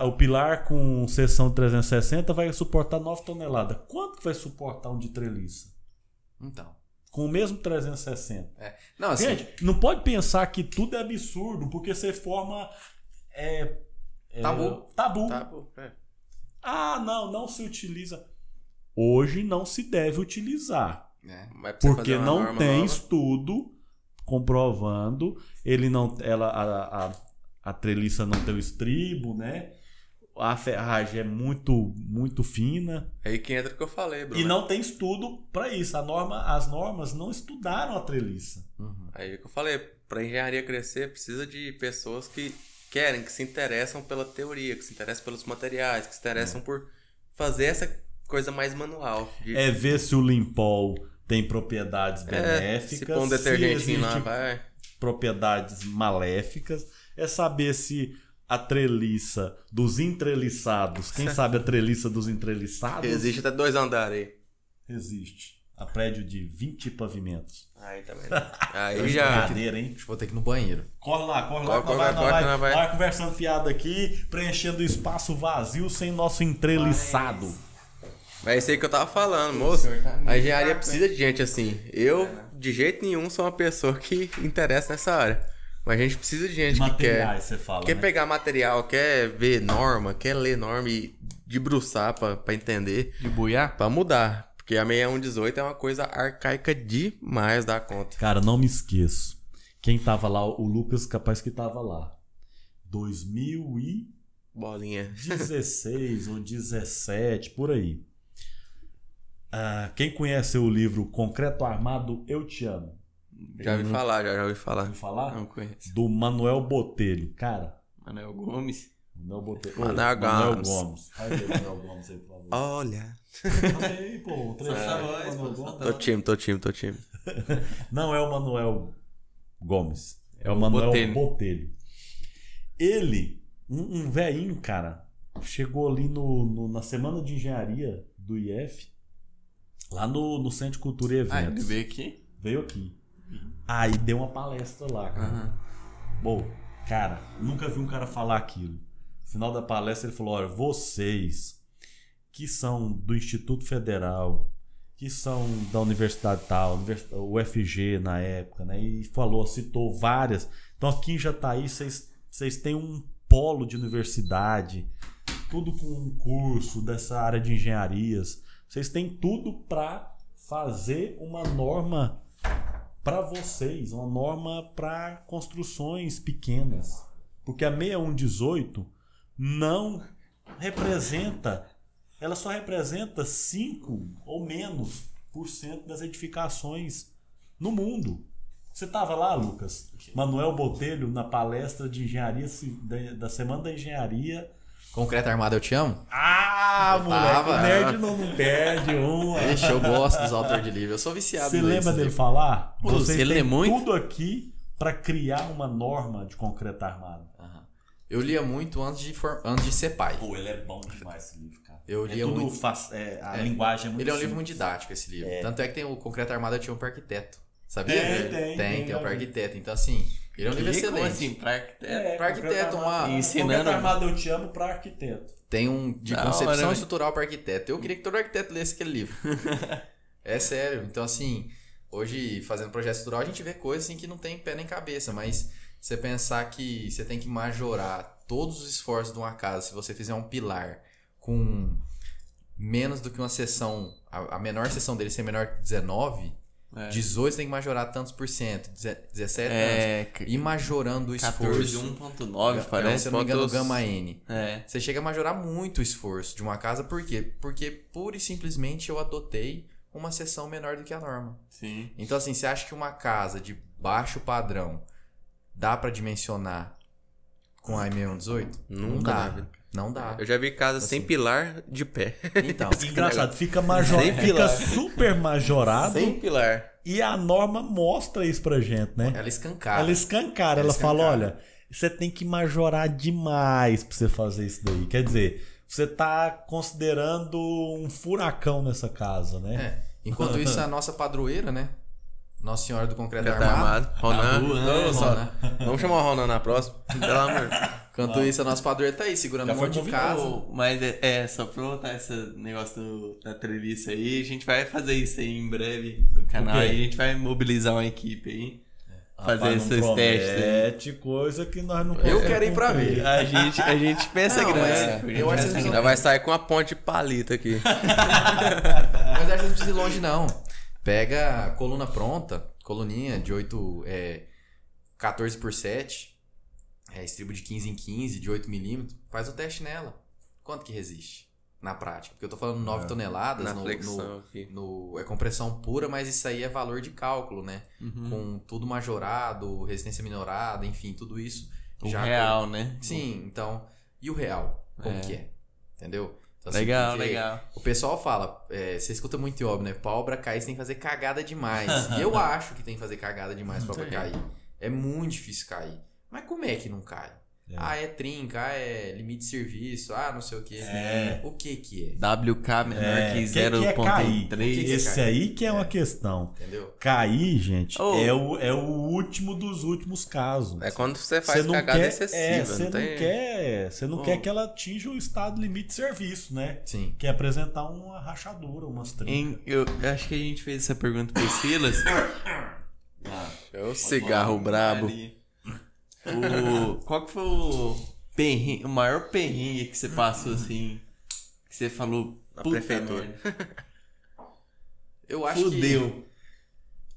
O pilar com seção de 360 vai suportar 9 toneladas. Quanto que vai suportar um de treliça? Então. Com o mesmo 360. Não, assim... Gente, não pode pensar que tudo é absurdo, porque você forma... Tabu. Ah, não se utiliza. Hoje não se deve utilizar. Porque não tem estudo comprovando, a treliça não tem o estribo, né? A ferragem é muito, muito fina. É aí que entra o que eu falei, Bruno. E não tem estudo para isso. As normas não estudaram a treliça. Aí que eu falei, para engenharia crescer, precisa de pessoas que querem, que se interessam pela teoria, que se interessam pelos materiais, que se interessam por fazer essa coisa mais manual. É ver se o Limpol tem propriedades benéficas, se pôr um detergentinho lá, vai. Propriedades maléficas. É saber se a treliça dos entreliçados, quem sabe a treliça dos entreliçados... Existe até 2 andares aí. Existe. A prédio de 20 pavimentos. Aí também. Aí já... Hein? Acho que vou ter que ir no banheiro. Corre lá, vai conversando fiado aqui, preenchendo o espaço vazio sem nosso entreliçado. Mas é isso aí que eu tava falando, moço. A engenharia precisa de gente assim. Eu, de jeito nenhum, sou uma pessoa que interessa nessa área. Mas a gente precisa de gente que quer pegar material, quer ver norma, quer ler norma e debruçar pra entender. De buiar? Pra mudar. Porque a 6118 é uma coisa arcaica demais da conta. Cara, não me esqueço. Quem tava lá, o Lucas, capaz que tava lá. 2016 Bolinha. ou 17, por aí. Quem conhece o livro Concreto Armado, Eu Te Amo? Já ouvi falar, já ouvi falar. Ouviu falar? Não conheço. Do Manuel Botelho. Cara. Manuel Gomes. Manuel Botelho. Manuel Gomes. Vai ver o Manuel Gomes aí, por favor. Olha. Aí, pô, o trecho Tô time. Não é o Manuel Gomes. É o Manuel Botelho. Ele, um velhinho, cara, chegou ali na semana de engenharia do IF, lá no Centro de Cultura e Eventos. Ele veio aqui? Veio aqui. Aí deu uma palestra lá, cara. Bom, cara, nunca vi um cara falar aquilo. No final da palestra ele falou, olha, vocês que são do Instituto Federal, que são da Universidade tal, UFG na época, né? E citou várias. Então aqui em Jataí vocês têm um polo de universidade, tudo com um curso dessa área de engenharias. Vocês têm tudo para fazer uma norma para vocês, uma norma para construções pequenas. Porque a 6118 não representa, ela só representa 5 ou menos % das edificações no mundo. Você estava lá, Lucas? Manuel Botelho na palestra de engenharia da Semana da Engenharia. Concreto Armado, Eu Te Amo? Moleque, o nerd não perde uma. Ixi, eu gosto dos autores de livro. Eu sou viciado. Você lembra dele falar? Pô, Vocês você lê têm muito? tudo aqui para criar uma norma de concreto armado. Eu lia muito antes de ser pai. Pô, ele é bom demais esse livro, cara. Eu lia muito. A linguagem é muito Ele é um simples. livro muito didático, esse livro. Tanto é que tem o Concreto Armado, Eu Te Amo para arquiteto. Sabia? Tem Tem um para arquiteto. Então, assim, Ele é um livro Como excelente. assim, pra arquiteto? Pra arquiteto, ensinando- Concreto armado eu te amo pra arquiteto. Tem um de Da concepção hora, né? estrutural para arquiteto. Eu queria que todo arquiteto lesse aquele livro. É sério. Então, assim, hoje, fazendo projeto estrutural, a gente vê coisas assim, que não tem pé nem cabeça. Mas você pensar que você tem que majorar todos os esforços de uma casa, se você fizer um pilar com menos do que uma seção, a menor seção dele ser menor que 19, 18 você tem que majorar tantos por cento, 17 tantos. E majorando o 14, esforço. 1.9, Se parece. eu não me engano, pontos- gama N. É. Você chega a majorar muito o esforço de uma casa, por quê? Porque pura e simplesmente eu adotei uma seção menor do que a norma. Sim. Então, assim, você acha que uma casa de baixo padrão dá pra dimensionar com a M118? Não Nunca na dá. vida. Não dá. Eu já vi casa sem Assim. pilar de pé. Então, Engraçado, fica Sem fica pilar. super majorado Sem pilar. e a norma mostra isso pra gente, né? ela escancara. Ela escancara, Ela ela fala, escancara. olha, você tem que majorar demais pra você fazer isso daí. Quer dizer, você tá considerando um furacão nessa casa, né? É. Enquanto isso, a nossa padroeira, né? Nossa Senhora do Concreto Concreto Armado. armado. Ronan. Tá voando, Não, só- Ronan. Vamos chamar o Ronan na próxima. Pelo amor. Enquanto isso, a nossa padroeira tá aí, segurando Já um foi monte de casa. Mas só pra voltar esse negócio da treliça aí, a gente vai fazer isso aí em breve no canal. O quê? Aí a gente vai mobilizar uma equipe aí. Fazer Rapaz, não esses testes aí. promete coisa que nós não Eu conseguimos quero ir pra cumprir. ver. A gente pensa Não, grande. mas A gente eu acho pensa que grande. Já vai sair com a ponte de palito aqui. Mas acho que não precisa ir longe, não. Pega a coluna pronta, coluninha de 14 por 7, estribo de 15 em 15, de 8 milímetros, faz o teste nela. Quanto que resiste na prática? Porque eu tô falando 9 toneladas Na flexão aqui. é compressão pura, mas isso aí é valor de cálculo, né? Uhum. Com tudo majorado, resistência minorada, enfim, tudo isso. O real, né? Sim, então. E o real? Como É. que é? Entendeu? Então, assim, Legal, porque legal. O pessoal fala, você escuta muito em obra, né? Pra obra cair, você tem que fazer cagada demais. E eu acho que tem que fazer cagada demais pra obra cair. É muito difícil cair. Mas como é que não cai? É. Ah, é trinca, é limite de serviço, não sei o que. É. O que que é? WK menor que que é cair? 0.3. Esse aí que é uma questão. Entendeu? Cair, gente, Oh. é o último dos últimos casos. É quando você faz não cagada quer, excessiva. você não tem... você não quer que ela atinja o estado limite de serviço, né? Sim. Que é apresentar uma rachadura, umas trincas. Eu acho que a gente fez essa pergunta pro Silas. É o cigarro brabo. Ali. Qual que foi o maior perrengue que você passou assim? Que você falou Na "Puta prefeitura." merda, Eu acho Fudeu.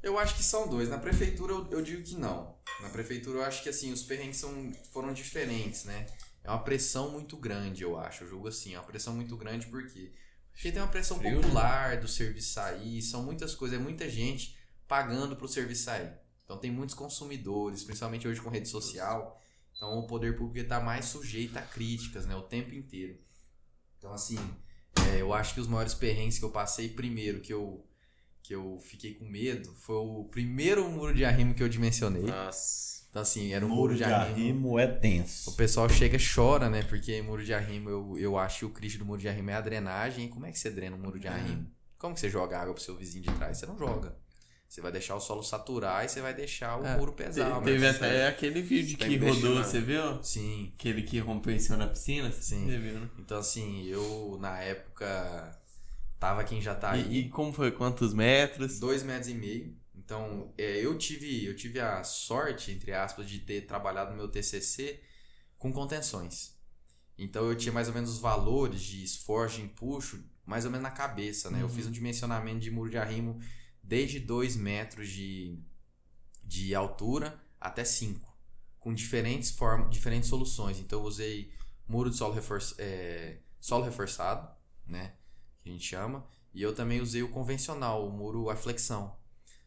Eu acho que são dois. Na prefeitura eu digo que não. Na prefeitura eu acho que assim, os perrengues foram diferentes, né? É uma pressão muito grande, eu acho. Eu julgo assim, é uma pressão muito grande porque tem uma pressão Frio, popular do serviço sair, são muitas coisas, é muita gente pagando pro serviço sair. Então tem muitos consumidores, principalmente hoje com rede social. Então o poder público está mais sujeito a críticas, né? O tempo inteiro. Então assim, eu acho que os maiores perrengues que eu passei, primeiro que eu fiquei com medo, foi o primeiro muro de arrimo que eu dimensionei. Nossa. Então assim, era um Muro de arrimo é O tenso. pessoal chega e chora, né? Porque muro de arrimo, eu acho que o Cristo do muro de arrimo é a drenagem. E como é que você drena um muro de arrimo? Como que você joga água pro seu vizinho de trás? Você não joga. Você vai deixar o solo saturar e você vai deixar o muro pesar. Teve mas- até aquele vídeo Tem que que rodou, deixar. você viu? Sim. Aquele que rompeu em cima da piscina? Sim. Você viu, né? Então assim, eu na época tava quem já tá aí. E como foi? Quantos metros? 2,5 metros. Então, eu tive a sorte, entre aspas, de ter trabalhado no meu TCC com contenções. Então, eu tinha mais ou menos os valores de esforço, de empuxo, mais ou menos na cabeça, né? Eu fiz um dimensionamento de muro de arrimo desde 2 metros de altura até 5, com diferentes soluções. Então, eu usei muro de solo reforçado, né? Que a gente chama. E eu também usei o convencional, o muro à flexão.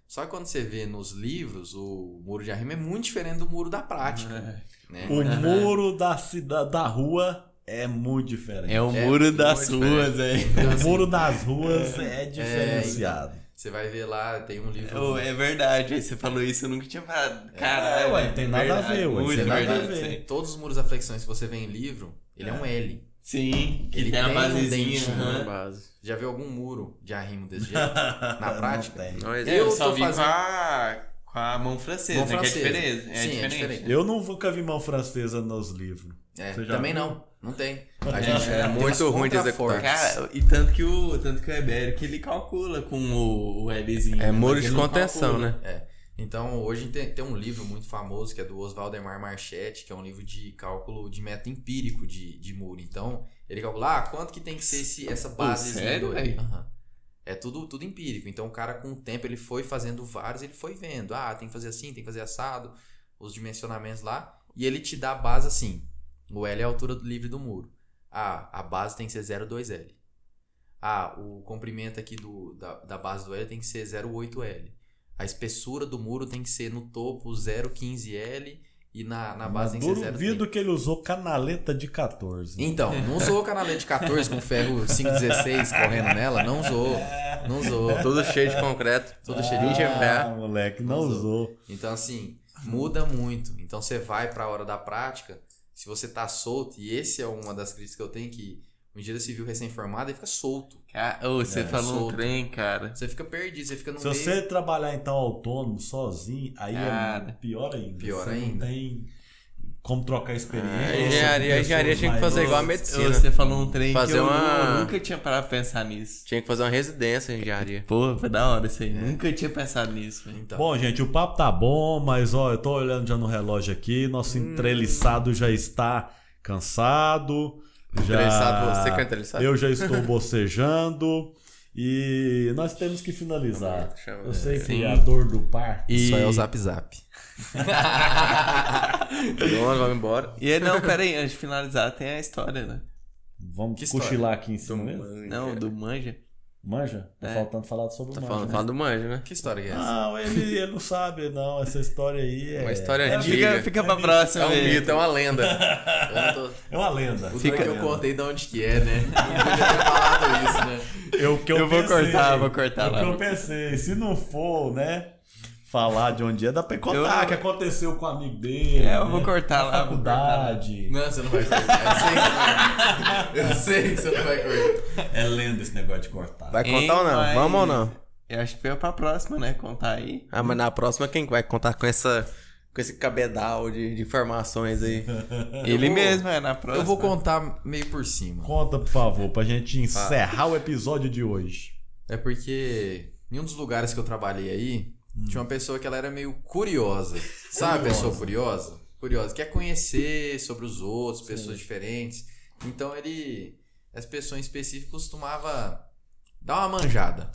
Só que quando você vê nos livros, o muro de arrimo é muito diferente do muro da prática. Né? O muro da rua é muito diferente. É o muro das muito ruas, aí. O muro das ruas é diferenciado. Você vai ver lá, tem um livro... É verdade, aí você falou isso, eu nunca tinha falado. Caralho, ué, tem nada a ver, ué, muito tem nada a verdade, ver. isso aí. Todos os muros à flexão que você vê em livro, ele é um L. Sim, que Ele tem a tem um basezinha. dente, aham. Na base. Já viu algum muro de arrimo desse jeito? Na prática? Não É, existe. eu Eu só tô vi fazendo- Com a mão francesa, Mão né? Que é francesa. diferente. Sim, é diferente. Eu nunca vi mão francesa nos livros. Você já Também viu? não tem. A gente É tem muito umas ruim de executar. contrafortes. Cara, e tanto que o Ibérico, ele calcula com o Lzinho. É né? muro Mas de ele não contenção, calcula. né? Então, hoje tem um livro muito famoso que é do Oswaldemar Marchetti, que é um livro de cálculo de método empírico de muro. Então, ele calcula, quanto que tem que ser essa base. sério, velho? É tudo empírico. Então, o cara, com o tempo, ele foi fazendo vários, ele foi vendo. Tem que fazer assim, tem que fazer assado, os dimensionamentos lá. E ele te dá a base assim. O L é a altura livre do muro. A base tem que ser 0,2L. O comprimento aqui da base do L tem que ser 0,8L. A espessura do muro tem que ser no topo 0,15L e na base tem que ser 0,30. Duvido que ele usou canaleta de 14. Então, não usou canaleta de 14 com ferro 5,16 correndo nela, não usou. Tudo cheio de concreto. Tudo cheio de Moleque, não usou. Então, assim, muda muito. Então, você vai pra hora da prática, se você tá solto, e esse é uma das críticas que eu tenho, que o engenheiro civil recém-formado, ele fica solto. Você falou solto. um trem, cara. Você fica perdido, você fica no Se meio. você trabalhar então autônomo, sozinho, aí Cara, é pior ainda. pior Você ainda. Não tem como trocar experiência. A engenharia tinha que fazer igual a medicina. Você falou um trem Fazer que eu uma- nunca tinha parado pra pensar nisso. Tinha que fazer uma residência em engenharia. Pô, foi da hora isso aí. Nunca tinha pensado nisso, velho. Então, Bom, gente, o papo tá bom, mas ó, eu tô olhando já no relógio aqui, nosso entreliçado já está cansado. Entreliçado, você que é entreliçado? Eu já estou bocejando e nós temos que finalizar. Chama, Eu sei que sim. a dor do parto. só é o Zap Zap. Vamos embora. E aí, não, pera aí, antes de finalizar, tem a história, né? Vamos Que história? cochilar aqui em cima mesmo? Não, do Manja. Manja? Tá faltando falar sobre Tá o falando, Manja. falando do manjo, né? Que história que é essa? Não, ele não sabe, não. Essa história aí é. Uma história é antiga. Fica pra próxima, É um velho. mito, é uma lenda. Eu não tô... É uma lenda. O duro é que eu contei de onde que é, né? Não podia ter falado isso, né? Eu vou cortar o lá. que eu pensei, se não for, né, falar de onde é, dá pra contar Eu- que aconteceu com o amigo dele. Eu vou cortar na lá, vou cortar lá. faculdade. Não, você não vai cortar. Eu sei que você não vai cortar. É lenda esse negócio de cortar. Vai contar ou não? Mas Vamos ou não? Eu acho que veio pra próxima, né? Contar aí. Mas na próxima quem vai contar com esse cabedal de informações aí? Ele vou- mesmo, na próxima. Eu vou contar meio por cima. Conta, por favor, pra gente encerrar o episódio de hoje. É porque em um dos lugares que eu trabalhei aí, tinha uma pessoa que ela era meio curiosa. Sabe a pessoa curiosa? Curiosa. Quer conhecer sobre os outros, pessoas diferentes. Então as pessoas em específico costumavam dar uma manjada.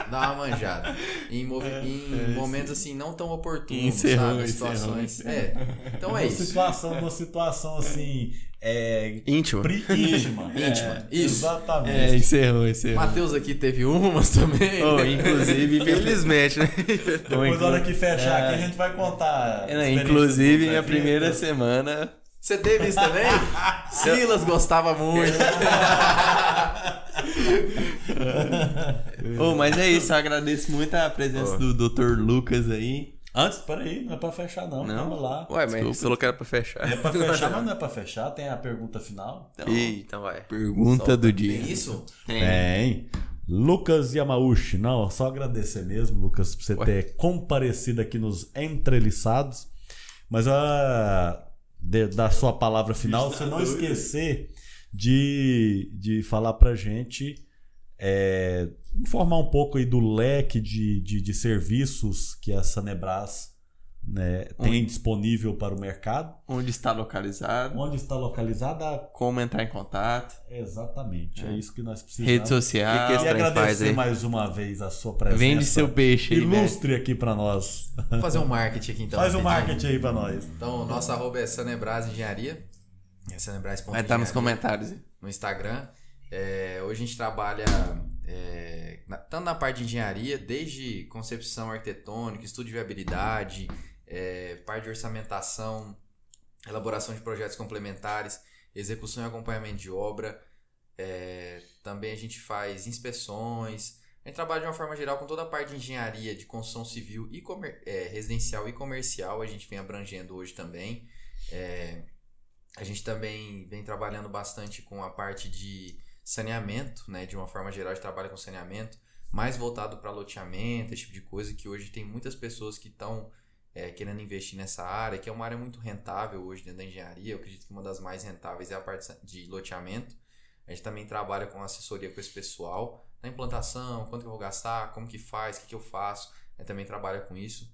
Dar uma manjada. Em momentos assim não tão oportunos, Encerrou, sabe? Situações. Então é isso. Uma situação assim. Íntimo. Íntima. Íntima, isso. Exatamente. Encerrou. Matheus aqui teve umas também. Inclusive, Felizmente, né? Depois, na hora que fechar aqui, a gente vai contar. a experiência Inclusive, do minha Zé primeira Vitor. semana. Você teve isso também? Silas gostava muito. Mas é isso, eu agradeço muito a presença do Dr. Lucas aí. Antes, peraí, não é pra fechar, não. Não? Vamos lá. Ué, mas Desculpa. você falou que era pra fechar. É pra fechar, mas não é pra fechar. Tem a pergunta final. Ih, então vai. Pergunta do dia. Tem isso? Tem. Lucas Yamauchi. Não, só agradecer mesmo, Lucas, por você ter comparecido aqui nos Entreliçados. Mas da sua palavra final, você não esquecer de falar pra gente, informar um pouco aí do leque de serviços que a Sanebras, né, tem disponível para o mercado. Onde está localizado. Onde está localizada? Como entrar em contato. Exatamente, é isso que nós precisamos. Rede social. Que esse E trem faz agradecer aí? mais uma vez a sua presença. Vende seu peixe aí, né? Ilustre aqui pra nós. Vou fazer um marketing aqui então. Faz um rapidinho. marketing aí pra nós. Então, nossa arroba é Sanebras Engenharia. É sanebras.engenharia. Vai estar nos comentários. No Instagram. Hoje a gente trabalha tanto na parte de engenharia, desde concepção arquitetônica, estudo de viabilidade, parte de orçamentação, elaboração de projetos complementares, execução e acompanhamento de obra. Também a gente faz inspeções. A gente trabalha de uma forma geral com toda a parte de engenharia, de construção civil e residencial e comercial. A gente vem abrangendo hoje também. A gente também vem trabalhando bastante com a parte de saneamento, né? De uma forma geral, a gente trabalha com saneamento, mais voltado para loteamento, esse tipo de coisa, que hoje tem muitas pessoas que estão querendo investir nessa área, que é uma área muito rentável hoje dentro da engenharia. Eu acredito que uma das mais rentáveis é a parte de loteamento. A gente também trabalha com assessoria com esse pessoal, na implantação, quanto que eu vou gastar, como que faz, o que eu faço. A gente também trabalha com isso.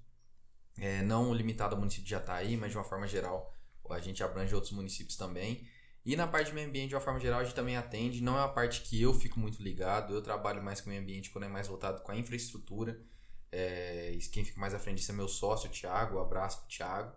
Não limitado ao município de Jataí, mas de uma forma geral a gente abrange outros municípios também. E na parte de meio ambiente, de uma forma geral, a gente também atende. Não é uma parte que eu fico muito ligado, eu trabalho mais com meio ambiente quando é mais voltado com a infraestrutura. Quem fica mais à frente disso é meu sócio, o Thiago. Um abraço pro Thiago.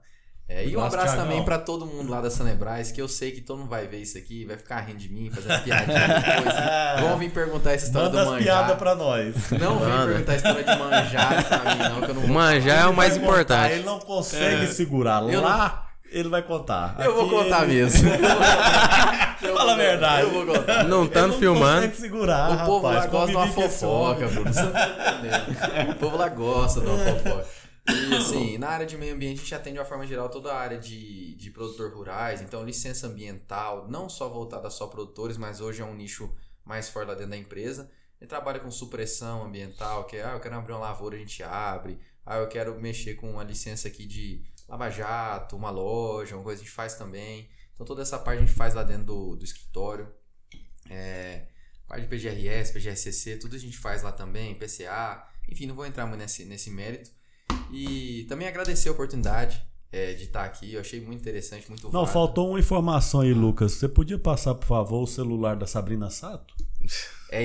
E um abraço Thiagão. também para todo mundo lá da Sanebras, que eu sei que todo mundo vai ver isso aqui, vai ficar rindo de mim, fazendo piadinha depois. Vão vir perguntar essa história Manda do as manjar. piadas pra nós. Não vem perguntar a história de manjar pra mim, não, que eu não O vou manjar é o mais Ele vai contar, importante. ele não consegue segurar. Eu Lá, ele vai contar. Eu vou Aqui contar ele- mesmo. Fala a verdade. Eu vou contar. Não Ele estando não filmando. consegue segurar, O povo rapaz. lá gosta de uma Convivi com esse fofoca, homem. Bruno. Você não tá entendendo. O povo lá gosta de uma fofoca. E assim, na área de meio ambiente, a gente atende de uma forma geral toda a área de produtores rurais. Então, licença ambiental, não só voltada a só produtores, mas hoje é um nicho mais forte lá dentro da empresa. A gente trabalha com supressão ambiental, que é, eu quero abrir uma lavoura, a gente abre. Eu quero mexer com uma licença aqui de lava-jato, uma loja, uma coisa a gente faz também. Então, toda essa parte a gente faz lá dentro do escritório. Parte de PGRS, PGRCC, tudo a gente faz lá também, PCA. Enfim, não vou entrar muito nesse mérito. E também agradecer a oportunidade de estar aqui. Eu achei muito interessante, muito Não, válido. faltou uma informação aí, Lucas. Você podia passar, por favor, o celular da Sabrina Sato?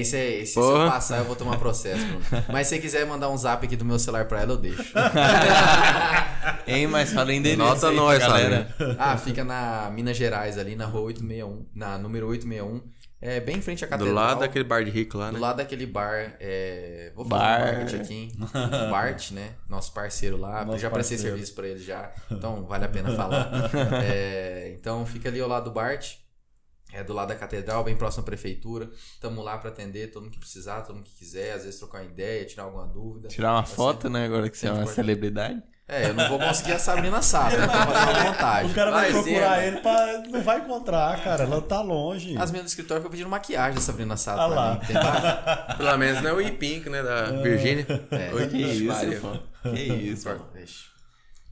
Se eu passar, eu vou tomar processo, Bruno. Mas se você quiser mandar um zap aqui do meu celular pra ela, eu deixo. Hein, mas fala endereço Nota aí nós, pra galera. Fica na Minas Gerais, ali na rua 861, na número 861. Bem em frente à Do catedral. lado daquele bar de rico lá, Do né? lado daquele bar, vou falar Bar. um marketing aqui, o Bart, né? Nosso parceiro lá, Nosso eu já prestei parceiro. serviço pra ele já, então vale a pena falar. Então fica ali ao lado do Bart, do lado da catedral, bem próximo à prefeitura. Tamo lá pra atender todo mundo que precisar, todo mundo que quiser, às vezes trocar uma ideia, tirar alguma dúvida. Tirar uma Vai ser- foto, né? Agora que você é sempre uma importante. celebridade. Eu não vou conseguir a Sabrina Sato, né? Vou fazer uma montagem. O cara vai Vai ser, procurar né? ele pra... Não vai encontrar, cara. Ela tá longe. As meninas do escritório ficam pedindo maquiagem da Sabrina Sato Ah pra lá. mim. Tem lá. Pelo menos não é o E-Pink, né? Da Virgínia. Oi, Que isso, Maria. pô. Que isso, pô. Vixe.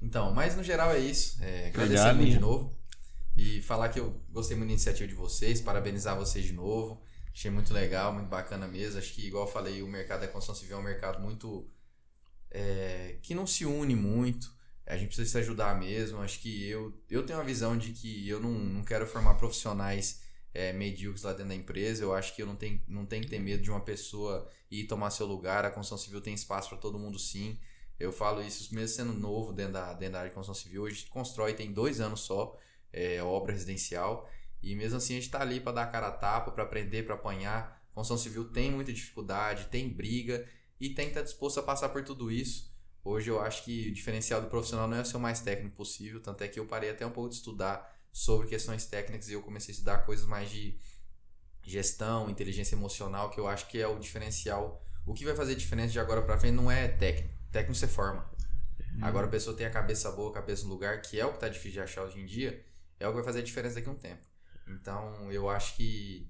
Então, mas no geral é isso. Agradecer Obrigado, muito de hein? novo. E falar que eu gostei muito da iniciativa de vocês. Parabenizar vocês de novo. Achei muito legal, muito bacana mesmo. Acho que, igual eu falei, o mercado da construção civil é um mercado muito... que não se une muito. A gente precisa se ajudar mesmo. Acho que eu tenho uma visão de que eu não quero formar profissionais medíocres lá dentro da empresa. Eu acho que eu não tenho que ter medo de uma pessoa ir tomar seu lugar. A construção civil tem espaço para todo mundo, sim. Eu falo isso mesmo sendo novo dentro da área de construção civil. Hoje a gente constrói, tem 2 anos só, obra residencial. E mesmo assim a gente está ali para dar a cara a tapa, para aprender, para apanhar. A construção civil tem muita dificuldade, tem briga e tem que estar disposto a passar por tudo isso. Hoje eu acho que o diferencial do profissional não é ser o mais técnico possível, tanto é que eu parei até um pouco de estudar sobre questões técnicas e eu comecei a estudar coisas mais de gestão, inteligência emocional, que eu acho que é o diferencial. O que vai fazer diferença de agora para frente não é técnico. Técnico você forma. Agora a pessoa tem a cabeça boa, a cabeça no lugar, que é o que tá difícil de achar hoje em dia, é o que vai fazer a diferença daqui a um tempo. Então eu acho que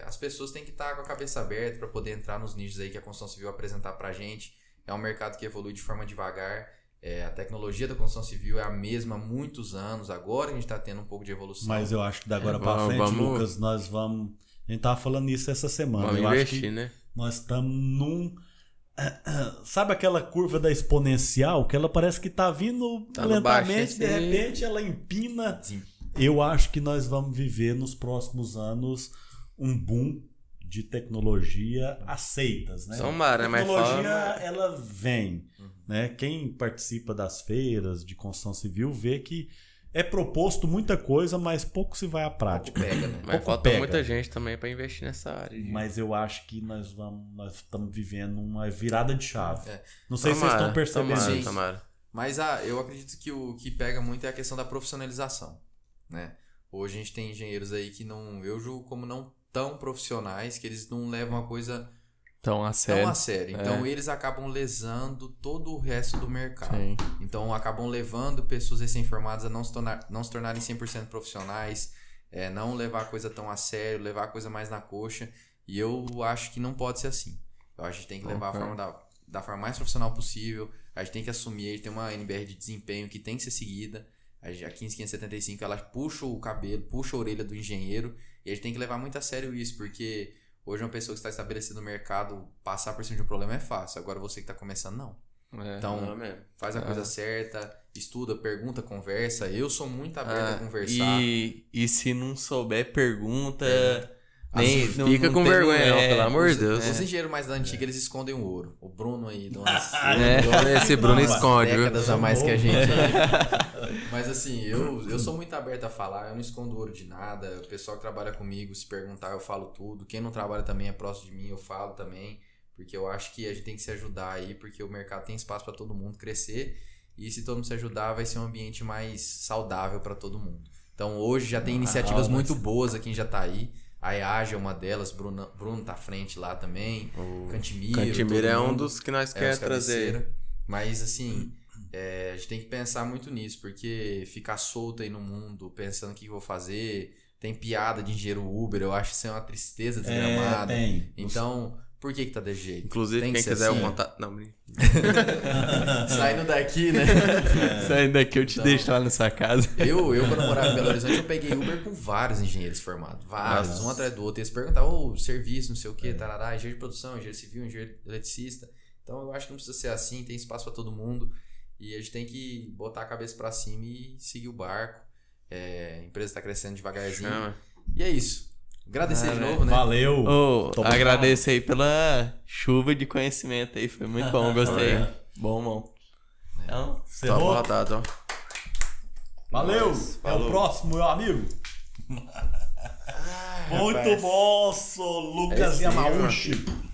as pessoas têm que estar com a cabeça aberta para poder entrar nos nichos aí que a construção civil apresentar pra gente. É um mercado que evolui de forma devagar. A tecnologia da construção civil é a mesma há muitos anos. Agora a gente está tendo um pouco de evolução. Mas eu acho que da agora pra vamos- frente, vamos- Lucas, nós vamos... A gente tava falando isso essa semana. Vamos eu acho investir, que né? nós estamos num... Sabe aquela curva da exponencial? Que ela parece que tá vindo Tá no baixo, lentamente, de assim. repente ela empina. Sim. Eu acho que nós vamos viver nos próximos anos um boom de tecnologia aceitas, né? Tomara, mas tecnologia, fala... ela vem, né? Quem participa das feiras de construção civil vê que é proposto muita coisa, mas pouco se vai à prática. Pega, né? Mas pouco falta pega. muita gente também pra investir nessa área. Mas eu acho que nós estamos vivendo uma virada de chave. Não sei se vocês Tomara, estão percebendo tomara, isso. tomara. Mas eu acredito que o que pega muito é a questão da profissionalização, né? Hoje a gente tem engenheiros aí que eu julgo como não tão profissionais, que eles não levam a coisa Tão a sério. tão a sério. Então eles acabam lesando todo o resto do mercado. Sim. Então acabam levando pessoas recém-formadas a não se tornarem 100% profissionais, não levar a coisa tão a sério, levar a coisa mais na coxa. E eu acho que não pode ser assim. Eu acho que a gente tem que levar a forma da forma mais profissional possível. A gente tem que assumir, a gente tem uma NBR de desempenho que tem que ser seguida. A 15575, ela puxa o cabelo, puxa a orelha do engenheiro. E a gente tem que levar muito a sério isso, porque hoje uma pessoa que está estabelecida no mercado, passar por cima de um problema é fácil. Agora você que está começando, não. Então, faz a coisa certa, estuda, pergunta, conversa. Eu sou muito aberto a conversar. E se não souber, pergunta. Fica com vergonha, não, pelo amor de Deus. Os engenheiros mais da antiga, eles escondem o ouro. O Bruno aí, esse Bruno esconde, viu? Décadas a mais que a gente. Mas assim, eu sou muito aberto a falar, eu não escondo ouro de nada. O pessoal que trabalha comigo, se perguntar, eu falo tudo. Quem não trabalha também é próximo de mim, eu falo também. Porque eu acho que a gente tem que se ajudar aí, porque o mercado tem espaço para todo mundo crescer. E se todo mundo se ajudar, vai ser um ambiente mais saudável para todo mundo. Então hoje já tem iniciativas muito boas aqui em Jataí. A EAG é uma delas, Bruno tá à frente lá também. Cantimiro é um dos que nós queremos trazer. Mas assim, a gente tem que pensar muito nisso, porque ficar solto aí no mundo, pensando o que eu vou fazer. Tem piada de engenheiro Uber, eu acho que isso é uma tristeza desgramada. Então, por que tá desse jeito? Inclusive, tem quem que quiser assim. o contato... Não, Saindo daqui, né? Saindo daqui, eu te deixo lá na sua casa. Eu quando morava em Belo Horizonte, eu peguei Uber com vários engenheiros formados. Vários, um atrás do outro. E eles perguntavam, serviço, não sei o que, tarará, engenheiro de produção, engenheiro civil, engenheiro eletricista. Então eu acho que não precisa ser assim, tem espaço pra todo mundo. E a gente tem que botar a cabeça pra cima e seguir o barco. A empresa tá crescendo devagarzinho. E é isso. Agradecer de novo, né? Valeu! Agradeço aí pela chuva de conhecimento aí, foi muito bom, gostei. Bom. Então, Top rodado, ó. Valeu! É o próximo, meu amigo. Muito bom, sou Lucas Yamauchi.